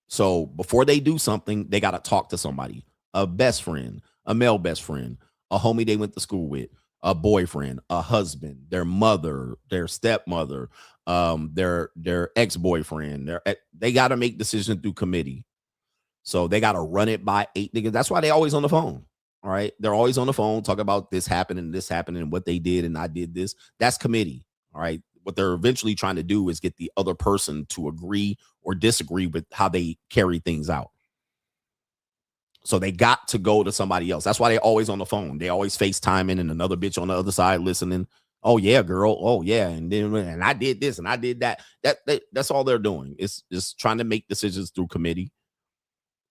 So before they do something, they got to talk to somebody, a best friend, a male best friend, a homie they went to school with, a boyfriend, a husband, their mother, their stepmother, their ex-boyfriend. They got to make decisions through committee. So they got to run it by 8 niggas. That's why they always on the phone. All right. They're always on the phone talking about this happening, and what they did, and I did this. That's committee. All right. What they're eventually trying to do is get the other person to agree or disagree with how they carry things out. So they got to go to somebody else. That's why they always on the phone. They always FaceTiming and another bitch on the other side listening. Oh yeah, girl. Oh yeah. And I did this and I did that. That's all they're doing. It's just trying to make decisions through committee,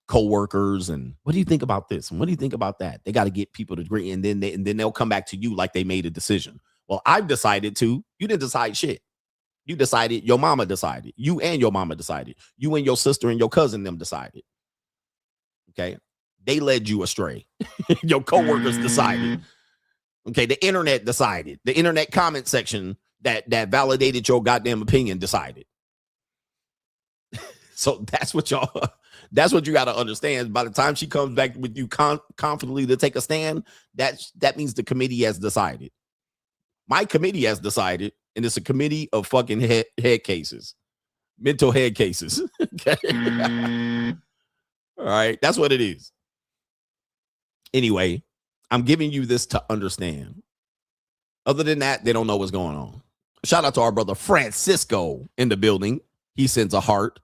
co-workers. And what do you think about this? And what do you think about that? They got to get people to agree. And then they'll come back to you like they made a decision. Well, I've decided to. You didn't decide shit. You decided. Your mama decided. You and your mama decided. You and your sister and your cousin them decided. Okay. They led you astray. Your coworkers decided. Okay. The internet decided. The internet comment section that validated your goddamn opinion decided. So that's what you got to understand. By the time she comes back with you confidently to take a stand, that means the committee has decided. My committee has decided, and it's a committee of fucking head cases, mental head cases. Okay. All right. That's what it is. Anyway, I'm giving you this to understand. Other than that, they don't know what's going on. Shout out to our brother Francisco in the building. He sends a heart.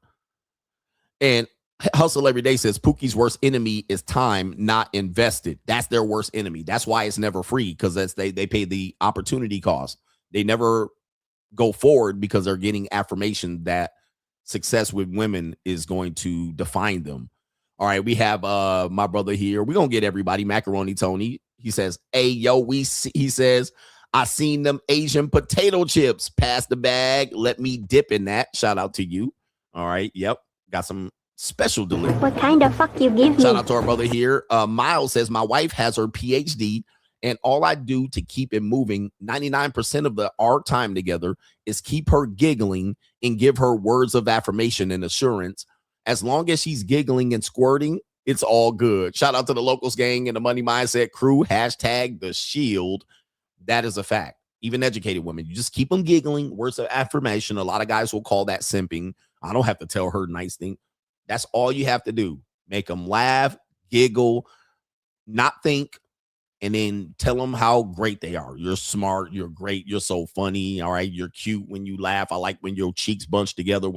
And Hustle Every Day says Pookie's worst enemy is time not invested. That's their worst enemy. That's why it's never free, because they pay the opportunity cost. They never go forward because they're getting affirmation that success with women is going to define them. All right, we have my brother here. We're going to get everybody. Macaroni Tony. He says, hey, yo, he says, I seen them Asian potato chips. Pass the bag. Let me dip in that. Shout out to you. All right. Yep. Got some special delivery. What kind of fuck you give me? Shout out to our brother here. Miles says, my wife has her PhD, and all I do to keep it moving 99% of our time together is keep her giggling and give her words of affirmation and assurance. As long as she's giggling and squirting, it's all good. Shout out to the Locals gang and the Money Mindset crew. Hashtag the shield. That is a fact. Even educated women, you just keep them giggling, words of affirmation. A lot of guys will call that simping. I don't have to tell her nice thing. That's all you have to do. Make them laugh, giggle, not think, and then tell them how great they are. You're smart. You're great. You're so funny. All right. You're cute when you laugh. I like when your cheeks bunch together.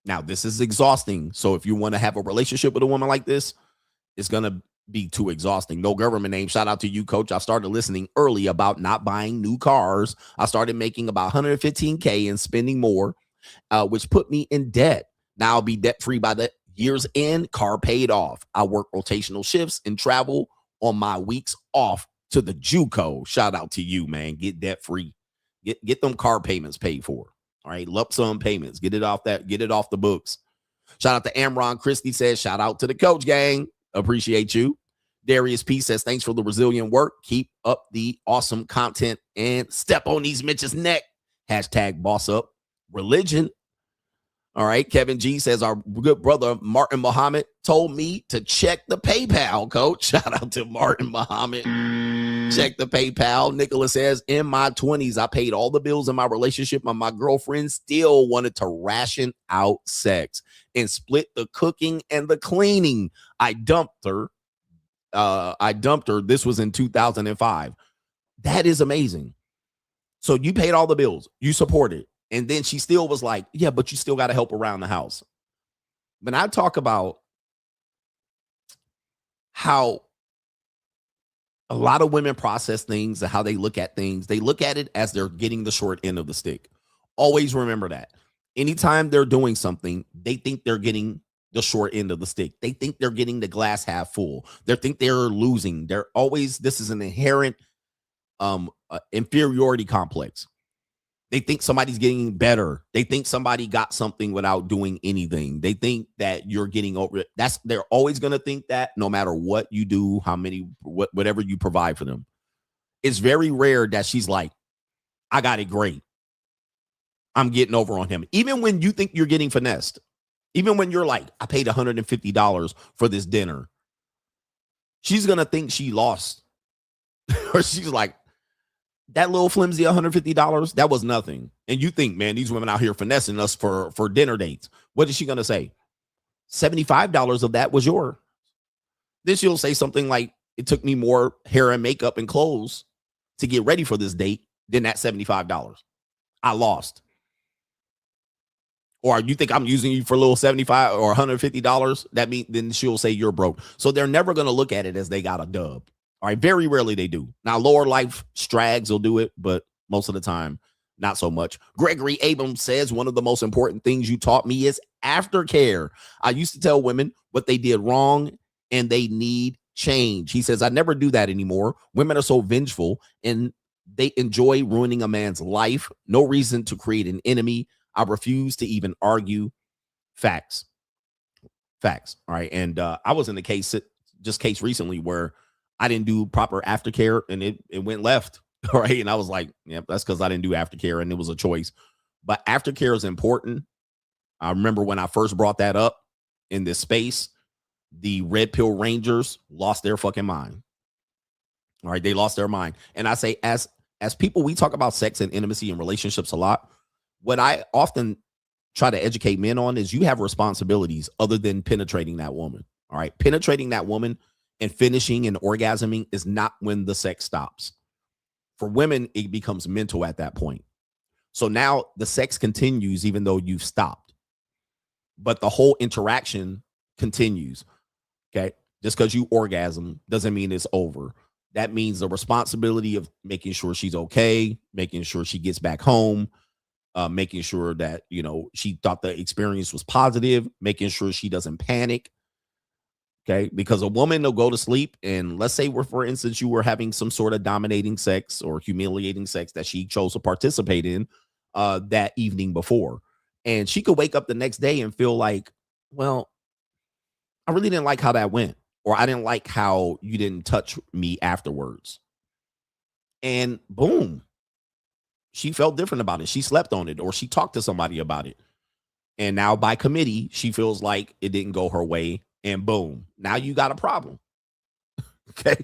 Now, this is exhausting. So if you want to have a relationship with a woman like this, it's going to be too exhausting. No government name. Shout out to you, coach. I started listening early about not buying new cars. I started making about $115K and spending more, which put me in debt. Now I'll be debt free by the year's end. Car paid off. I work rotational shifts and travel on my weeks off to the JUCO. Shout out to you, man. Get debt free. Get them car payments paid for. All right, lump sum payments. Get it off the books. Shout out to Amron. Christie says, shout out to the coach gang. Appreciate you. Darius P says, thanks for the resilient work. Keep up the awesome content and step on these Mitch's neck. Hashtag boss up religion. All right. Kevin G says, our good brother Martin Muhammad told me to check the PayPal, coach. Shout out to Martin Muhammad. Check the PayPal. Nicholas says, in my 20s, I paid all the bills in my relationship, and my girlfriend still wanted to ration out sex and split the cooking and the cleaning. I dumped her. This was in 2005. That is amazing. So you paid all the bills. You supported. And then she still was like, yeah, but you still got to help around the house. When I talk about how a lot of women process things and how they look at things, they look at it as they're getting the short end of the stick. Always remember that. Anytime they're doing something, they think they're getting the short end of the stick. They think they're getting the glass half full. They think they're losing. They're always, this is an inherent inferiority complex. They think somebody's getting better. They think somebody got something without doing anything. They think that you're getting over it. They're always going to think that no matter what you do, whatever you provide for them. It's very rare that she's like, I got it great. I'm getting over on him. Even when you think you're getting finessed, even when you're like, I paid $150 for this dinner, she's going to think she lost. Or she's like, that little flimsy $150, that was nothing. And you think, man, these women out here finessing us for dinner dates. What is she going to say? $75 of that was yours. Then she'll say something like, it took me more hair and makeup and clothes to get ready for this date than that $75. I lost. Or you think I'm using you for a little $75 or $150? That means then she'll say you're broke. So they're never going to look at it as they got a dub. All right, very rarely they do. Now, lower life strags will do it, but most of the time, not so much. Gregory Abrams says, one of the most important things you taught me is aftercare. I used to tell women what they did wrong and they need change. He says, I never do that anymore. Women are so vengeful and they enjoy ruining a man's life. No reason to create an enemy. I refuse to even argue. Facts. All right. And I was in the case recently where I didn't do proper aftercare and it went left. All right. And I was like, yeah, that's because I didn't do aftercare and it was a choice. But aftercare is important. I remember when I first brought that up in this space, the Red Pill Rangers lost their fucking mind. All right. They lost their mind. And I say, as people, we talk about sex and intimacy and relationships a lot. What I often try to educate men on is you have responsibilities other than penetrating that woman. All right. Penetrating that woman and finishing and orgasming is not when the sex stops. For women, it becomes mental at that point. So now the sex continues even though you've stopped. But the whole interaction continues. Okay. Just because you orgasm doesn't mean it's over. That means the responsibility of making sure she's okay, making sure she gets back home, making sure that, she thought the experience was positive, making sure she doesn't panic. Okay, because a woman will go to sleep and let's say for instance, you were having some sort of dominating sex or humiliating sex that she chose to participate in that evening before. And she could wake up the next day and feel like, well, I really didn't like how that went. Or I didn't like how you didn't touch me afterwards. And boom, she felt different about it. She slept on it or she talked to somebody about it. And now by committee, she feels like it didn't go her way. And boom, now you got a problem. Okay.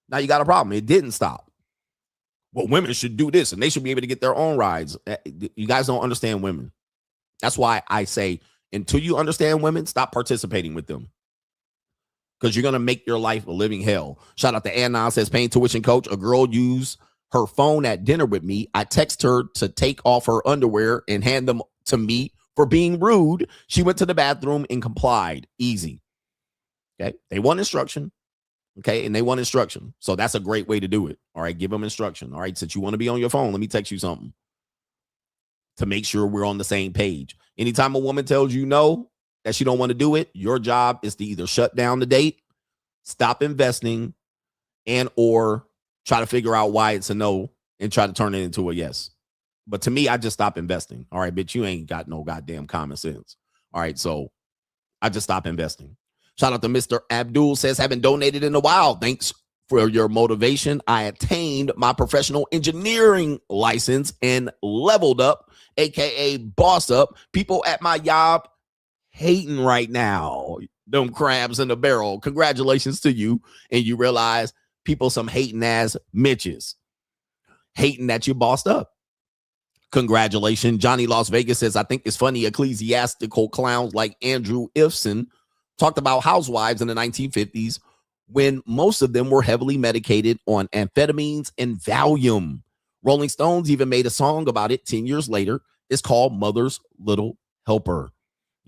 Now you got a problem. It didn't stop. Well, women should do this and they should be able to get their own rides. You guys don't understand women. That's why I say, until you understand women, stop participating with them. Because you're going to make your life a living hell. Shout out to Anon says, paying tuition coach. A girl used her phone at dinner with me. I text her to take off her underwear and hand them to me for being rude. She went to the bathroom and complied. Easy. Okay. They want instruction. Okay. And they want instruction. So that's a great way to do it. All right. Give them instruction. All right. Since you want to be on your phone, let me text you something to make sure we're on the same page. Anytime a woman tells you no, that she don't want to do it, your job is to either shut down the date, stop investing, and or try to figure out why it's a no and try to turn it into a yes. But to me, I just stop investing. All right, bitch, you ain't got no goddamn common sense. All right, so I just stop investing. Shout out to Mr. Abdul says, haven't donated in a while. Thanks for your motivation. I attained my professional engineering license and leveled up, aka boss up. People at my job hating right now. Them crabs in the barrel. Congratulations to you. And you realize people some hating ass Mitches. Hating that you bossed up. Congratulations. Johnny Las Vegas says, I think it's funny ecclesiastical clowns like Andrew Ifson talked about housewives in the 1950s when most of them were heavily medicated on amphetamines and Valium. Rolling Stones even made a song about it 10 years later. It's called Mother's Little Helper.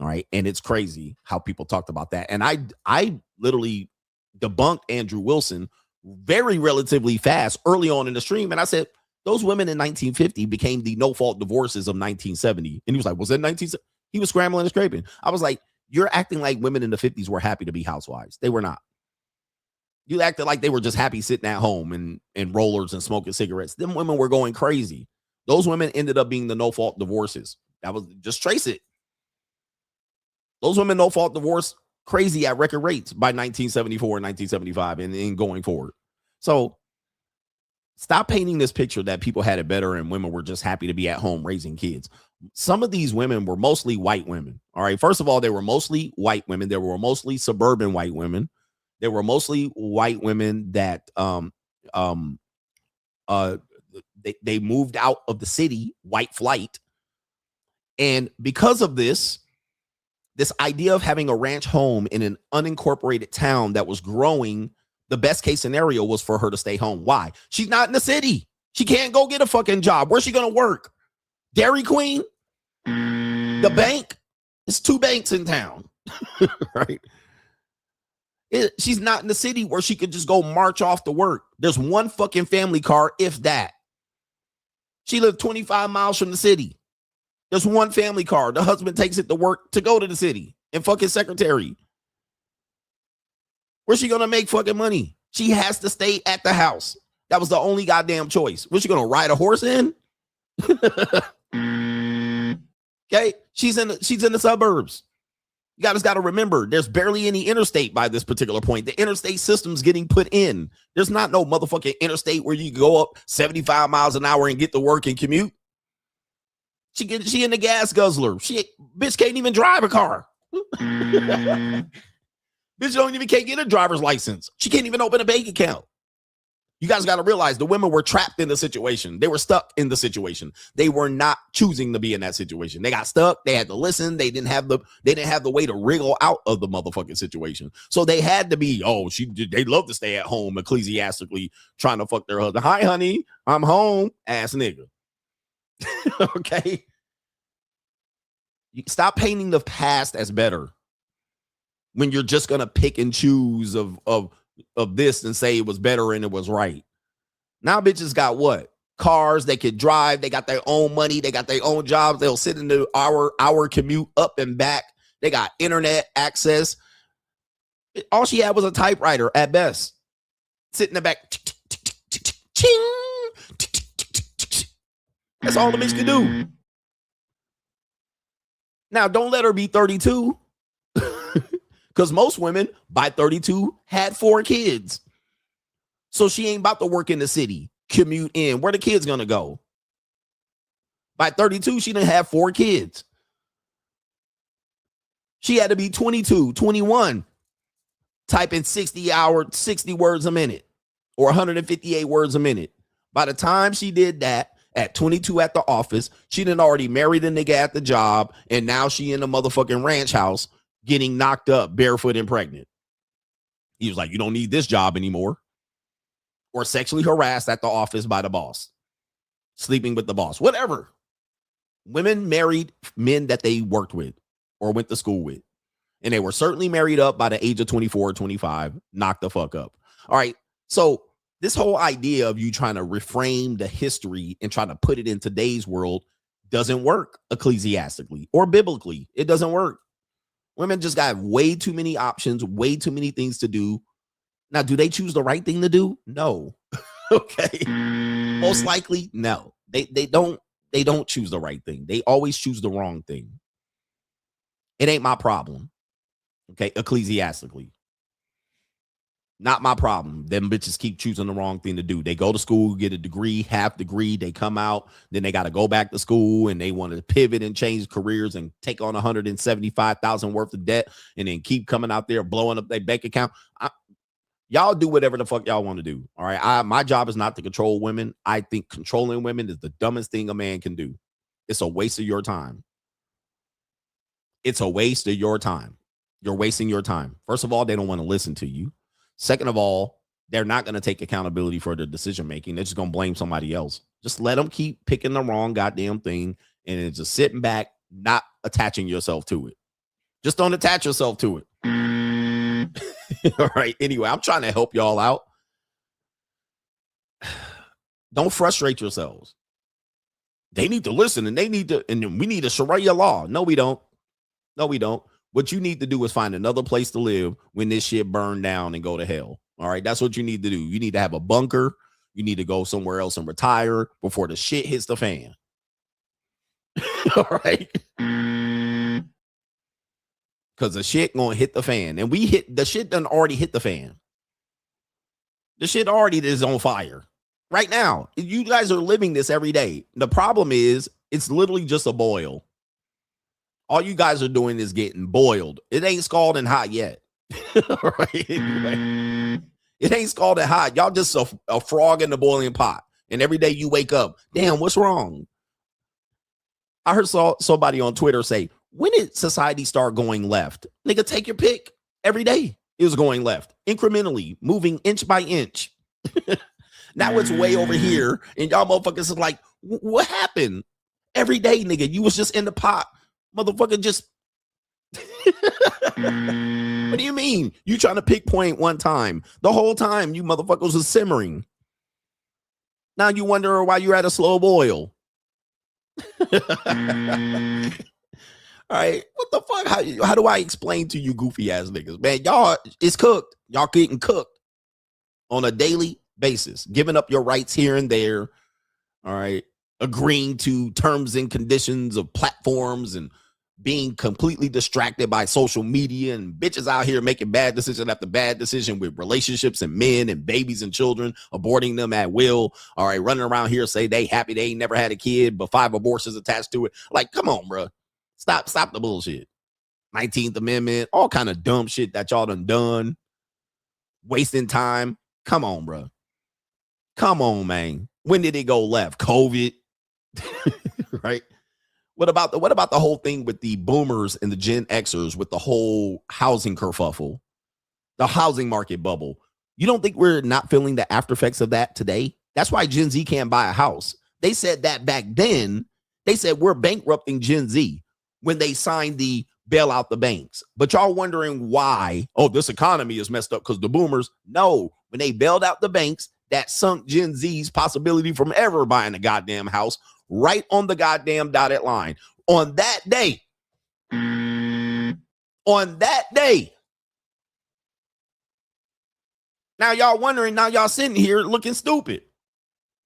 All right. And it's crazy how people talked about that. And I literally debunked Andrew Wilson very relatively fast early on in the stream. And I said, those women in 1950 became the no-fault divorces of 1970. And he was like, was that 1970? He was scrambling and scraping. I was like, You're acting like women in the 50s were happy to be housewives. They were not. You acted like they were just happy sitting at home and rollers and smoking cigarettes. Them women were going crazy. Those women ended up being the no-fault divorces. That was, just trace it. Those women no-fault divorce crazy at record rates by 1974 and 1975 and going forward. So stop painting this picture that people had it better and women were just happy to be at home raising kids. Some of these women were mostly white women. All right. First of all, they were mostly white women. They were mostly suburban white women. They were mostly white women that they moved out of the city, white flight. And because of this idea of having a ranch home in an unincorporated town that was growing, the best case scenario was for her to stay home. Why? She's not in the city. She can't go get a fucking job. Where's she going to work? Dairy Queen? The bank? There's 2 banks in town, right? She's not in the city where she could just go march off to work. There's 1 fucking family car, if that. She lived 25 miles from the city. There's 1 family car. The husband takes it to work to go to the city and fucking secretary. Where's she going to make fucking money? She has to stay at the house. That was the only goddamn choice. Where's she going to ride a horse in? Okay. She's in the suburbs. You guys got to remember, there's barely any interstate by this particular point. The interstate system's getting put in. There's not no motherfucking interstate where you go up 75 miles an hour and get to work and commute. She in the gas guzzler. Bitch can't even drive a car. Bitch can't get a driver's license. She can't even open a bank account. You guys got to realize the women were trapped in the situation. They were stuck in the situation. They were not choosing to be in that situation. They got stuck. They had to listen. They didn't have the way to wriggle out of the motherfucking situation. So they had to be, they love to stay at home ecclesiastically trying to fuck their husband. Hi, honey, I'm home. Ass nigga. Okay. Stop painting the past as better when you're just going to pick and choose of this and say it was better and it was right. Now bitches got what? Cars, they could drive, they got their own money, they got their own jobs, they'll sit in the hour commute up and back. They got internet access. All she had was a typewriter at best. Sit in the back. That's all the bitch could do. Now don't let her be 32. Because most women by 32 had 4 kids. So she ain't about to work in the city, commute in. Where the kids going to go? By 32, she didn't have 4 kids. She had to be 22, 21, typing 60 words a minute or 158 words a minute. By the time she did that at 22 at the office, she done already married a nigga at the job. And now she in the motherfucking ranch house getting knocked up barefoot and pregnant. He was like, you don't need this job anymore. Or sexually harassed at the office by the boss. Sleeping with the boss. Whatever. Women married men that they worked with or went to school with. And they were certainly married up by the age of 24 or 25. Knocked the fuck up. All right. So this whole idea of you trying to reframe the history and trying to put it in today's world doesn't work ecclesiastically or biblically. It doesn't work. Women just got way too many options, way too many things to do. Now, do they choose the right thing to do? No. Okay. Most likely, no. They don't choose the right thing. They always choose the wrong thing. It ain't my problem. Okay, ecclesiastically. Not my problem. Them bitches keep choosing the wrong thing to do. They go to school, get a degree, half degree. They come out, then they got to go back to school and they want to pivot and change careers and take on $175,000 worth of debt and then keep coming out there blowing up their bank account. Y'all do whatever the fuck y'all want to do. All right. My job is not to control women. I think controlling women is the dumbest thing a man can do. It's a waste of your time. It's a waste of your time. You're wasting your time. First of all, they don't want to listen to you. Second of all, they're not going to take accountability for their decision making. They're just going to blame somebody else. Just let them keep picking the wrong goddamn thing and then just sitting back, not attaching yourself to it. Just don't attach yourself to it. All right. Anyway, I'm trying to help y'all out. Don't frustrate yourselves. They need to listen and we need a Sharia law. No, we don't. No, we don't. What you need to do is find another place to live when this shit burned down and go to hell. All right, that's what you need to do. You need to have a bunker. You need to go somewhere else and retire before the shit hits the fan. All right. Because the shit gonna hit the fan. And the shit done already hit the fan. The shit already is on fire. Right now. You guys are living this every day. The problem is it's literally just a boil. All you guys are doing is getting boiled. It ain't scalding hot yet. All right. Anyway, it ain't scalding hot. Y'all just a frog in the boiling pot. And every day you wake up, damn, what's wrong? I heard somebody on Twitter say, when did society start going left? Nigga, take your pick. Every day it was going left, incrementally, moving inch by inch. Now it's way over here, and y'all motherfuckers is like, what happened? Every day, nigga, you was just in the pot. Motherfucker just... What do you mean? You trying to pick point one time. The whole time, you motherfuckers was simmering. Now you wonder why you're at a slow boil. All right, what the fuck? How do I explain to you goofy ass niggas? Man, y'all, it's cooked. Y'all getting cooked on a daily basis, giving up your rights here and there. All right, agreeing to terms and conditions of platforms and being completely distracted by social media and bitches out here making bad decision after bad decision with relationships and men and babies and children, aborting them at will. All right, running around here say they happy they ain't never had a kid, but 5 abortions attached to it. Like, come on, bro. Stop the bullshit. 19th Amendment, all kind of dumb shit that y'all done. Wasting time. Come on, bro. Come on, man. When did it go left? COVID. Right? What about the whole thing with the boomers and the Gen Xers with the whole housing kerfuffle? The housing market bubble. You don't think we're not feeling the after effects of that today? That's why Gen Z can't buy a house. They said that back then. They said we're bankrupting Gen Z when they signed the bail out the banks. But y'all wondering why, oh, this economy is messed up because the boomers. No, when they bailed out the banks, that sunk Gen Z's possibility from ever buying a goddamn house right on the goddamn dotted line. On that day. Now y'all wondering, now y'all sitting here looking stupid.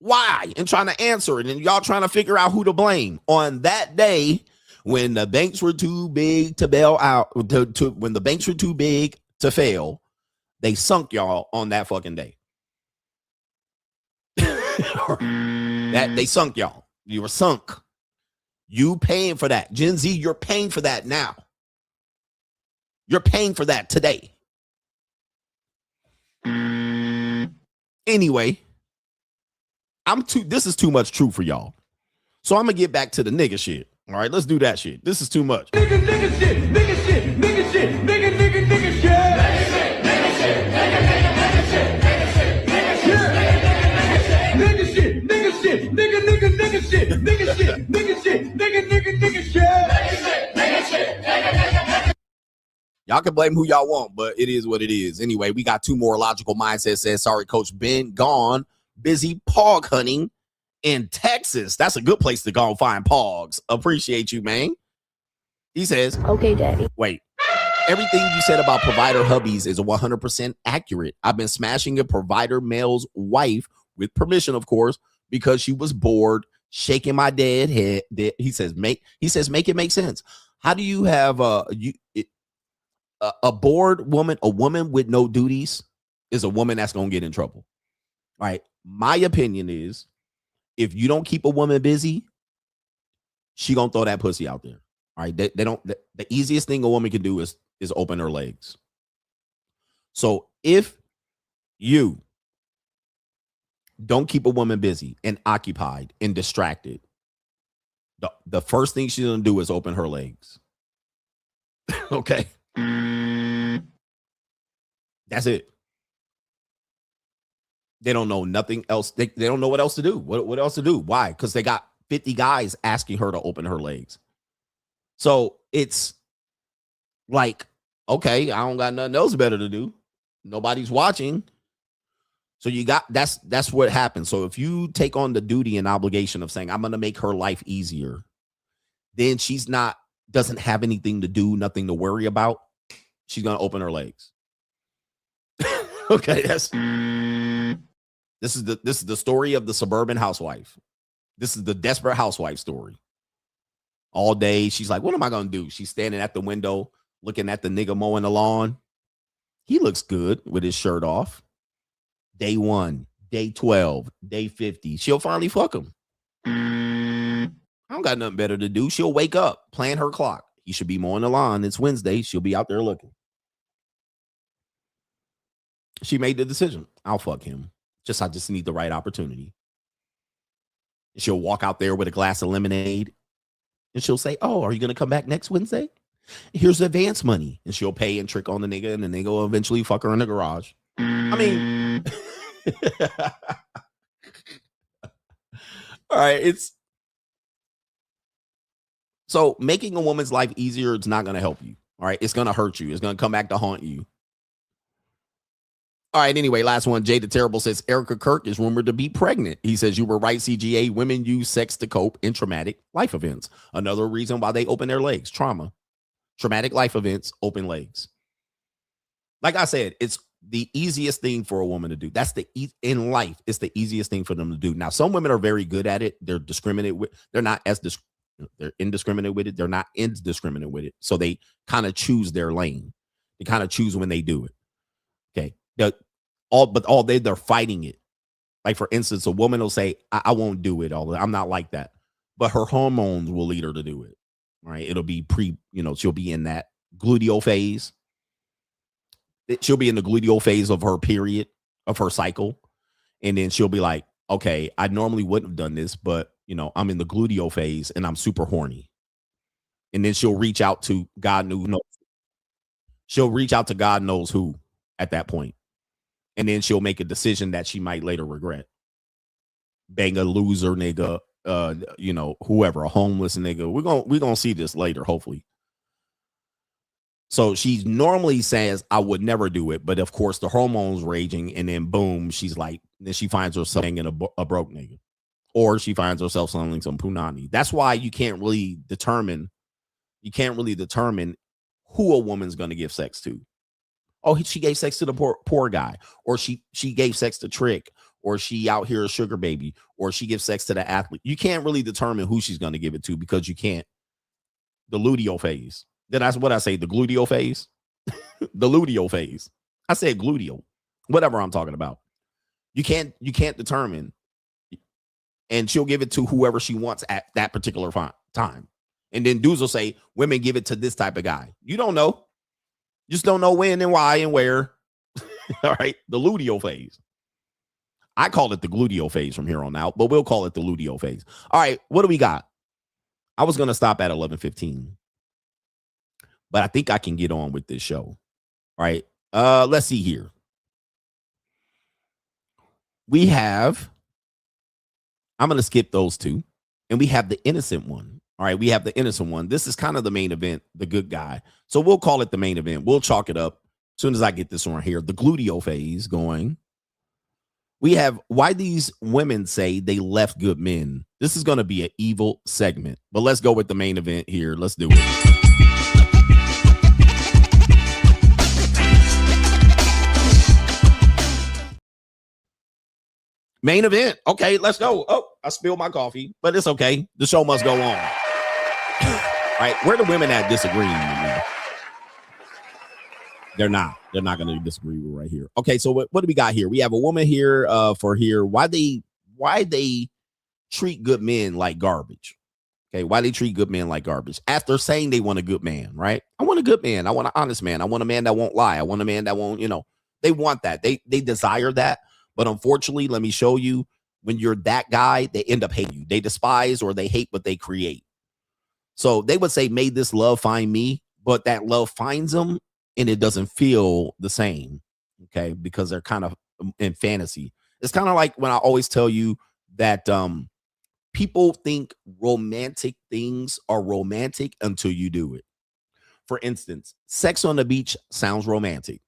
Why? And trying to answer it. And y'all trying to figure out who to blame. On that day, when the banks were too big to bail out, when the banks were too big to fail, they sunk y'all on that fucking day. That they sunk y'all. You were sunk. You paying for that. Gen Z, you're paying for that now. You're paying for that today. Anyway, this is too much truth for y'all. So I'm gonna get back to the nigga shit. All right, let's do that shit. This is too much. Nigga shit. Nigga shit. Nigga shit. Nigga shit. Nigga shit. Nigga shit. Nigga shit. Nigga shit. Nigga shit. Nigga shit. Nigga shit. Nigga shit. Nigga shit. Nigga shit. Nigga shit. Nigga shit. Y'all can blame who y'all want, but it is what it is. Anyway, we got 2 more logical mindsets. Says, sorry, Coach Ben, gone, busy pog hunting in Texas. That's a good place to go and find pogs. Appreciate you, man. He says, okay, daddy. Wait, everything you said about provider hubbies is 100% accurate. I've been smashing a provider male's wife with permission, of course, because she was bored, shaking my dead head. He says, make it make sense. How do you have a bored woman, a woman with no duties is a woman that's going to get in trouble. All right. My opinion is, if you don't keep a woman busy, she gonna throw that pussy out there. All right. They don't. The easiest thing a woman can do is open her legs. So if you don't keep a woman busy and occupied and distracted, the first thing she's gonna do is open her legs. Okay. That's it. They don't know nothing else. They don't know what else to do. What else to do? Why? Because they got 50 guys asking her to open her legs. So it's like, okay, I don't got nothing else better to do. Nobody's watching. So you got, that's what happens. So if you take on the duty and obligation of saying, I'm going to make her life easier, then she's not doesn't have anything to do, nothing to worry about, she's gonna open her legs. Okay, this is the story of the suburban housewife. This is the desperate housewife story. All day, she's like, what am I gonna do? She's standing at the window looking at the nigga mowing the lawn. He looks good with his shirt off. Day 1, day 12, day 50. She'll finally fuck him. I don't got nothing better to do. She'll wake up, plan her clock. He should be mowing the lawn. It's Wednesday. She'll be out there looking. She made the decision. I'll fuck him. I just need the right opportunity. She'll walk out there with a glass of lemonade. And she'll say, oh, are you going to come back next Wednesday? Here's advance money. And she'll pay and trick on the nigga. And the nigga will eventually fuck her in the garage. I mean, all right. So making a woman's life easier, it's not going to help you. All right. It's going to hurt you. It's going to come back to haunt you. All right. Anyway, last one. Jay the Terrible says Erica Kirk is rumored to be pregnant. He says, you were right, CGA. Women use sex to cope in traumatic life events. Another reason why they open their legs. Trauma. Traumatic life events, open legs. Like I said, it's the easiest thing for a woman to do. That's in life. It's the easiest thing for them to do. Now, some women are very good at it. They're discriminate with. They're not as they're indiscriminate with it. They're not indiscriminate with it. So they kind of choose their lane. They kind of choose when they do it. Okay. They're fighting it. Like, for instance, a woman will say, I won't do it. I'm not like that. But her hormones will lead her to do it. All right. It'll be she'll be in that gluteal phase. She'll be in the gluteal phase of her period, of her cycle. And then she'll be like, okay, I normally wouldn't have done this, but I'm in the gluteal phase and I'm super horny. And then she'll reach out to God knows. She'll reach out to God knows who at that point. And then she'll make a decision that she might later regret. Bang a loser nigga, whoever, a homeless nigga. We're gonna see this later, hopefully. So she normally says, I would never do it. But of course, the hormones raging, and then boom, she's like, then she finds herself in a broke nigga. Or she finds herself selling some punani. That's why you can't really determine who a woman's gonna give sex to. Oh, she gave sex to the poor guy, or she gave sex to Trick, or she out here a sugar baby, or she gives sex to the athlete. You can't really determine who she's going to give it to because you can't. The luteal phase. That's what I say. The gluteal phase. The luteal phase. I said gluteal. Whatever I'm talking about. You can't determine. And she'll give it to whoever she wants at that particular time. And then dudes will say, women give it to this type of guy. You don't know. Just don't know when and why and where. All right. The luteal phase. I call it the gluteal phase from here on out, but we'll call it the luteal phase. All right. What do we got? I was going to stop at 11:15, but I think I can get on with this show. All right. Let's see here. I'm going to skip those two, and we have the innocent one. All right, we have the innocent one. This is kind of the main event, the good guy. So we'll call it the main event. We'll chalk it up as soon as I get this one here. The gluteal phase going. We have why these women say they left good men. This is going to be an evil segment, but let's go with the main event here. Let's do it. Main event. Okay, let's go. Oh, I spilled my coffee, but it's okay. The show must go on. All right, where the women at disagreeing with me? They're not going to disagree with right here. Okay, so what do we got here? We have a woman here why they treat good men like garbage. Okay, why they treat good men like garbage after saying they want a good man, right? I want a good man. I want an honest man. I want a man that won't lie. I want a man that won't, they want that. They desire that. But unfortunately, let me show you, when you're that guy, they end up hating you. They despise or they hate what they create. So they would say, may this love find me, but that love finds them and it doesn't feel the same. Okay. Because they're kind of in fantasy. It's kind of like when I always tell you that people think romantic things are romantic until you do it. For instance, sex on the beach sounds romantic.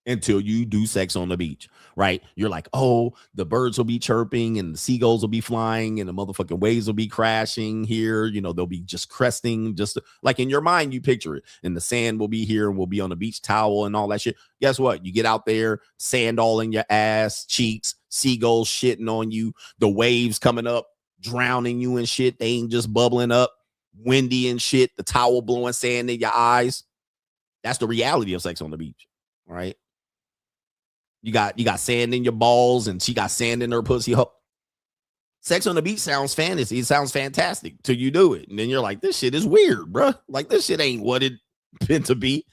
until you do sex on the beach, right? You're like, oh, the birds will be chirping and the seagulls will be flying and the motherfucking waves will be crashing here. You know, they'll be just cresting, just like in your mind, you picture it. And the sand will be here and we'll be on the beach towel and all that shit. Guess what? You get out there, sand all in your ass, cheeks, seagulls shitting on you, the waves coming up, drowning you and shit. They ain't just bubbling up, windy and shit, the towel blowing sand in your eyes. That's the reality of sex on the beach, right? You got sand in your balls and she got sand in her pussy. Sex on the beach sounds fantasy. It sounds fantastic till you do it. And then you're like, this shit is weird, bro. Like, this shit ain't what it meant to be.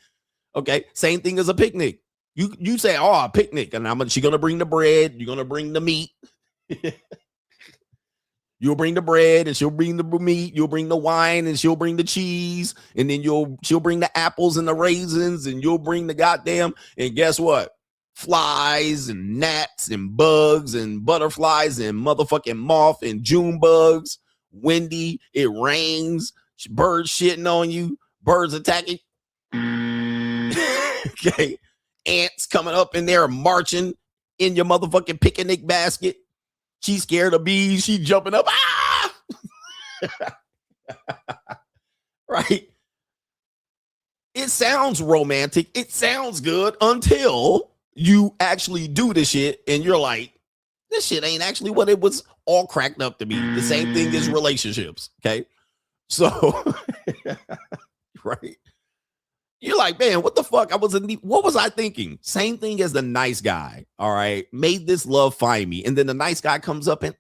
Okay. Same thing as a picnic. You say, oh, a picnic. And she going to bring the bread. You're going to bring the meat. You'll bring the bread and she'll bring the meat. You'll bring the wine and she'll bring the cheese. And then she'll bring the apples and the raisins and you'll bring the goddamn. And guess what? Flies and gnats and bugs and butterflies and motherfucking moth and June bugs. Windy, it rains, birds shitting on you, birds attacking. Okay. Ants coming up in there marching in your motherfucking picnic basket. She's scared of bees. She jumping up. Ah! Right. It sounds romantic. It sounds good until you actually do the shit and you're like, this shit ain't actually what it was all cracked up to be. The same thing as relationships. Okay. So, right. You're like, man, what the fuck? What was I thinking? Same thing as the nice guy. All right. Made this love find me. And then the nice guy comes up and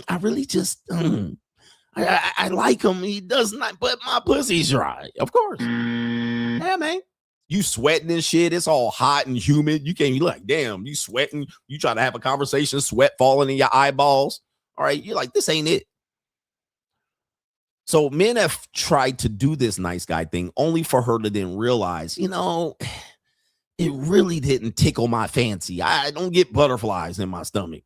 I really just, I like him. He does not, but my pussy's dry. Of course. Yeah, man. You sweating and shit. It's all hot and humid. You can't be like, damn, you sweating. You try to have a conversation, sweat falling in your eyeballs. All right. You're like, this ain't it. So men have tried to do this nice guy thing only for her to then realize, you know, it really didn't tickle my fancy. I don't get butterflies in my stomach.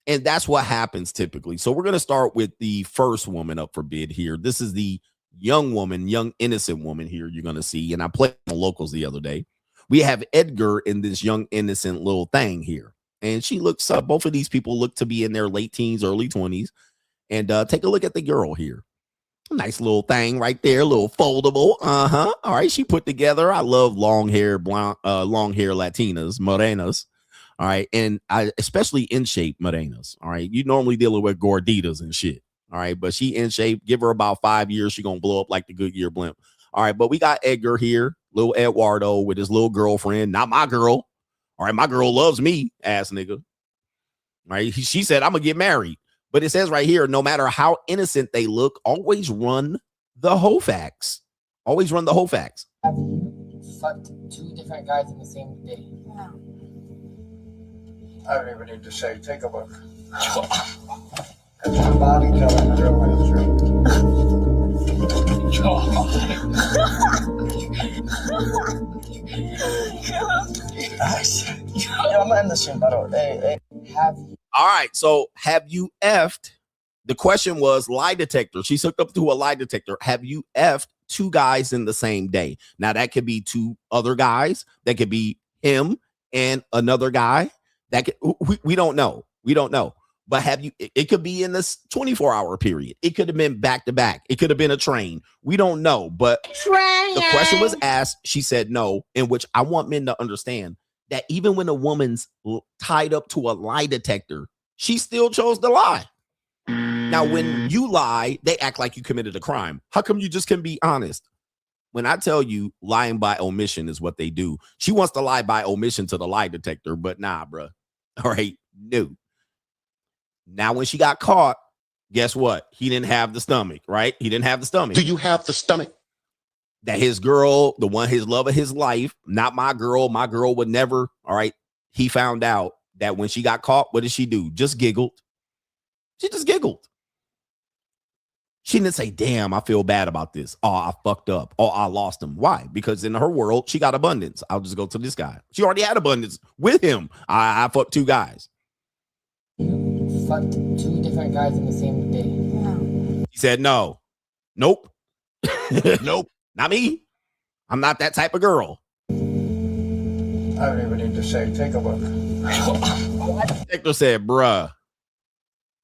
And that's what happens typically. So we're going to start with the first woman up for bid here. This is the young woman, young innocent woman here you're going to see. And I played the locals the other day. We have Edgar in this young innocent little thing here. And she looks up. Both of these people look to be in their late teens, early 20s. And take a look at the girl here. Nice little thing right there, little foldable. All right, she put together. I love long hair Latinas, morenas. All right, and I especially in shape morenas. All right, you normally dealing with gorditas and shit. All right, but she in shape. Give her about 5 years, she gonna blow up like the Goodyear blimp. All right, but we got Edgar here, little Eduardo with his little girlfriend. Not my girl. All right, my girl loves me, ass nigga. All right, she said I'm gonna get married. But it says right here, no matter how innocent they look, always run the whole facts. Always run the whole facts. Have you fucked 2 different guys in the same day? No. I don't even need to say, take a look. That's my body telling the real I'm innocent, by the way. Have you? All right, so have you effed? The question was lie detector. She's hooked up to a lie detector. Have you effed 2 guys in the same day? Now, that could be 2 other guys. That could be him and another guy. That could, we don't know. We don't know. But have you, it could be in this 24-hour period. It could have been back to back. It could have been a train. We don't know. But the question was asked. She said no, in which I want men to understand that even when a woman's tied up to a lie detector, she still chose to lie. Now, when you lie, they act like you committed a crime. How come you just can be honest? When I tell you lying by omission is what they do. She wants to lie by omission to the lie detector, but nah, bro. All right, no. Now, when she got caught, guess what? He didn't have the stomach, right? He didn't have the stomach. Do you have the stomach? That his girl, the one, his love of his life, not my girl would never. All right. He found out that when she got caught, what did she do? Just giggled. She just giggled. She didn't say, damn, I feel bad about this. Oh, I fucked up. Oh, I lost him. Why? Because in her world, she got abundance. I'll just go to this guy. She already had abundance with him. I fucked 2 guys. You fucked 2 different guys in the same day? No. He said no. Nope. Nope. Not me. I'm not that type of girl. I I don't even need to say, take a look. Detector said, bruh,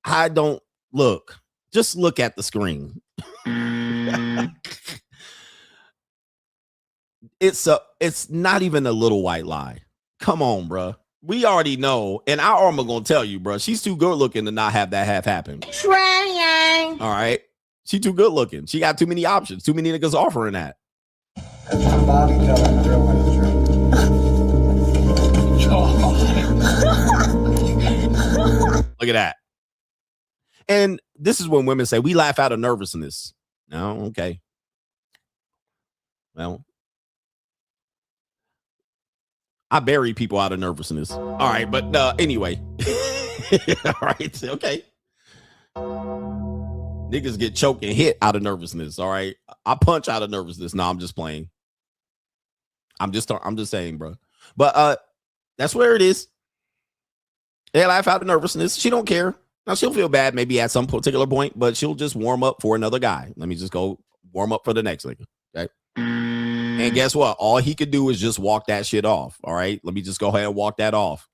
I don't look. Just look at the screen. It's not even a little white lie. Come on, bruh. We already know, and our armor gonna tell you, bruh. She's too good looking to not have that half happen. Trying. All right. She too good looking. She got too many options. Too many niggas offering that. That's my body telling the real Look at that. And this is when women say we laugh out of nervousness. No, okay. Well, I bury people out of nervousness. All right, but anyway. All right, okay. Niggas get choked and hit out of nervousness. All right, I punch out of nervousness. No, I'm just playing. I'm just saying, bro. But that's where it is. They laugh out of nervousness. She don't care. Now she'll feel bad maybe at some particular point, but she'll just warm up for another guy. Let me just go warm up for the next nigga. Okay. And guess what? All he could do is just walk that shit off. All right. Let me just go ahead and walk that off.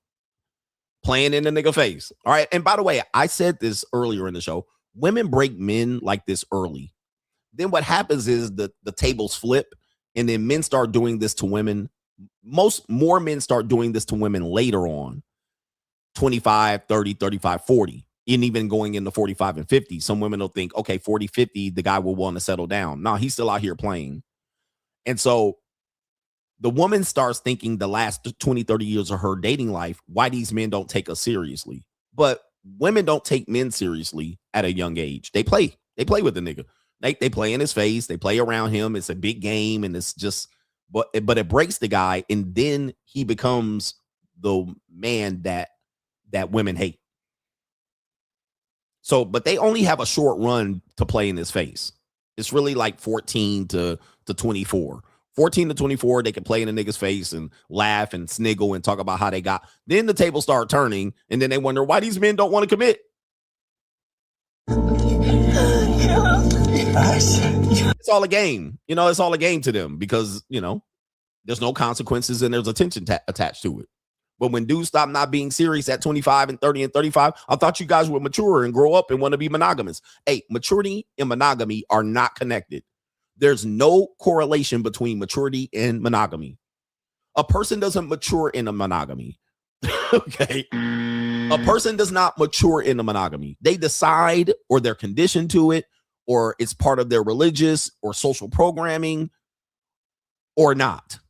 Playing in the nigga face. All right. And by the way, I said this earlier in the show. Women break men like this early. Then what happens is the tables flip, and then men start doing this to women. More men start doing this to women later on. 25, 30, 35, 40. And even going into 45 and 50. Some women will think, okay, 40, 50, the guy will want to settle down. No, he's still out here playing. And so the woman starts thinking the last 20, 30 years of her dating life, why these men don't take us seriously. But women don't take men seriously at a young age. They play with the nigga. They play in his face. They play around him. It's a big game. And it's just, but it breaks the guy. And then he becomes the man that women hate. So, but they only have a short run to play in his face. It's really like 14 to 24. 14 to 24, they can play in a nigga's face and laugh and sniggle and talk about how they got. Then the tables start turning, and then they wonder why these men don't want to commit. It's all a game. You know, it's all a game to them because, you know, there's no consequences and there's attention attached to it. But when dudes stop not being serious at 25 and 30 and 35, I thought you guys would mature and grow up and want to be monogamous. Hey, maturity and monogamy are not connected. There's no correlation between maturity and monogamy. A person doesn't mature in a monogamy. Okay. A person does not mature in a monogamy. They decide, or they're conditioned to it, or it's part of their religious or social programming, or not.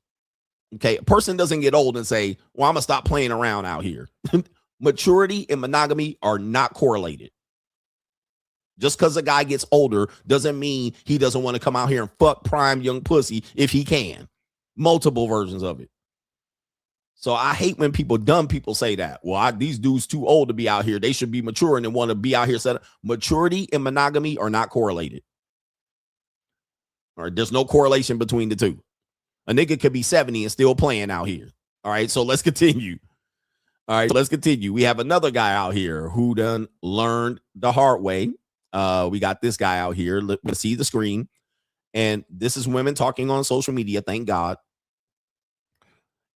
Okay, a person doesn't get old and say, well, I'm going to stop playing around out here. Maturity and monogamy are not correlated. Just because a guy gets older doesn't mean he doesn't want to come out here and fuck prime young pussy if he can. Multiple versions of it. So I hate when dumb people say that. Well, these dudes too old to be out here. They should be maturing and want to be out here. Maturity and monogamy are not correlated. All right, there's no correlation between the two. A nigga could be 70 and still playing out here. All right, so let's continue. All right, let's continue. We have another guy out here who done learned the hard way. We got this guy out here. Let's see the screen. And this is women talking on social media, thank God.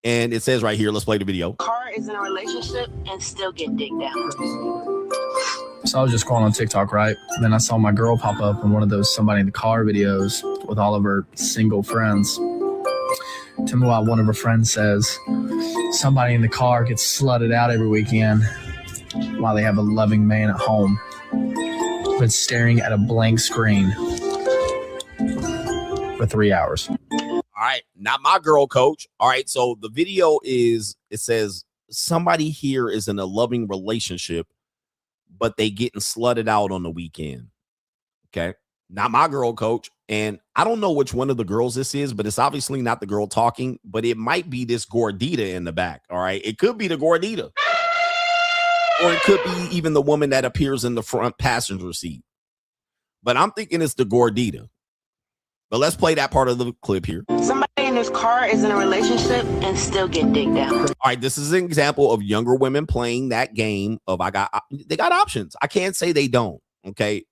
And it says right here, let's play the video. Car is in a relationship and still get dick down. So I was just scrolling on TikTok, right? And then I saw my girl pop up in one of those somebody in the car videos with all of her single friends. Tell me why one of her friends says somebody in the car gets slutted out every weekend while they have a loving man at home, but staring at a blank screen for 3 hours. All right, not my girl, coach. All right, so the video it says somebody here is in a loving relationship, but they getting slutted out on the weekend. Okay, not my girl, coach. And I don't know which one of the girls this is, but it's obviously not the girl talking, but it might be this gordita in the back. All right, it could be the gordita, or it could be even the woman that appears in the front passenger seat. But I'm thinking it's the gordita. But let's play that part of the clip here. Somebody in this car is in a relationship and still get dick down. All right, this is an example of younger women playing that game of they got options. I can't say they don't. Okay.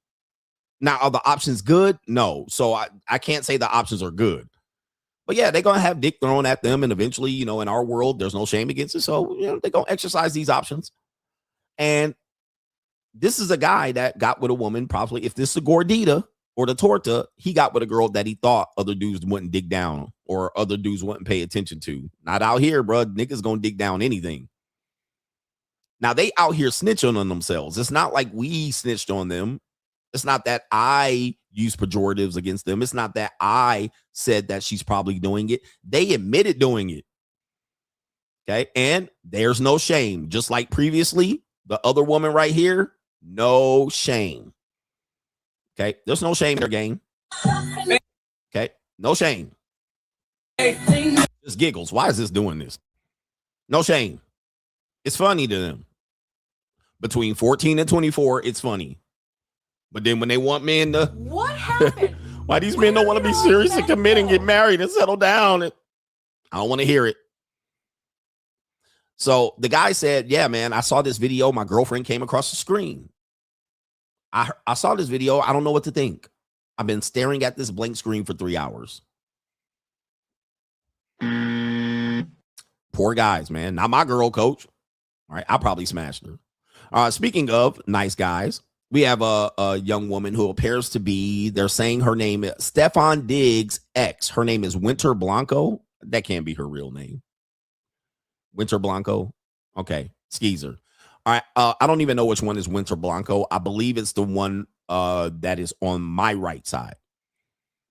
Now, are the options good? No. So I can't say the options are good. But yeah, they're going to have dick thrown at them. And eventually, you know, in our world, there's no shame against it. So, you know, they're going to exercise these options. And this is a guy that got with a woman, probably, if this is a gordita or the torta, he got with a girl that he thought other dudes wouldn't dig down or other dudes wouldn't pay attention to. Not out here, bro. Niggas going to dig down anything. Now, they out here snitching on themselves. It's not like we snitched on them. It's not that I use pejoratives against them. It's not that I said that she's probably doing it. They admitted doing it. Okay. And there's no shame. Just like previously, the other woman right here, no shame. Okay. There's no shame in their game. Okay. No shame. Just giggles. Why is this doing this? No shame. It's funny to them. Between 14 and 24, it's funny. But then when they want men to... What happened? Why these men don't want to be serious and commit and get married and settle down? I don't want to hear it. So the guy said, yeah, man, I saw this video. My girlfriend came across the screen. I saw this video. I don't know what to think. I've been staring at this blank screen for 3 hours. Poor guys, man. Not my girl, coach. All right, I probably smashed her. Speaking of nice guys, we have a young woman who appears to be, they're saying her name is Stefon Diggs' ex. Her name is Winter Blanco. That can't be her real name. Winter Blanco. Okay, skeezer. All right, I don't even know which one is Winter Blanco. I believe it's the one that is on my right side.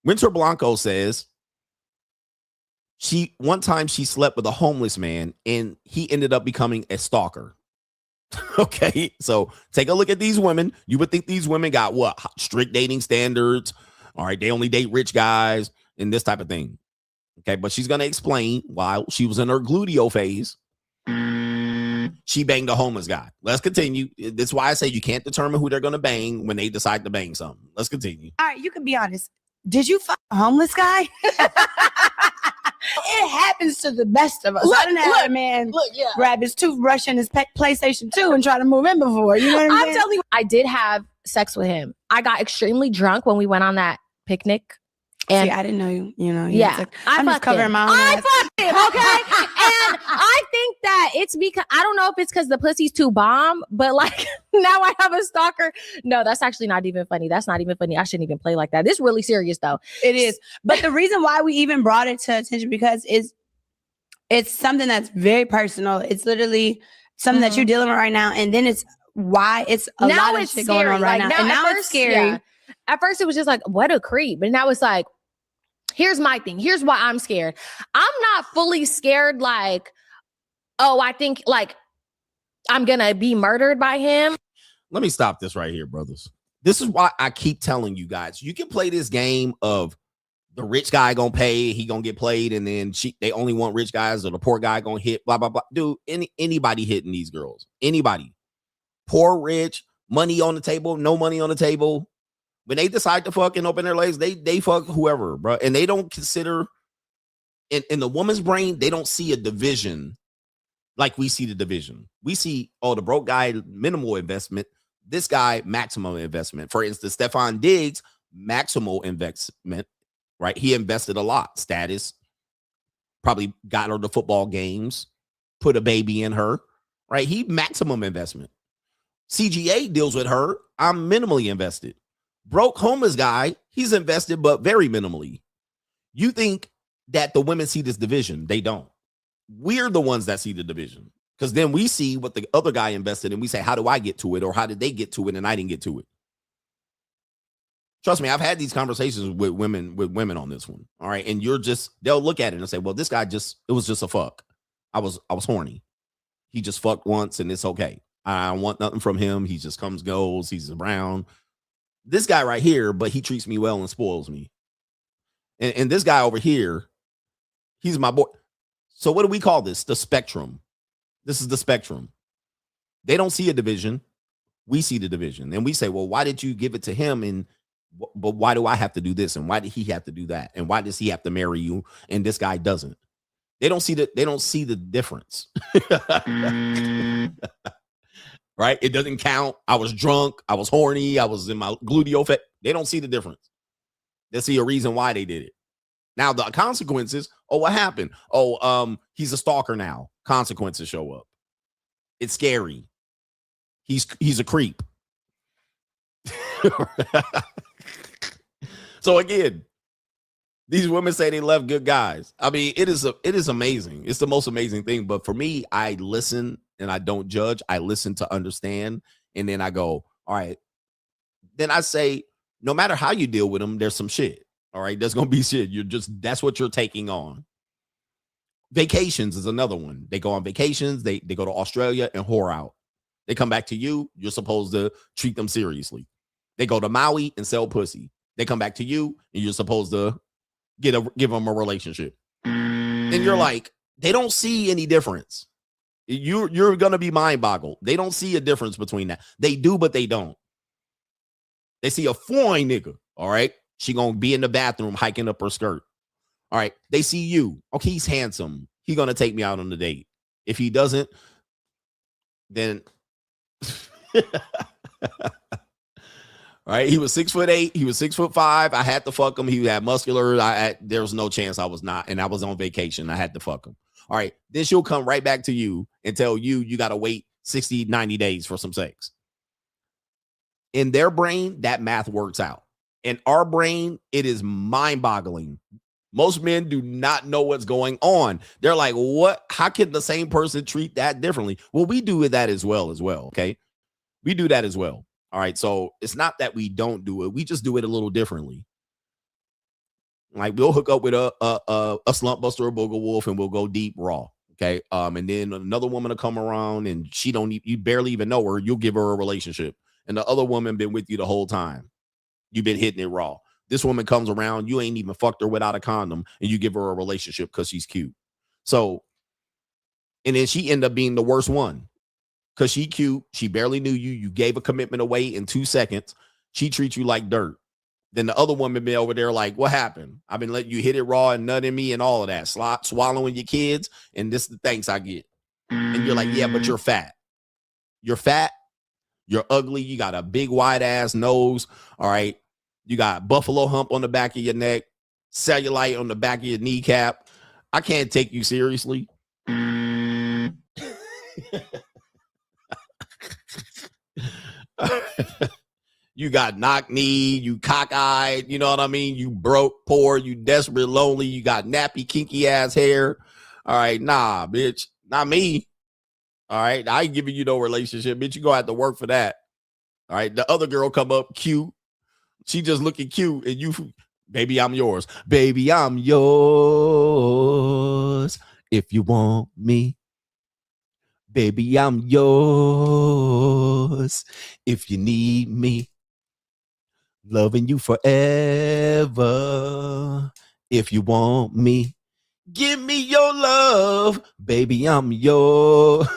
Winter Blanco says one time she slept with a homeless man and he ended up becoming a stalker. Okay, so take a look at these women. You would think these women got what? Strict dating standards. All right, they only date rich guys and this type of thing. Okay, but she's going to explain why she was in her gluteal phase. She banged a homeless guy. Let's continue. That's why I say you can't determine who they're going to bang when they decide to bang something. Let's continue. All right, you can be honest. Did you fuck a homeless guy? It happens to the best of us. I didn't have a man grab his toothbrush and his PlayStation 2 and try to move in before. You know what I'm saying? telling you, I did have sex with him. I got extremely drunk when we went on that picnic. And see, I didn't know you. You know, yeah, I'm just covering my own I ass. fucked him, okay? And I think that it's because I don't know if it's because the pussy's too bomb, but like now I have a stalker. No, that's actually not even funny. That's not even funny. I shouldn't even play like that. This is really serious though. It is. But the reason why we even brought it to attention because it's something that's very personal. It's literally something that you're dealing with right now, and then it's why it's a now lot of it's shit scary. going on right like, now. And now first, it's scary. Yeah. At first, it was just like, what a creep. But now it's like, here's my thing. Here's why I'm scared. I'm not fully scared like, oh, I think like I'm going to be murdered by him. Let me stop this right here, brothers. This is why I keep telling you guys, you can play this game of the rich guy going to pay, he going to get played, and then they only want rich guys or the poor guy going to hit, blah, blah, blah. Dude, anybody hitting these girls. Anybody. Poor, rich, money on the table, no money on the table. When they decide to fucking open their legs, they fuck whoever, bro. And they don't consider, in the woman's brain, they don't see a division like we see the division. We see, oh, the broke guy, minimal investment. This guy, maximum investment. For instance, Stefon Diggs, maximal investment, right? He invested a lot. Status, probably got her to football games, put a baby in her, right? He maximum investment. CGA deals with her. I'm minimally invested. Broke homeless guy, he's invested, but very minimally. You think that the women see this division. They don't. We're the ones that see the division. Because then we see what the other guy invested and we say, how do I get to it? Or how did they get to it and I didn't get to it? Trust me, I've had these conversations with women on this one. All right. And they'll look at it and say, well, this guy it was just a fuck. I was horny. He just fucked once and it's okay. I don't want nothing from him. He just comes, goes, he's around. This guy right here, but he treats me well and spoils me. And this guy over here, he's my boy. So what do we call this? The spectrum. This is the spectrum. They don't see a division. We see the division. And we say, well, why did you give it to him? But why do I have to do this? And why did he have to do that? And why does he have to marry you? And this guy doesn't. They don't see the difference. Right? It doesn't count. I was drunk. I was horny. I was in my gluteal fat. They don't see the difference. They see a reason why they did it. Now the consequences, oh, what happened? Oh, he's a stalker now. Consequences show up. It's scary. He's a creep. So again, these women say they love good guys. I mean, it is amazing. It's the most amazing thing. But for me, I listen and I don't judge. I listen to understand. And then I go, all right. Then I say, no matter how you deal with them, there's some shit. All right. There's going to be shit. That's what you're taking on. Vacations is another one. They go on vacations. They go to Australia and whore out. They come back to you. You're supposed to treat them seriously. They go to Maui and sell pussy. They come back to you and you're supposed to give them a relationship. And you're like, they don't see any difference. You're going to be mind boggled. They don't see a difference between that. They do, but they don't. They see a foreign nigga. All right. She going to be in the bathroom hiking up her skirt. All right. They see you. Okay. He's handsome. He going to take me out on the date. If he doesn't, then all right, he was 6'8", he was 6'5". I had to fuck him. He had muscular. There was no chance I was not, and I was on vacation. I had to fuck him. All right, then she'll come right back to you and tell you got to wait 60, 90 days for some sex. In their brain, that math works out. In our brain, it is mind-boggling. Most men do not know what's going on. They're like, what? How can the same person treat that differently? Well, we do that as well, okay? We do that as well. All right, so it's not that we don't do it. We just do it a little differently. Like we'll hook up with a slump buster or booger wolf, and we'll go deep raw. Okay, and then another woman will come around, and you barely even know her. You'll give her a relationship, and the other woman been with you the whole time. You've been hitting it raw. This woman comes around, you ain't even fucked her without a condom, and you give her a relationship because she's cute. So, and then she ended up being the worst one. Because she cute, she barely knew you. You gave a commitment away in 2 seconds. She treats you like dirt. Then the other woman be over there like, what happened? I've been letting you hit it raw and nut in me and all of that. Swallowing your kids, and this is the thanks I get. And you're like, yeah, but you're fat. You're fat. You're ugly. You got a big wide ass nose. All right. You got buffalo hump on the back of your neck. Cellulite on the back of your kneecap. I can't take you seriously. You got knock-kneed, you cockeyed, you know what I mean? You broke, poor, you desperate, lonely, you got nappy, kinky ass hair. All right, nah, bitch, not me. All right, I ain't giving you no relationship, bitch. You gonna have to work for that. All right, the other girl come up cute. She just looking cute, and you, baby, I'm yours. Baby, I'm yours if you want me. Baby, I'm yours if you need me. Loving you forever if you want me. Give me your love, baby, I'm yours.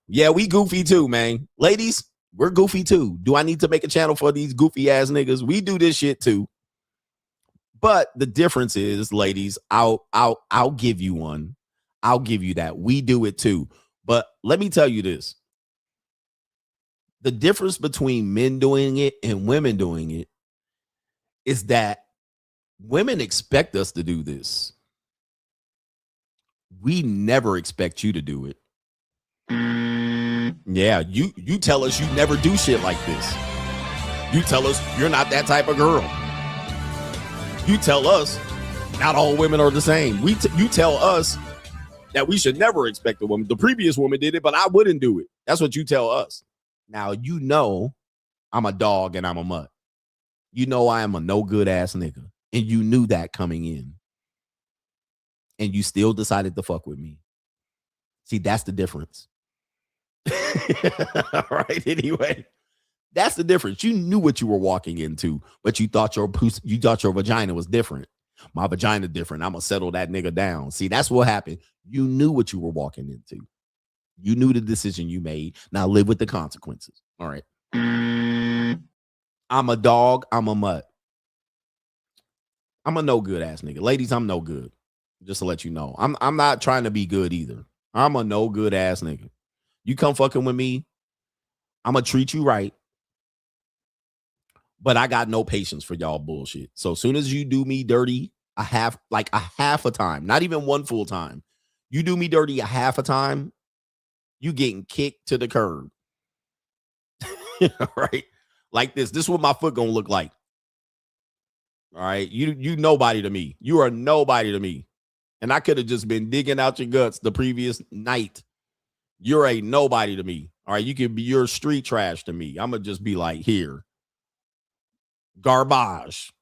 Yeah, we goofy too, man. Ladies, we're goofy too. Do I need to make a channel for these goofy ass niggas? We do this shit too. But the difference is, ladies, I'll give you one. I'll give you that. We do it too. But let me tell you this. The difference between men doing it and women doing it is that women expect us to do this. We never expect you to do it. Yeah, you tell us you never do shit like this. You tell us you're not that type of girl. You tell us not all women are the same. You tell us that we should never expect a woman. The previous woman did it, but I wouldn't do it. That's what you tell us. Now, you know I'm a dog and I'm a mutt. You know I am a no good ass nigga. And you knew that coming in. And you still decided to fuck with me. See, that's the difference. All right, anyway. That's the difference. You knew what you were walking into, but you thought your vagina was different. My vagina different. I'm going to settle that nigga down. See, that's what happened. You knew what you were walking into. You knew the decision you made. Now live with the consequences. All right. I'm a dog. I'm a mutt. I'm a no good ass nigga. Ladies, I'm no good. Just to let you know. I'm not trying to be good either. I'm a no good ass nigga. You come fucking with me, I'm going to treat you right. But I got no patience for y'all bullshit. So as soon as you do me dirty a half a time, not even one full time, you do me dirty a half a time, you getting kicked to the curb. Right? Like this. This is what my foot gonna look like. All right. You nobody to me. You are nobody to me. And I could have just been digging out your guts the previous night. You're a nobody to me. All right. You can be your street trash to me. I'm gonna just be like, here. Garbage.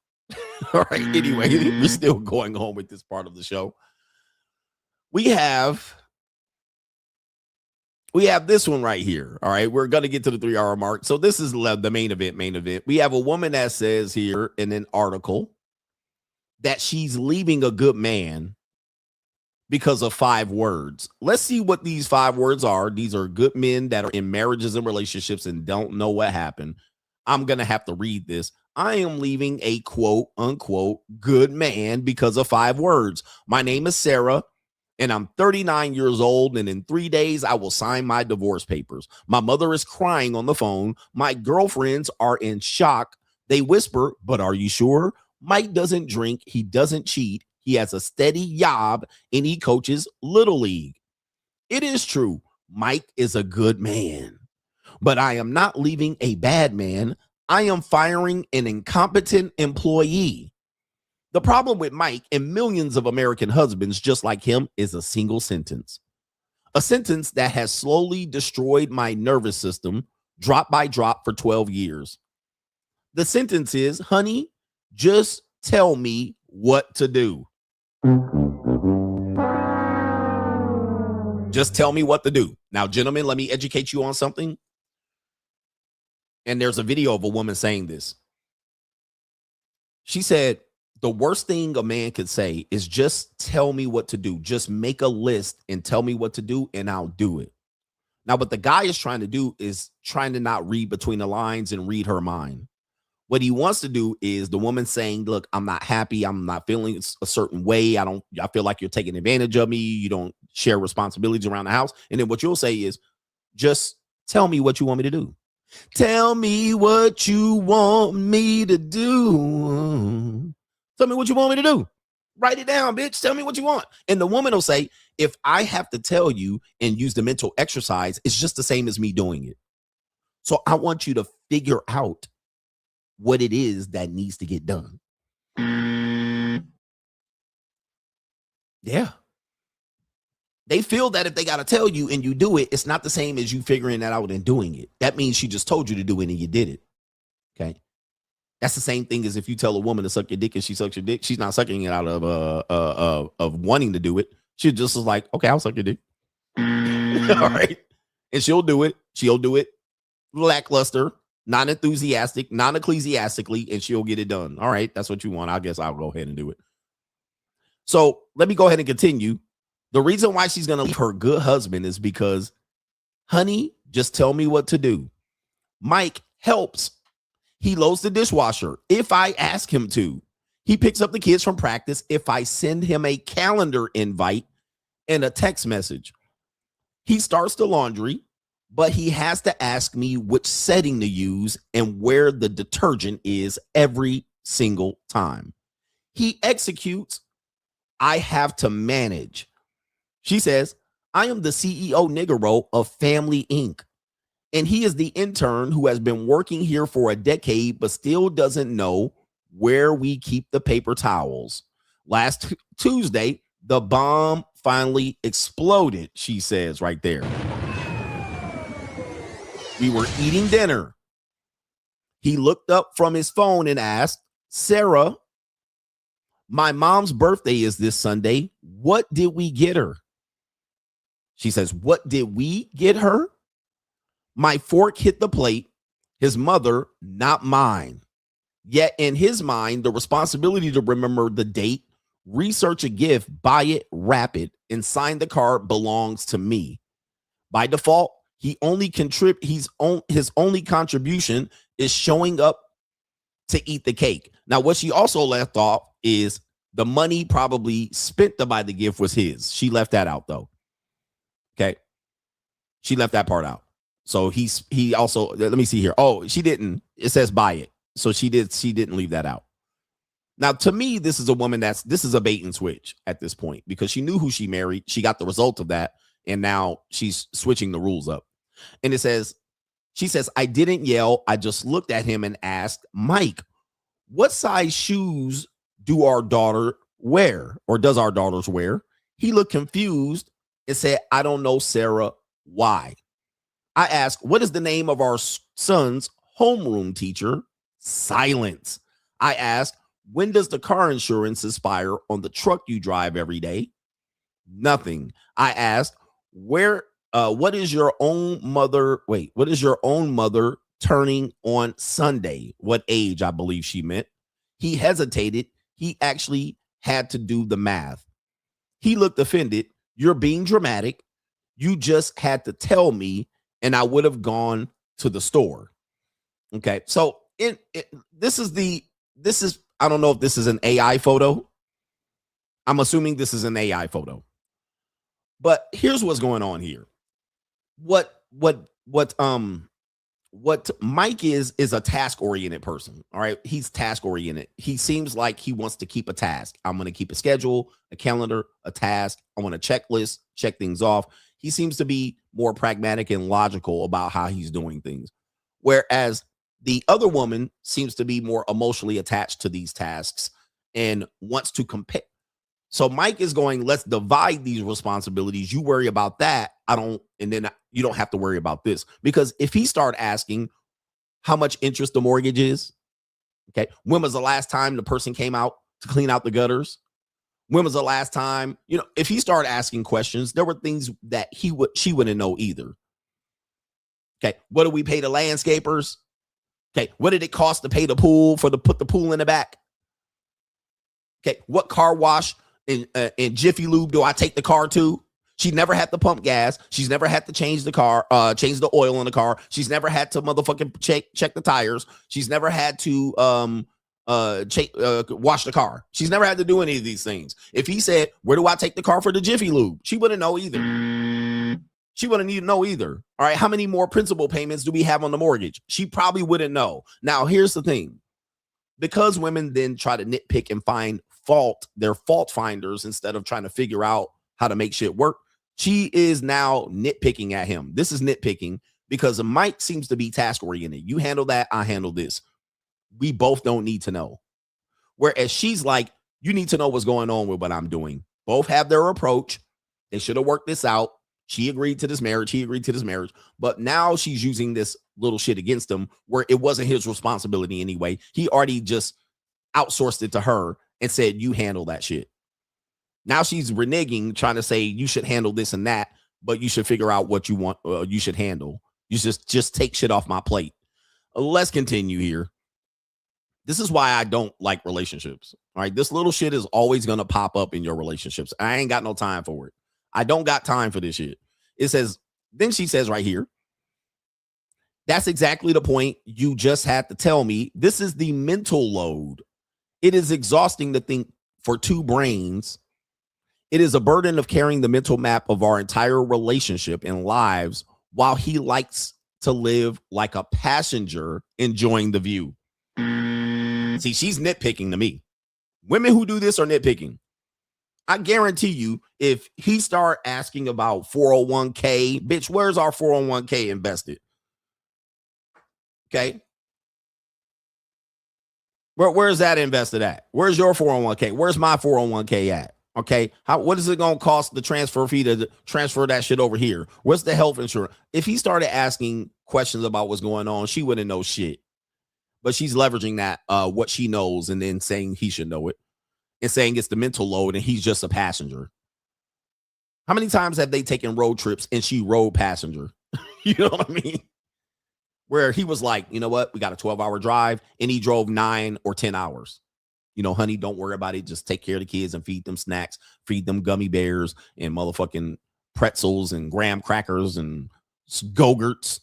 All right. Anyway, we're still going on with this part of the show. We have this one right here. All right. We're going to get to the 3-hour mark. So this is the main event. We have a woman that says here in an article that she's leaving a good man because of 5 words. Let's see what these 5 words are. These are good men that are in marriages and relationships and don't know what happened. I'm going to have to read this. I am leaving a quote unquote good man because of 5 words. My name is Sarah and I'm 39 years old. And in 3 days, I will sign my divorce papers. My mother is crying on the phone. My girlfriends are in shock. They whisper, but are you sure? Mike doesn't drink. He doesn't cheat. He has a steady job and he coaches Little League. It is true. Mike is a good man, but I am not leaving a bad man. I am firing an incompetent employee. The problem with Mike and millions of American husbands just like him is a single sentence. A sentence that has slowly destroyed my nervous system, drop by drop, for 12 years. The sentence is, honey, just tell me what to do. Just tell me what to do. Now, gentlemen, let me educate you on something. And there's a video of a woman saying this. She said, the worst thing a man could say is just tell me what to do. Just make a list and tell me what to do and I'll do it. Now, what the guy is trying to do is trying to not read between the lines and read her mind. What he wants to do is the woman saying, look, I'm not happy. I'm not feeling a certain way. I feel like you're taking advantage of me. You don't share responsibilities around the house. And then what you'll say is just tell me what you want me to do. Tell me what you want me to do. Tell me what you want me to do. Write it down, bitch. Tell me what you want. And the woman will say, if I have to tell you and use the mental exercise, it's just the same as me doing it. So I want you to figure out what it is that needs to get done. Yeah. They feel that if they got to tell you and you do it, it's not the same as you figuring that out and doing it. That means she just told you to do it and you did it. Okay. That's the same thing as if you tell a woman to suck your dick and she sucks your dick. She's not sucking it out of wanting to do it. She just is like, okay, I'll suck your dick. All right. And she'll do it. She'll do it lackluster, non-enthusiastic, non-ecclesiastically, and she'll get it done. All right. That's what you want. I guess I'll go ahead and do it. So let me go ahead and continue. The reason why she's going to leave her good husband is because, honey, just tell me what to do. Mike helps. He loads the dishwasher if I ask him to. He picks up the kids from practice if I send him a calendar invite and a text message. He starts the laundry, but he has to ask me which setting to use and where the detergent is every single time. He executes. I have to manage. She says, I am the CEO Nigero of Family Inc. And he is the intern who has been working here for a decade, but still doesn't know where we keep the paper towels. Last Tuesday, the bomb finally exploded, she says right there. We were eating dinner. He looked up from his phone and asked, Sarah, my mom's birthday is this Sunday. What did we get her? She says, what did we get her? My fork hit the plate. His mother, not mine. Yet in his mind, the responsibility to remember the date, research a gift, buy it, wrap it, and sign the card belongs to me. By default, his only contribution is showing up to eat the cake. Now, what she also left off is the money probably spent to buy the gift was his. She left that out though. Okay. She left that part out. So he also, let me see here. Oh, she didn't. It says buy it. So she didn't leave that out. Now, to me, this is a woman this is a bait and switch at this point because she knew who she married. She got the result of that. And now she's switching the rules up. And she says, I didn't yell. I just looked at him and asked, Mike, what size shoes do our daughter wear or does our daughters wear? He looked confused and said, I don't know, Sarah, why? I asked, what is the name of our son's homeroom teacher? Silence. I asked, when does the car insurance expire on the truck you drive every day? Nothing. I asked, what is your own mother turning on Sunday? What age, I believe she meant. He hesitated. He actually had to do the math. He looked offended. You're being dramatic. You just had to tell me and I would have gone to the store. Okay. So this is, I don't know if this is an AI photo. I'm assuming this is an AI photo. But here's what's going on here. What Mike is a task-oriented person. All right. He's task-oriented. He seems like he wants to keep a task. I'm going to keep a schedule, a calendar, a task. I want a checklist, check things off. He seems to be more pragmatic and logical about how he's doing things. Whereas the other woman seems to be more emotionally attached to these tasks and wants to compare. So Mike is going, let's divide these responsibilities. You worry about that. And then you don't have to worry about this. Because if he start asking how much interest the mortgage is, okay, when was the last time the person came out to clean out the gutters? When was the last time, if he started asking questions, there were things that she wouldn't know either. Okay. What do we pay the landscapers? Okay. What did it cost to pay the pool put the pool in the back? Okay. What car wash in Jiffy Lube do I take the car to? She never had to pump gas. She's never had to change the oil in the car. She's never had to motherfucking check the tires. She's never had to wash the car. She's never had to do any of these things. If he said, where do I take the car for the Jiffy Lube? She wouldn't know either. She wouldn't need to know either. All right. How many more principal payments do we have on the mortgage? She probably wouldn't know. Now, here's the thing. Because women then try to nitpick and find they're fault finders instead of trying to figure out how to make shit work. She is now nitpicking at him. This is nitpicking because Mike seems to be task oriented. You handle that. I handle this. We both don't need to know. Whereas she's like, you need to know what's going on with what I'm doing. Both have their approach. They should have worked this out. She agreed to this marriage. He agreed to this marriage. But now she's using this little shit against him where it wasn't his responsibility anyway. He already just outsourced it to her and said, you handle that shit. Now she's reneging, trying to say you should handle this and that, but you should figure out what you want. You should handle. You just take shit off my plate. Let's continue here. This is why I don't like relationships. All right. This little shit is always going to pop up in your relationships. I ain't got no time for it. I don't got time for this shit. Then she says right here, that's exactly the point. You just had to tell me. This is the mental load. It is exhausting to think for two brains. It is a burden of carrying the mental map of our entire relationship and lives while he likes to live like a passenger enjoying the view. See, she's nitpicking to me. Women who do this are nitpicking. I guarantee you, if he start asking about 401k, bitch, where's our 401k invested? Okay. Where's that invested at? Where's your 401k? Where's my 401k at? Okay. What is it going to cost the transfer fee to transfer that shit over here? What's the health insurance? If he started asking questions about what's going on, she wouldn't know shit. But she's leveraging that, what she knows, and then saying he should know it and saying it's the mental load and he's just a passenger. How many times have they taken road trips and she rode passenger? You know what I mean? Where he was like, you know what? We got a 12-hour drive and he drove 9 or 10 hours. Honey, don't worry about it. Just take care of the kids and feed them snacks, feed them gummy bears and motherfucking pretzels and graham crackers and Go-Gurts.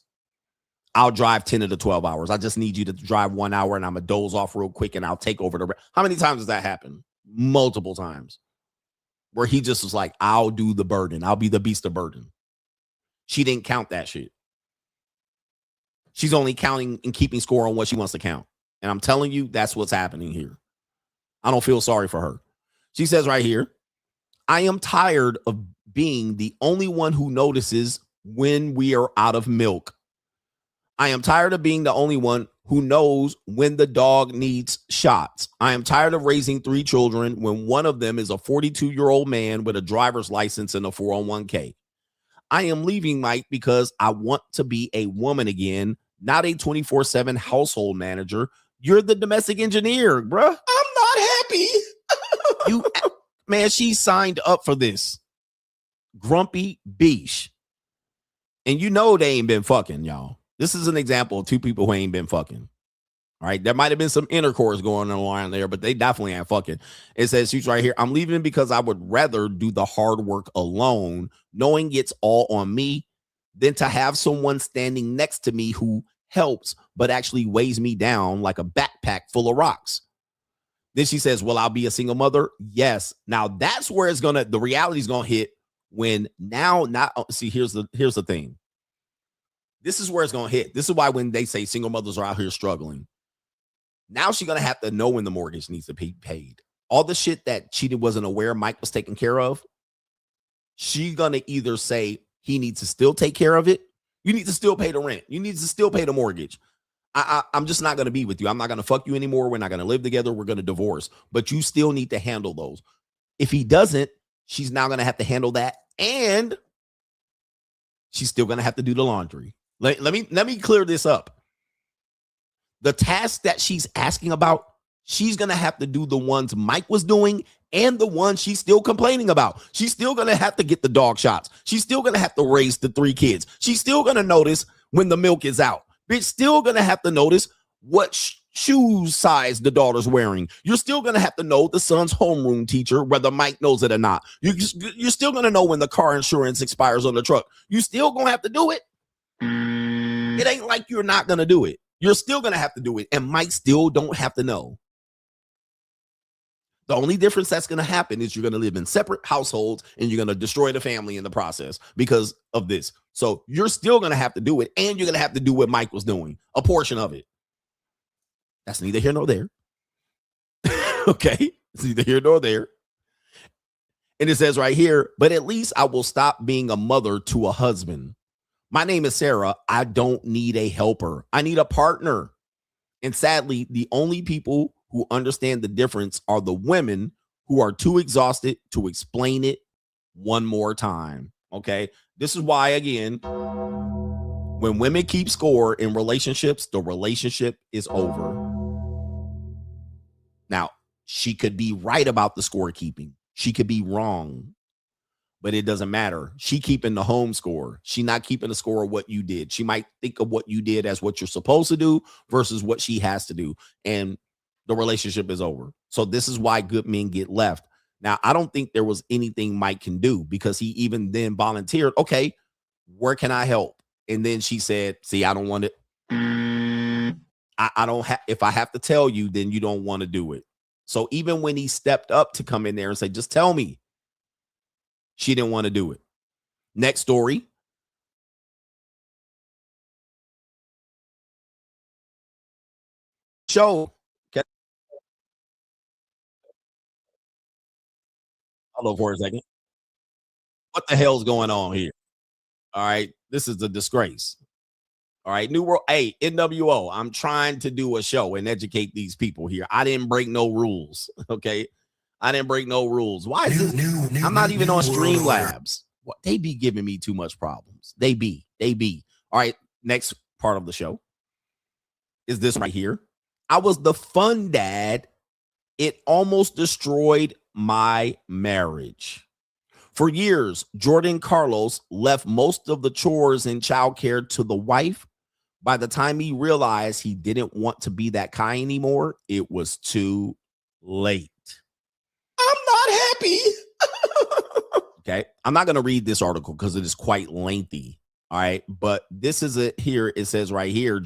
I'll drive 10 of the 12 hours. I just need you to drive 1 hour and I'm going to doze off real quick and I'll take over the rest. How many times does that happen? Multiple times. Where he just was like, I'll do the burden. I'll be the beast of burden. She didn't count that shit. She's only counting and keeping score on what she wants to count. And I'm telling you, that's what's happening here. I don't feel sorry for her. She says right here, I am tired of being the only one who notices when we are out of milk. I am tired of being the only one who knows when the dog needs shots. I am tired of raising 3 children when one of them is a 42-year-old man with a driver's license and a 401k. I am leaving Mike because I want to be a woman again, not a 24/7 household manager. You're the domestic engineer, bruh. I'm not happy. Man, she signed up for this. Grumpy beesh. And you know they ain't been fucking, y'all. This is an example of 2 people who ain't been fucking. All right. There might have been some intercourse going on there, but they definitely ain't fucking. It says she's right here. I'm leaving because I would rather do the hard work alone, knowing it's all on me, than to have someone standing next to me who helps, but actually weighs me down like a backpack full of rocks. Then she says, will I be a single mother? Yes. Now that's where the reality is going to hit when here's the thing. This is where it's going to hit. This is why when they say single mothers are out here struggling, now she's going to have to know when the mortgage needs to be paid. All the shit that she wasn't aware Mike was taking care of, she's going to either say he needs to still take care of it. You need to still pay the rent. You need to still pay the mortgage. I'm just not going to be with you. I'm not going to fuck you anymore. We're not going to live together. We're going to divorce. But you still need to handle those. If he doesn't, she's now going to have to handle that. And she's still going to have to do the laundry. Let me clear this up. The task that she's asking about, she's going to have to do the ones Mike was doing and the ones she's still complaining about. She's still going to have to get the dog shots. She's still going to have to raise the 3 kids. She's still going to notice when the milk is out. Bitch, still going to have to notice what shoe size the daughter's wearing. You're still going to have to know the son's homeroom teacher, whether Mike knows it or not. You're still going to know when the car insurance expires on the truck. You still going to have to do it. It ain't like you're not going to do it. You're still going to have to do it. And Mike still don't have to know. The only difference that's going to happen is you're going to live in separate households and you're going to destroy the family in the process because of this. So you're still going to have to do it. And you're going to have to do what Mike was doing, a portion of it. That's neither here nor there. Okay. It's neither here nor there. And it says right here, but at least I will stop being a mother to a husband. My name is Sarah. I don't need a helper. I need a partner. And sadly, the only people who understand the difference are the women who are too exhausted to explain it one more time. Okay. This is why, again, when women keep score in relationships, the relationship is over. Now, she could be right about the scorekeeping. She could be wrong, but it doesn't matter. She keeping the home score. She not keeping the score of what you did. She might think of what you did as what you're supposed to do versus what she has to do. And the relationship is over. So this is why good men get left. Now, I don't think there was anything Mike can do because he even then volunteered. Okay, where can I help? And then she said, see, I don't want it. I don't have, if I have to tell you, then you don't want to do it. So even when he stepped up to come in there and say, just tell me, she didn't want to do it. Next story. Show. Okay. Hold on for a second. What the hell's going on here? All right. This is a disgrace. All right. New World. Hey, NWO. I'm trying to do a show and educate these people here. I didn't break no rules. Okay. I didn't break no rules. Why is this? I'm not even on Streamlabs. What? They be giving me too much problems. They be. All right. Next part of the show is this right here. I was the fun dad. It almost destroyed my marriage. For years, Jordan Carlos left most of the chores and childcare to the wife. By the time he realized he didn't want to be that guy anymore, it was too late. I'm not happy. Okay. I'm not going to read this article because it is quite lengthy. All right. But this is it here. It says right here,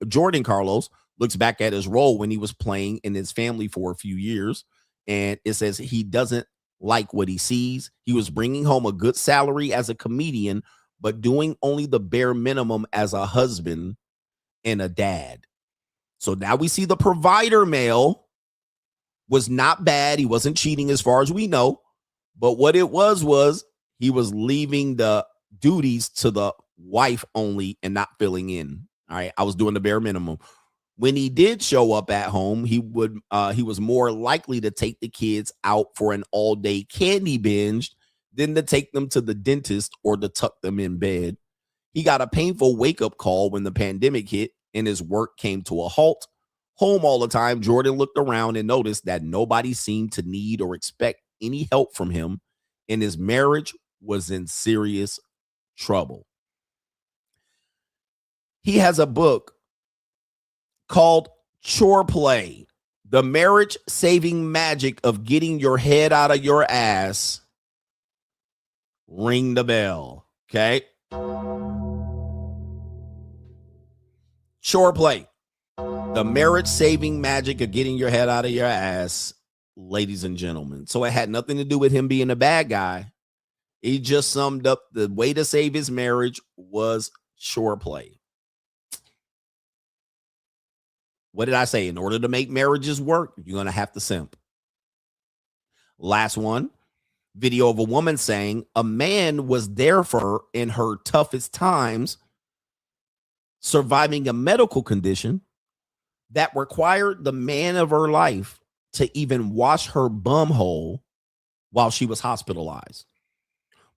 Jordan Carlos looks back at his role when he was playing in his family for a few years. And it says he doesn't like what he sees. He was bringing home a good salary as a comedian, but doing only the bare minimum as a husband and a dad. So now we see the provider male was not bad. He wasn't cheating as far as we know. But what it was he was leaving the duties to the wife only and not filling in. All right. I was doing the bare minimum. When he did show up at home, he was more likely to take the kids out for an all-day candy binge than to take them to the dentist or to tuck them in bed. He got a painful wake-up call when the pandemic hit and his work came to a halt. Home all the time, Jordan looked around and noticed that nobody seemed to need or expect any help from him, and his marriage was in serious trouble. He has a book called Chore Play, the marriage saving magic of getting your head out of your ass. Ring the bell. Okay. Chore Play, the marriage saving magic of getting your head out of your ass, ladies and gentlemen. So it had nothing to do with him being a bad guy. He just summed up the way to save his marriage was chore play. What did I say? In order to make marriages work, you're going to have to simp. Last one, video of a woman saying a man was there for her in her toughest times, surviving a medical condition that required the man of her life to even wash her bum hole while she was hospitalized.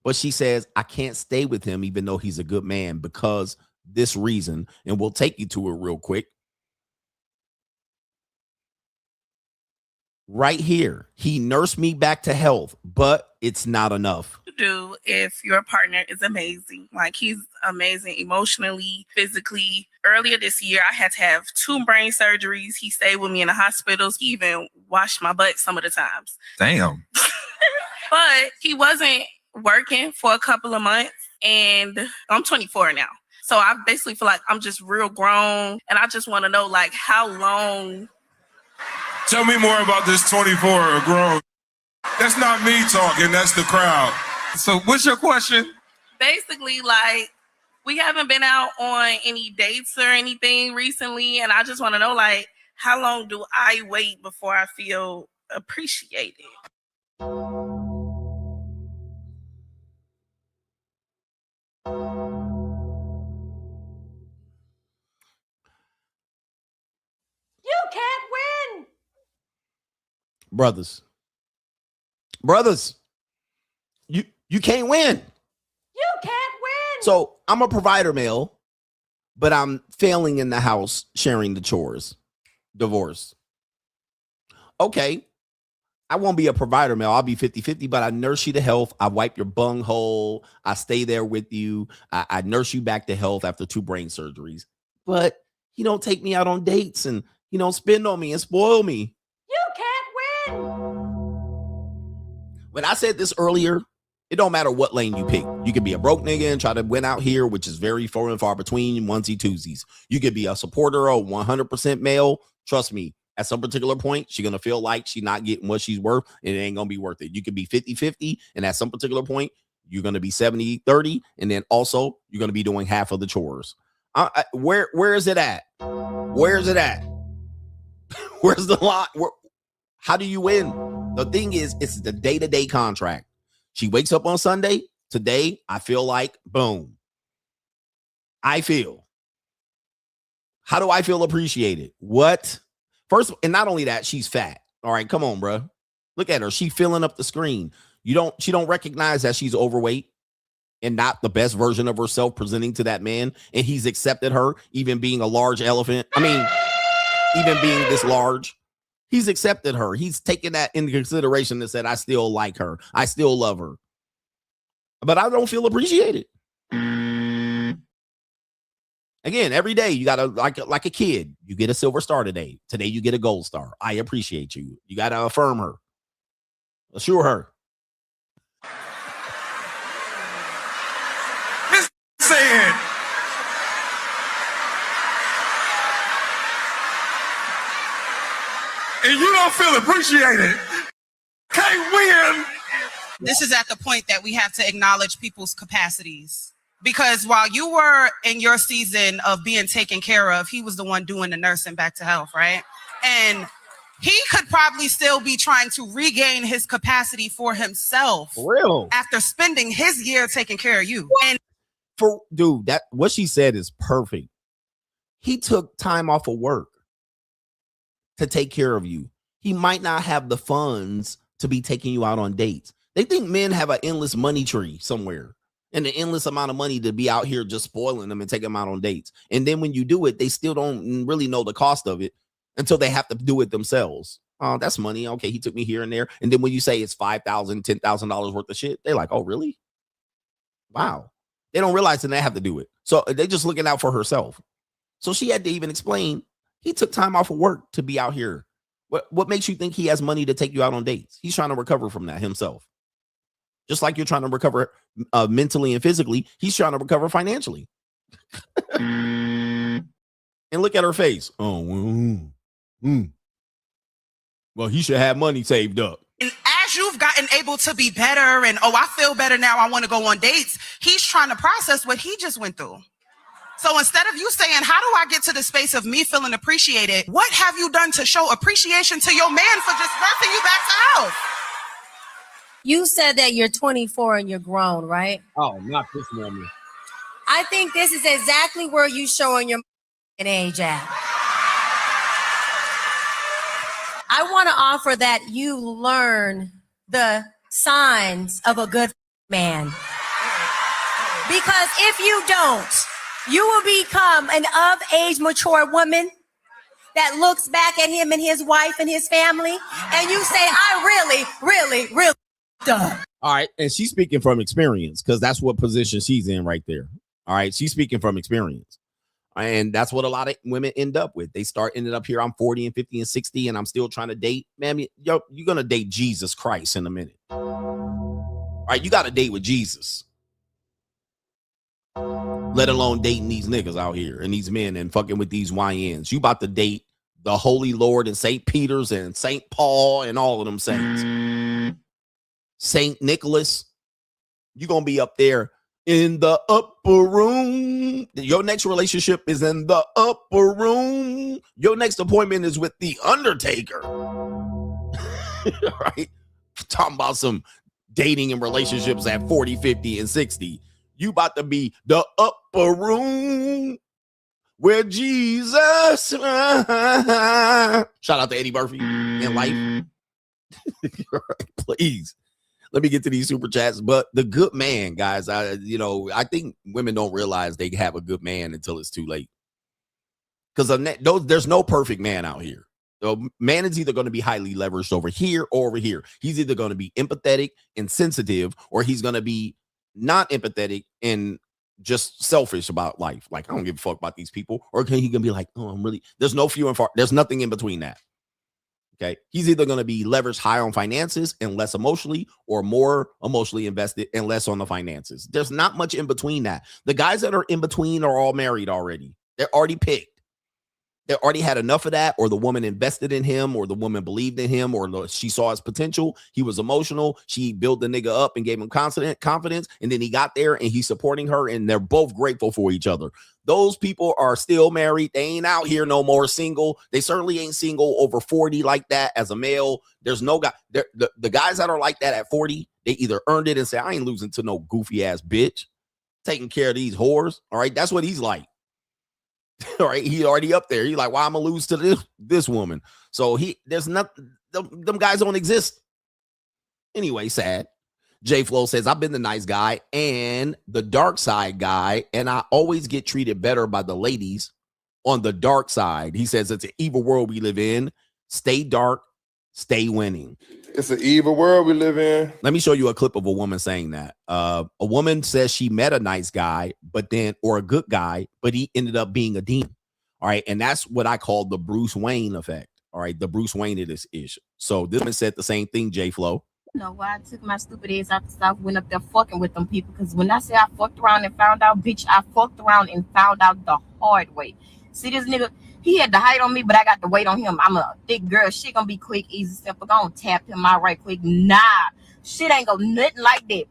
But she says, I can't stay with him even though he's a good man because this reason, and we'll take you to it real quick. Right here, he nursed me back to health, but it's not enough. Do if your partner is amazing, like he's amazing emotionally, physically. Earlier this year, I had to have 2 brain surgeries. He stayed with me in the hospitals. He even washed my butt some of the times. Damn. But he wasn't working for a couple of months, and I'm 24 now. So I basically feel like I'm just real grown, and I just want to know, like, how long. Tell me more about this 24 grown. That's not me talking, that's the crowd. So what's your question? Basically, like, we haven't been out on any dates or anything recently, and I just want to know, like, how long do I wait before I feel appreciated? You can't win. Brothers, you can't win. You can't win. So I'm a provider male, but I'm failing in the house, sharing the chores, divorce. Okay, I won't be a provider male. I'll be 50-50, but I nurse you to health. I wipe your bung hole. I stay there with you. I nurse you back to health after 2 brain surgeries. But you don't take me out on dates and you don't spend on me and spoil me. You can't win. When I said this earlier, it don't matter what lane you pick. You could be a broke nigga and try to win out here, which is very far and far between, onesie twosies. You could be a supporter of 100% male. Trust me, at some particular point, she's going to feel like she's not getting what she's worth, and it ain't going to be worth it. You could be 50-50, and at some particular point, you're going to be 70-30, and then also you're going to be doing half of the chores. Where is it at? Where is it at? Where's the lot? How do you win? The thing is, it's the day-to-day contract. She wakes up on Sunday. Today, I feel like, boom. I feel. How do I feel appreciated? What? First, and not only that, she's fat. All right, come on, bro. Look at her. She filling up the screen. She don't recognize that she's overweight and not the best version of herself presenting to that man. And he's accepted her, even being a large elephant. I mean, even being this large. He's accepted her. He's taken that into consideration and said, I still like her. I still love her. But I don't feel appreciated. Again, every day you gotta like a kid. You get a silver star today. Today you get a gold star. I appreciate you. You gotta affirm her. Assure her. Say it. And you don't feel appreciated. Can't win. This is at the point that we have to acknowledge people's capacities. Because while you were in your season of being taken care of, he was the one doing the nursing back to health, right? And he could probably still be trying to regain his capacity for himself. For real. After spending his year taking care of you. And For dude, that what she said is perfect. He took time off of work to take care of you. He might not have the funds to be taking you out on dates. They think men have an endless money tree somewhere and an endless amount of money to be out here just spoiling them and taking them out on dates. And then when you do it, they still don't really know the cost of it until they have to do it themselves. Oh, that's money. Okay, he took me here and there. And then when you say it's $5,000, $10,000 worth of shit, they're like, oh, really? Wow. They don't realize that they have to do it. So they're just looking out for herself. So she had to even explain, he took time off of work to be out here. What makes you think he has money to take you out on dates? He's trying to recover from that himself. Just like you're trying to recover mentally and physically, he's trying to recover financially. And look at her face. Oh, well, he should have money saved up. And as you've gotten able to be better and, oh, I feel better now, I want to go on dates, he's trying to process what he just went through. So instead of you saying, how do I get to the space of me feeling appreciated? What have you done to show appreciation to your man for just birthing you back to health? You said that you're 24 and you're grown, right? Oh, not this woman. I think this is exactly where you showing your age at. I want to offer that you learn the signs of a good man. Because if you don't, you will become an of-age, mature woman that looks back at him and his wife and his family, and you say, I really done. All right. And she's speaking from experience because that's what position she's in right there. All right. She's speaking from experience. And that's what a lot of women end up with. They ended up here. I'm 40 and 50 and 60, and I'm still trying to date. Man, you're going to date Jesus Christ in a minute. All right. You got to date with Jesus. Let alone dating these niggas out here and these men and fucking with these YNs. You about to date the Holy Lord and St. Peter's and St. Paul and all of them saints. St. Nicholas. You're going to be up there in the upper room. Your next relationship is in the upper room. Your next appointment is with the Undertaker. Right? Talking about some dating and relationships at 40, 50, and 60. You about to be the upper room where Jesus. Shout out to Eddie Murphy in life. Please. Let me get to these super chats. But the good man, guys, I think women don't realize they have a good man until it's too late. Because there's no perfect man out here. So man is either going to be highly leveraged over here or over here. He's either going to be empathetic and sensitive, or he's going to be not empathetic and just selfish about life. Like, I don't give a fuck about these people. Or he can be like, oh, there's no few and far. There's nothing in between that. Okay. He's either going to be leveraged high on finances and less emotionally, or more emotionally invested and less on the finances. There's not much in between that. The guys that are in between are all married already. They're already picked. They already had enough of that, or the woman invested in him, or the woman believed in him, or she saw his potential. He was emotional. She built the nigga up and gave him confidence. And then he got there and he's supporting her, and they're both grateful for each other. Those people are still married. They ain't out here no more single. They certainly ain't single over 40 like that as a male. There's no guy. The guys that are like that at 40, they either earned it and say, I ain't losing to no goofy ass bitch. Taking care of these whores. All right. That's what he's like. All right, he already up there. He's like, why I'm gonna lose to this woman? So there's nothing. Them guys don't exist. Anyway, sad. J Flow says, I've been the nice guy and the dark side guy, and I always get treated better by the ladies on the dark side. He says it's an evil world we live in. Stay dark, stay winning. It's an evil world we live in. Let me show you a clip of a woman saying that. A woman says she met a nice guy, or a good guy, but he ended up being a demon. All right. And that's what I call the Bruce Wayne effect. All right. The Bruce Wayne of this issue. So this woman said the same thing, J Flow. You know why I took my stupid ass out the South, went up there fucking with them people? Because when I say I fucked around and found out, bitch, I fucked around and found out the hard way. See this nigga? He had the height on me, but I got the weight on him. I'm a thick girl. Shit gonna be quick, easy, simple. Gonna tap him out right quick. Nah, shit ain't gonna nothing like that.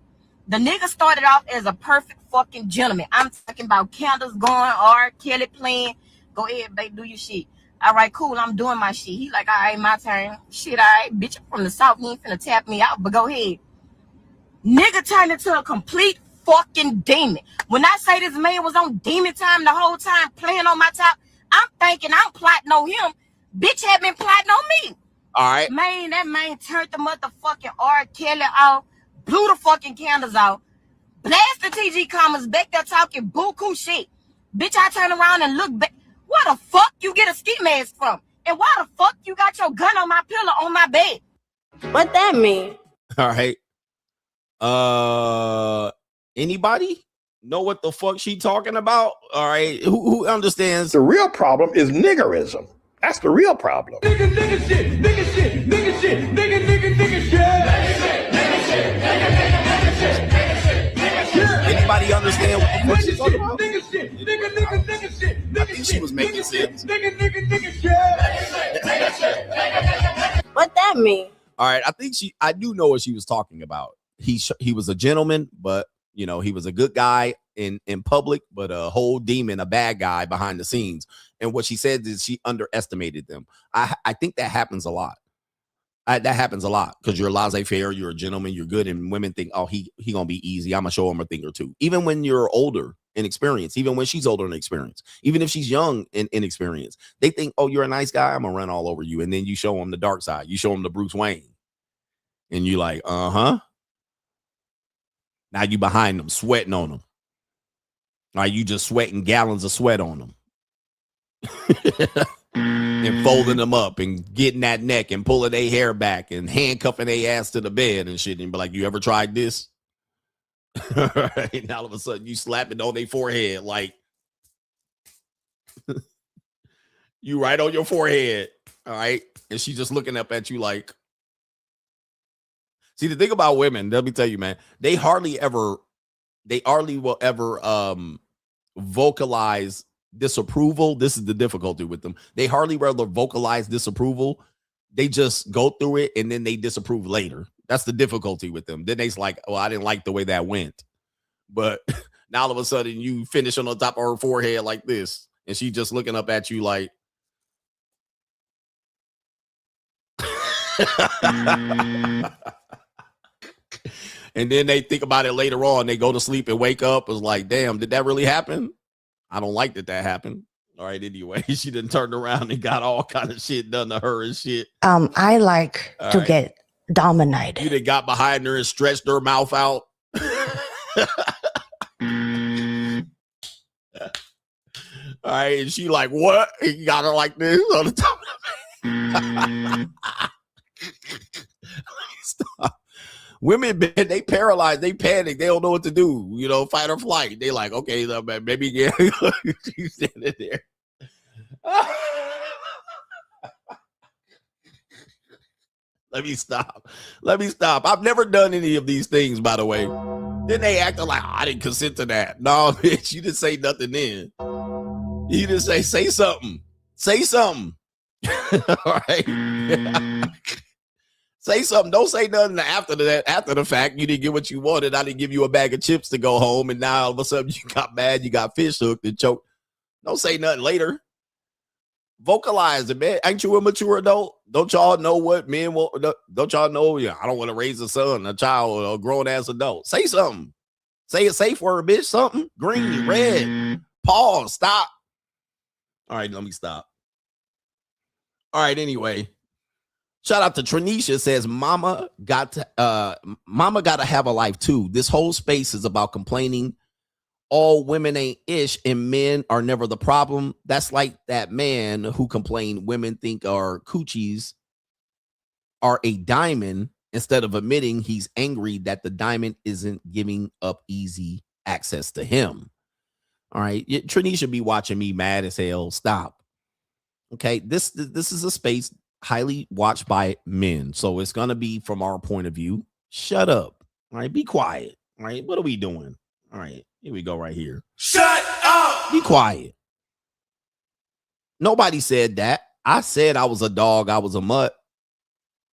The nigga started off as a perfect fucking gentleman. I'm talking about candles going, R. Kelly playing. Go ahead, babe, do your shit. All right, cool, I'm doing my shit. He like, all right, my turn. Shit, all right, bitch, I'm from the South. You ain't finna tap me out, but go ahead. Nigga turned into a complete fucking demon. When I say this man was on demon time the whole time playing on my top, I'm thinking I'm plotting on him. Bitch had been plotting on me. All right. Man, that man turned the motherfucking R. Kelly off, blew the fucking candles out, blasted TG comments back there talking buku shit. Bitch, I turn around and look back. Where the fuck you get a ski mask from? And why the fuck you got your gun on my pillow on my bed? What that mean? All right. Anybody know what the fuck she talking about? All right. Who understands? The real problem is niggerism. That's the real problem. Nigga shit, nigga shit, nigga shit, nigga shit. Nigga shit, Anybody understand what the fuck she's talking about? Nigga shit. I think she was making sense. Nigga shit. What that mean? All right. I do know what she was talking about. He was a gentleman, but you know, he was a good guy in public, but a whole demon, a bad guy behind the scenes. And what she said is she underestimated them. I think that happens a lot. That happens a lot because you're laissez-faire, you're a gentleman, you're good, and women think, oh, he gonna be easy. I'm gonna show him a thing or two. Even when you're older in experience, even when she's older in experience, even if she's young in experience, they think, oh, you're a nice guy, I'm gonna run all over you. And then you show them the dark side. You show them the Bruce Wayne, and you like, uh-huh. Now you behind them, sweating on them. Now you just sweating gallons of sweat on them. And folding them up and getting that neck and pulling their hair back and handcuffing their ass to the bed and shit. And be like, you ever tried this? Right? And all of a sudden you slap it on their forehead like you right on your forehead. All right. And she's just looking up at you like. See, the thing about women, let me tell you, man, they hardly will ever vocalize disapproval. This is the difficulty with them. They hardly rather vocalize disapproval. They just go through it and then they disapprove later. That's the difficulty with them. Then they's like, oh, I didn't like the way that went. But now all of a sudden you finish on the top of her forehead like this. And she just looking up at you like. And then they think about it later on. They go to sleep and wake up. It's like, damn, did that really happen? I don't like that happened. All right, anyway, she done turned around and got all kind of shit done to her and shit. I like all to right. get dominated. You done got behind her and stretched her mouth out. All right, and she like, what? You got her like this on the top of Stop. Women, they paralyzed, they panic, they don't know what to do, you know, fight or flight. They like, okay, maybe yeah, she's standing there. Let me stop. I've never done any of these things, by the way. Then they acting like, I didn't consent to that. No, bitch, you didn't say nothing then. You didn't say something. Say something. All right. Say something. Don't say nothing after that. After the fact, you didn't get what you wanted. I didn't give you a bag of chips to go home, and now all of a sudden you got mad. You got fish hooked and choked. Don't say nothing later. Vocalize it, man. Ain't you a mature adult? Don't y'all know what men want? Don't y'all know? Yeah, I don't want to raise a son, a child, or a grown ass adult. Say something. Say a safe word, bitch. Something. Green, red. Pause. Stop. All right, let me stop. All right. Anyway. Shout out to Tranisha, says mama got to have a life too. This whole space is about complaining. All women ain't ish and men are never the problem. That's like that man who complained women think our coochies are a diamond instead of admitting he's angry that the diamond isn't giving up easy access to him. All right. Tranisha be watching me mad as hell. Stop. Okay. This is a space highly watched by men, so it's gonna be from our point of view. Shut up. All right, be quiet. All right, what are we doing? All right, here we go right here. Shut up. Be quiet. Nobody said that. I said I was a dog. I was a mutt.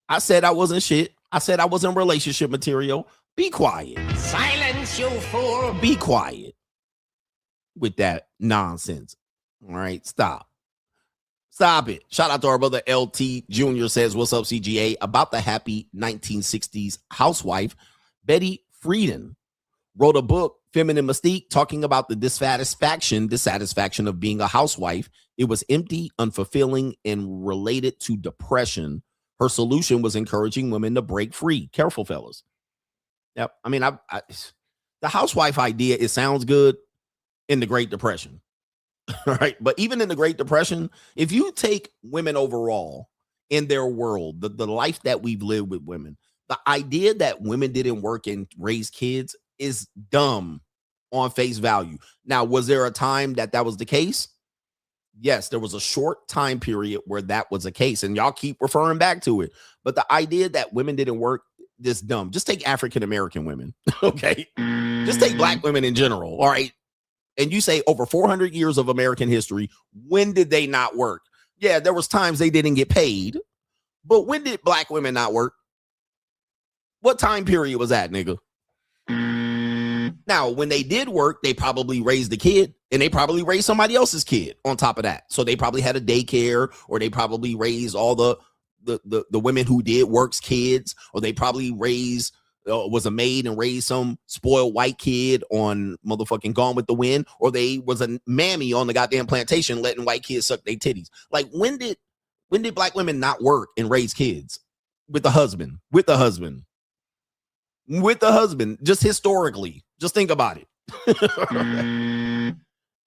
I said I wasn't shit. I said I wasn't relationship material. Be quiet. Silence, you fool. Be quiet with that nonsense. All right, stop. Stop it. Shout out to our brother LT Jr. says, what's up, CGA? About the happy 1960s housewife, Betty Friedan wrote a book, Feminine Mystique, talking about the dissatisfaction of being a housewife. It was empty, unfulfilling, and related to depression. Her solution was encouraging women to break free. Careful, fellas. Yep. I mean, the housewife idea, it sounds good in the Great Depression. Right. But even in the Great Depression, if you take women overall in their world, the life that we've lived with women, the idea that women didn't work and raise kids is dumb on face value. Now, was there a time that was the case? Yes, there was a short time period where that was the case, and y'all keep referring back to it. But the idea that women didn't work is dumb. Just take African-American women, okay? Just take black women in general, all right? And you say over 400 years of American history, when did they not work? Yeah, there was times they didn't get paid, but when did black women not work? What time period was that, nigga? Now, when they did work, they probably raised the kid, and they probably raised somebody else's kid on top of that. So they probably had a daycare, or they probably raised all the women who did work's kids, or they probably raised was a maid and raised some spoiled white kid on motherfucking Gone with the Wind, or they was a mammy on the goddamn plantation letting white kids suck their titties. Like, when did black women not work and raise kids with the husband? Just historically, just think about it.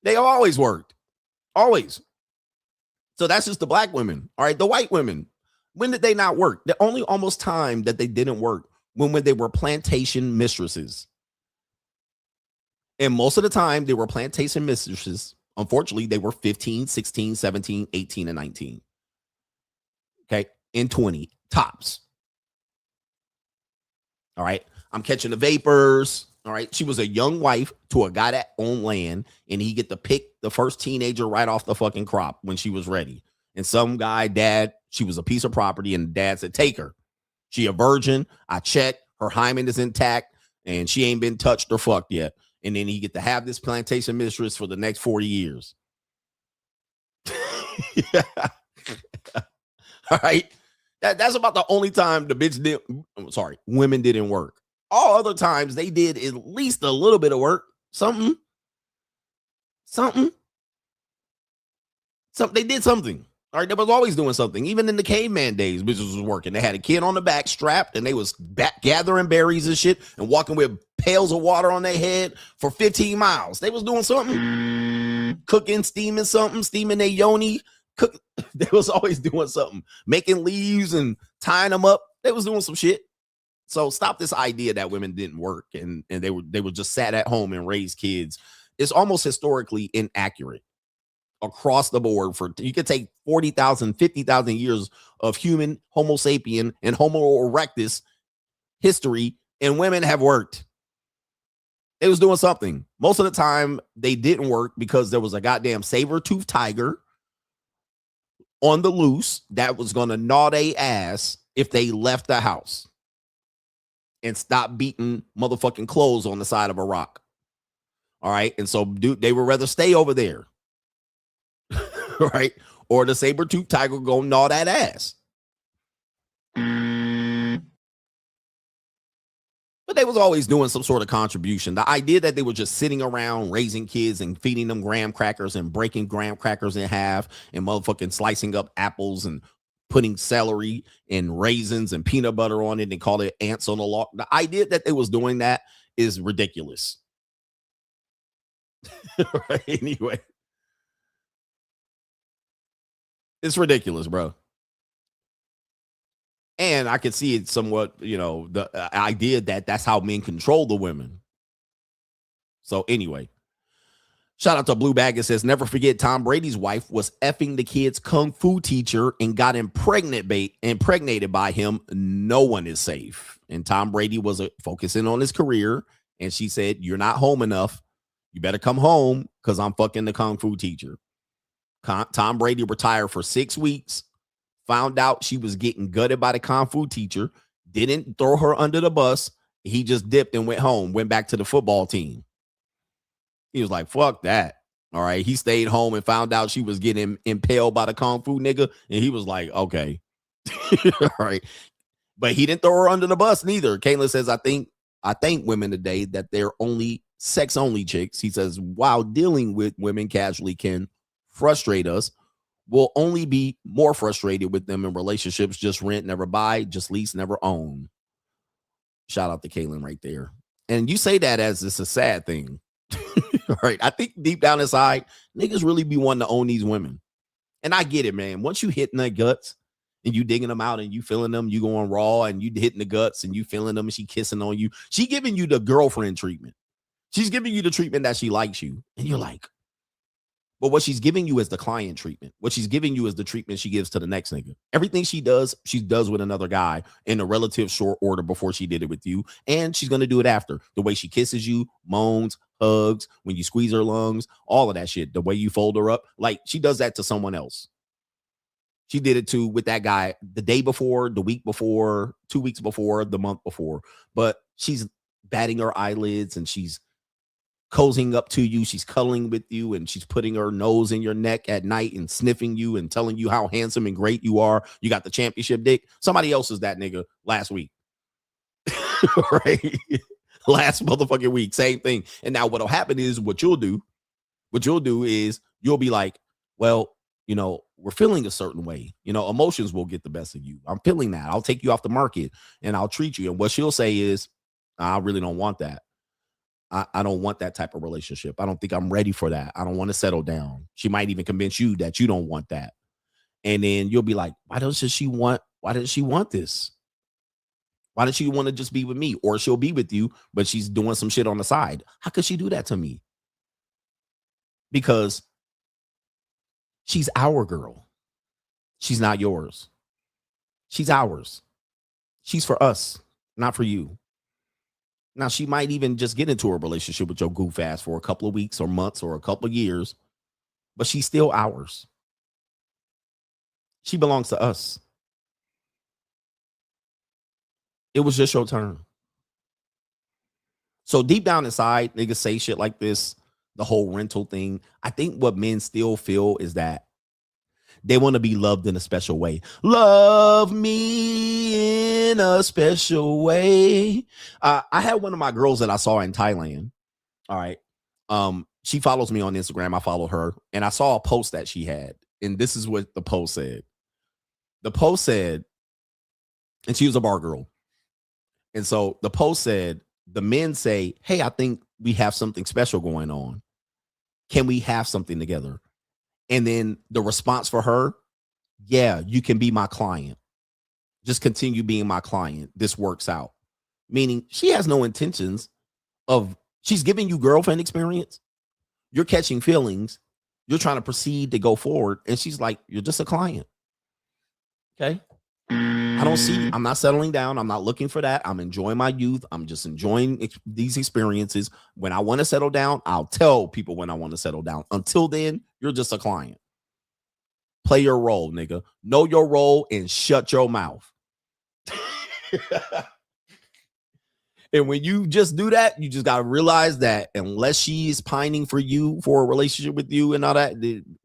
They have always worked, always. So that's just the black women. All right, the white women, when did they not work? The only almost time that they didn't work when they were plantation mistresses. And most of the time they were plantation mistresses. Unfortunately, they were 15, 16, 17, 18, and 19. Okay, and 20 tops. All right, I'm catching the vapors. All right, she was a young wife to a guy that owned land, and he get to pick the first teenager right off the fucking crop when she was ready. And some guy, dad, she was a piece of property, and dad said, take her. She a virgin. I checked. Her hymen is intact, and she ain't been touched or fucked yet. And then he get to have this plantation mistress for the next 40 years. Yeah. All right. That's about the only time women didn't work. All other times they did at least a little bit of work. Something. They did something. All right, they was always doing something. Even in the caveman days, bitches was working. They had a kid on the back strapped, and they was gathering berries and shit and walking with pails of water on their head for 15 miles. They was doing something. Cooking, steaming something, steaming their yoni. They was always doing something. Making leaves and tying them up. They was doing some shit. So stop this idea that women didn't work and they were just sat at home and raised kids. It's almost historically inaccurate. Across the board, you could take 40,000, 50,000 years of human Homo sapien and Homo erectus history, and women have worked. They was doing something. Most of the time, they didn't work because there was a goddamn saber-toothed tiger on the loose that was going to gnaw their ass if they left the house and stop beating motherfucking clothes on the side of a rock. All right, and so they would rather stay over there. Right? Or the saber-toothed tiger go gnaw that ass. But they was always doing some sort of contribution. The idea that they were just sitting around raising kids and feeding them graham crackers and breaking graham crackers in half and motherfucking slicing up apples and putting celery and raisins and peanut butter on it and call it ants on the log. The idea that they was doing that is ridiculous. Right? Anyway. It's ridiculous, bro. And I can see it somewhat, the idea that that's how men control the women. So anyway, shout out to Blue Bag. It says, never forget Tom Brady's wife was effing the kid's kung fu teacher and got impregnated by him. No one is safe. And Tom Brady was focusing on his career. And she said, you're not home enough. You better come home because I'm fucking the kung fu teacher. Tom Brady retired for 6 weeks, found out she was getting gutted by the kung fu teacher, didn't throw her under the bus. He just dipped and went home, went back to the football team. He was like, fuck that. All right. He stayed home and found out she was getting impaled by the Kung Fu nigga. And he was like, okay. All right. But he didn't throw her under the bus neither. Caitlin says, I thank women today that they're only sex only chicks. He says, while dealing with women casually can frustrate us, we'll only be more frustrated with them in relationships. Just rent, never buy, just lease, never own. Shout out to Caitlin right there. And you say that as it's a sad thing. Right. I think deep down inside, niggas really be wanting to own these women. And I get it, man. Once you hitting the guts and you digging them out and you feeling them, you going raw and you hitting the guts and you feeling them and she kissing on you. She giving you the girlfriend treatment. She's giving you the treatment that she likes you. And you're like, but what she's giving you is the client treatment. What she's giving you is the treatment she gives to the next nigga. Everything she does with another guy in a relative short order before she did it with you. And she's going to do it after. The way she kisses you, moans, hugs, when you squeeze her lungs, all of that shit. The way you fold her up. Like, she does that to someone else. She did it with that guy the day before, the week before, 2 weeks before, the month before. But she's batting her eyelids and she's cozying up to you. She's cuddling with you and she's putting her nose in your neck at night and sniffing you and telling you how handsome and great you are. You got the championship dick. Somebody else is that nigga last week. Right? Last motherfucking week. Same thing. And now what'll happen is what you'll do is you'll be like, well, you know, we're feeling a certain way. You know, emotions will get the best of you. I'm feeling that. I'll take you off the market and I'll treat you. And what she'll say is, I really don't want that. I don't want that type of relationship. I don't think I'm ready for that. I don't want to settle down. She might even convince you that you don't want that. And then you'll be like, why doesn't she want this? Why does she want to just be with me? Or she'll be with you, but she's doing some shit on the side. How could she do that to me? Because she's our girl. She's not yours. She's ours. She's for us, not for you. Now, she might even just get into a relationship with your goof ass for a couple of weeks or months or a couple of years, but she's still ours. She belongs to us. It was just your turn. So deep down inside, niggas say shit like this, the whole rental thing. I think what men still feel is that they want to be loved in a special way. Love me in a special way. I had one of my girls that I saw in Thailand. All right. She follows me on Instagram. I follow her. And I saw a post that she had. And this is what the post said. The post said, and she was a bar girl. And so the post said, the men say, hey, I think we have something special going on. Can we have something together? And then the response for her, yeah, you can be my client. Just continue being my client. This works out. Meaning she has no intentions of, she's giving you girlfriend experience. You're catching feelings. You're trying to proceed to go forward. And she's like, you're just a client. Okay. I'm not settling down. I'm not looking for that. I'm enjoying my youth. I'm just enjoying these experiences. When I want to settle down, I'll tell people when I want to settle down. Until then, you're just a client. Play your role, nigga. Know your role and shut your mouth. And when you just do that, you just got to realize that unless she's pining for you, for a relationship with you and all that,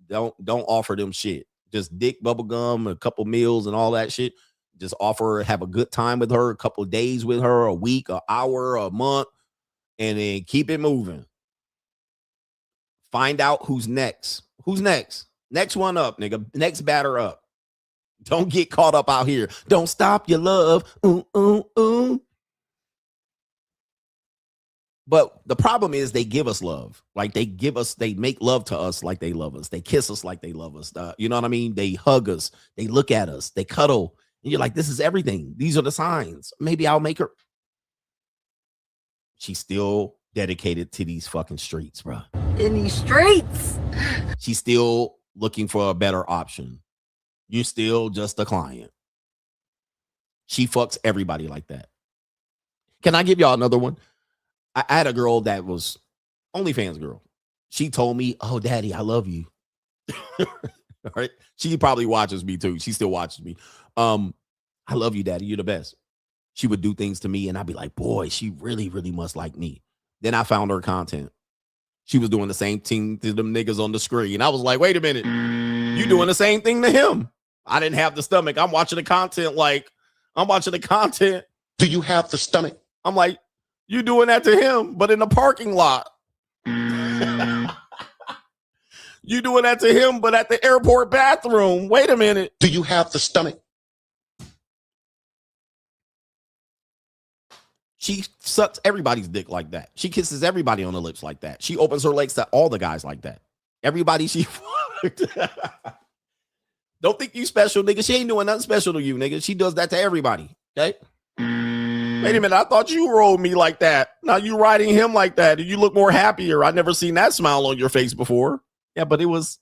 don't offer them shit. Just dick, bubble gum, a couple meals and all that shit. Just offer her, have a good time with her, a couple of days with her, a week, an hour, a month, and then keep it moving. Find out who's next. Who's next? Next one up, nigga. Next batter up. Don't get caught up out here. Don't stop your love. Ooh, ooh, ooh. But the problem is they give us love. Like they make love to us like they love us. They kiss us like they love us. You know what I mean? They hug us. They look at us. They cuddle. And you're like, this is everything. These are the signs. Maybe I'll make her. She's still dedicated to these fucking streets, bro. In these streets. She's still looking for a better option. You're still just a client. She fucks everybody like that. Can I give y'all another one? I had a girl that was OnlyFans girl. She told me, oh, daddy, I love you. All right. She probably watches me too. She still watches me. I love you, daddy. You're the best. She would do things to me, and I'd be like, boy, she really, really must like me. Then I found her content. She was doing the same thing to them niggas on the screen. I was like, wait a minute. You doing the same thing to him. I didn't have the stomach. I'm watching the content. Do you have the stomach? I'm like, you doing that to him, but in the parking lot. You doing that to him, but at the airport bathroom. Wait a minute. Do you have the stomach? She sucks everybody's dick like that. She kisses everybody on the lips like that. She opens her legs to all the guys like that. Everybody she fucked. Don't think you special, nigga. She ain't doing nothing special to you, nigga. She does that to everybody. Okay? Wait a minute. I thought you rolled me like that. Now you riding him like that. And you look more happier. I never seen that smile on your face before. Yeah, it was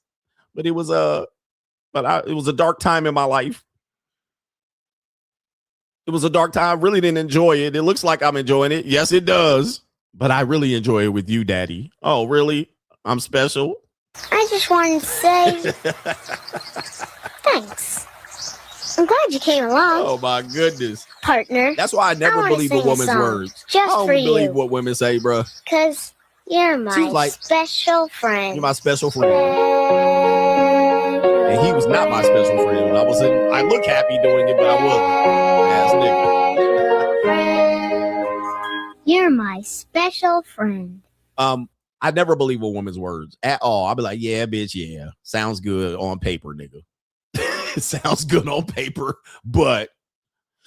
a dark time in my life. It was a dark time. I really didn't enjoy it. It looks like I'm enjoying it. Yes, it does. But I really enjoy it with you, Daddy. Oh, really? I'm special? I just wanted to say thanks. I'm glad you came along. Oh, my goodness. Partner. That's why I never believe a woman's words. Just I don't for believe you. what women say, bro. Because you're my special friend. You're my special friend. And he was not my special friend. I look happy doing it, but I wasn't. Ass nigga. You're my special friend. I never believe a woman's words at all. I'll be like, yeah, bitch, yeah. Sounds good on paper, nigga. It sounds good on paper, but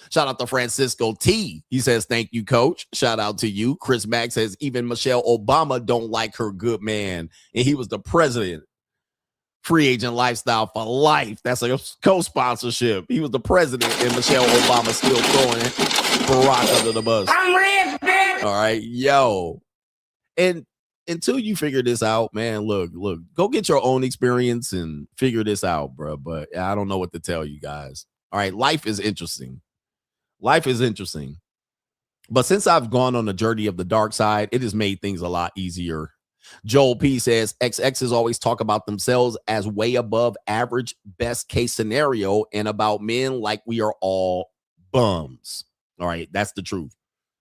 shout out to Francisco T. He says, thank you, coach. Shout out to you. Chris Mack says, even Michelle Obama don't like her good man. And he was the president. Free agent lifestyle for life. That's a co-sponsorship. He was the president, and Michelle Obama still throwing Barack under the bus. I'm rich, bitch. All right, yo. And until you figure this out, man, look, go get your own experience and figure this out, bro. But I don't know what to tell you guys. All right, life is interesting. Life is interesting. But since I've gone on the journey of the dark side, it has made things a lot easier. Joel P says XXs always talk about themselves as way above average, best case scenario, and about men like we are all bums. All right, that's the truth.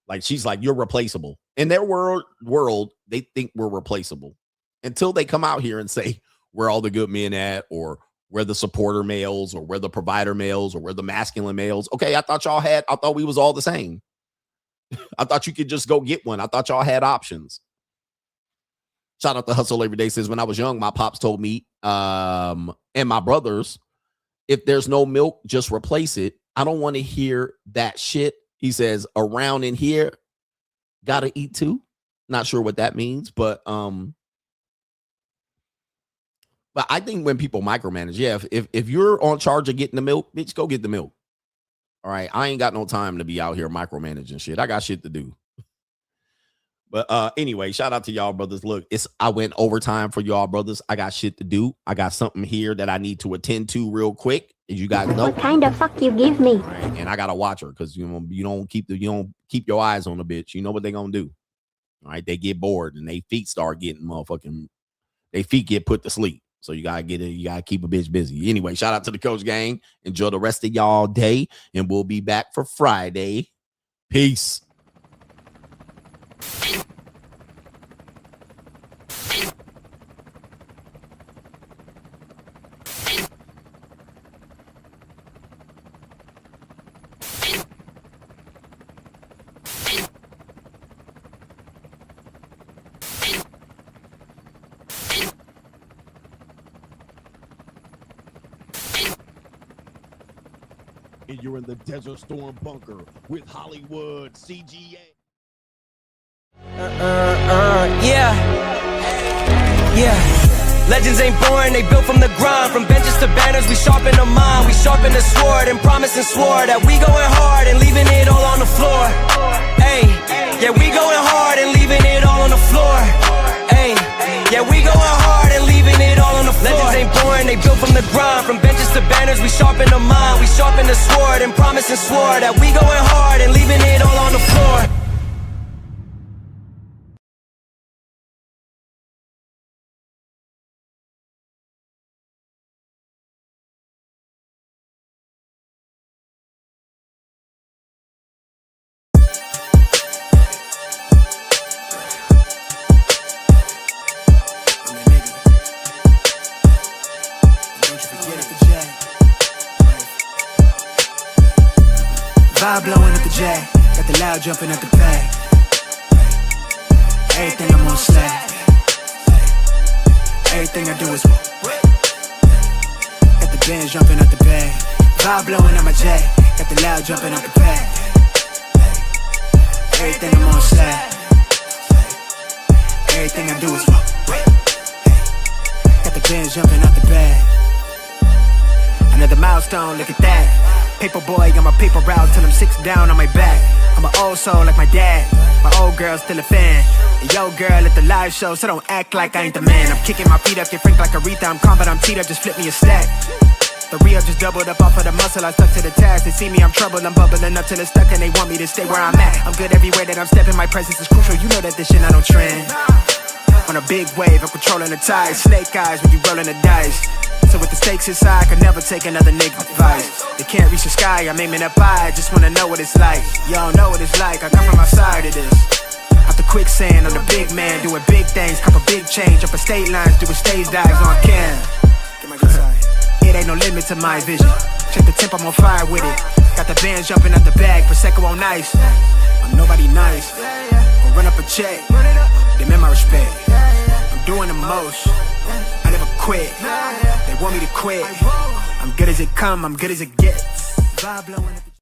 Like, she's like, you're replaceable. In their world, they think we're replaceable until they come out here and say where all the good men at, or where the supporter males, or where the provider males, or where the masculine males. Okay, I thought we was all the same. I thought you could just go get one. I thought y'all had options. Shout out to Hustle Every Day says, when I was young, my pops told me and my brothers, if there's no milk, just replace it. I don't want to hear that shit. He says, around in here, gotta eat too. Not sure what that means, but I think when people micromanage, yeah, if you're on charge of getting the milk, bitch, go get the milk. All right, I ain't got no time to be out here micromanaging shit. I got shit to do. But anyway, shout out to y'all brothers. Look, I went overtime for y'all brothers. I got shit to do. I got something here that I need to attend to real quick. As you guys know, What kind of fuck you give me? right? And I gotta watch her because you don't keep your eyes on the bitch. You know what they gonna do. All right, they get bored and they feet start getting they feet get put to sleep. So you gotta keep a bitch busy. Anyway, shout out to the coach gang. Enjoy the rest of y'all day, and we'll be back for Friday. Peace. And you're in the Desert Storm bunker with Hollywood CGA. Yeah. Legends ain't born, they built from the grind. From benches to banners, we sharpen the mind. We sharpen the sword and promise and swore that we going hard and leaving it all on the floor. Hey, yeah, we going hard and leaving it all on the floor. Hey, yeah, we going hard and leaving it all on the floor. Legends ain't born, they built from the grind. From benches to banners, we sharpen the mind. We sharpen the sword and promise and swore that we going hard and leaving it all on the floor. Vibe blowing at the jack. Got the loud jumping at the bag. Everything I'm on slack. Everything I do is got the bands jumping at the bag. Vibe blowing at my jack. Got the loud jumping at the bag. Everything I'm on slack. Everything I do is got the bands jumping out the bag. Another milestone, look at that. Paper boy on my paper route till I'm 6 down on my back. I'm an old soul like my dad. My old girl's still a fan. And yo girl at the live show, so don't act like I ain't the man. I'm kicking my feet up, get frank like Aretha. I'm calm but I'm teed up, just flip me a stack. The re-up just doubled up off of the muscle, I stuck to the task. They see me, I'm troubled, I'm bubbling up till it's stuck. And they want me to stay where I'm at. I'm good everywhere that I'm stepping, my presence is crucial. You know that this shit not no trend. On a big wave, I'm controlling the tide. Snake eyes when you rolling the dice. So with the stakes inside, I could never take another nigga advice. They can't reach the sky, I'm aiming up high. I just wanna know what it's like. Y'all know what it's like, I come from outside of this. Out the quicksand, I'm the big man, doing big things. Cop a big change, up a state lines, doing stage dives on cam. It ain't no limit to my vision. Check the temp, I'm on fire with it. Got the bands jumping out the bag, Prosecco on ice. I'm nobody nice, gon' run up a check. Demand my respect. I'm doing the most, I never quit. They want me to quit. I'm good as it come, I'm good as it gets. Vibe blowing at the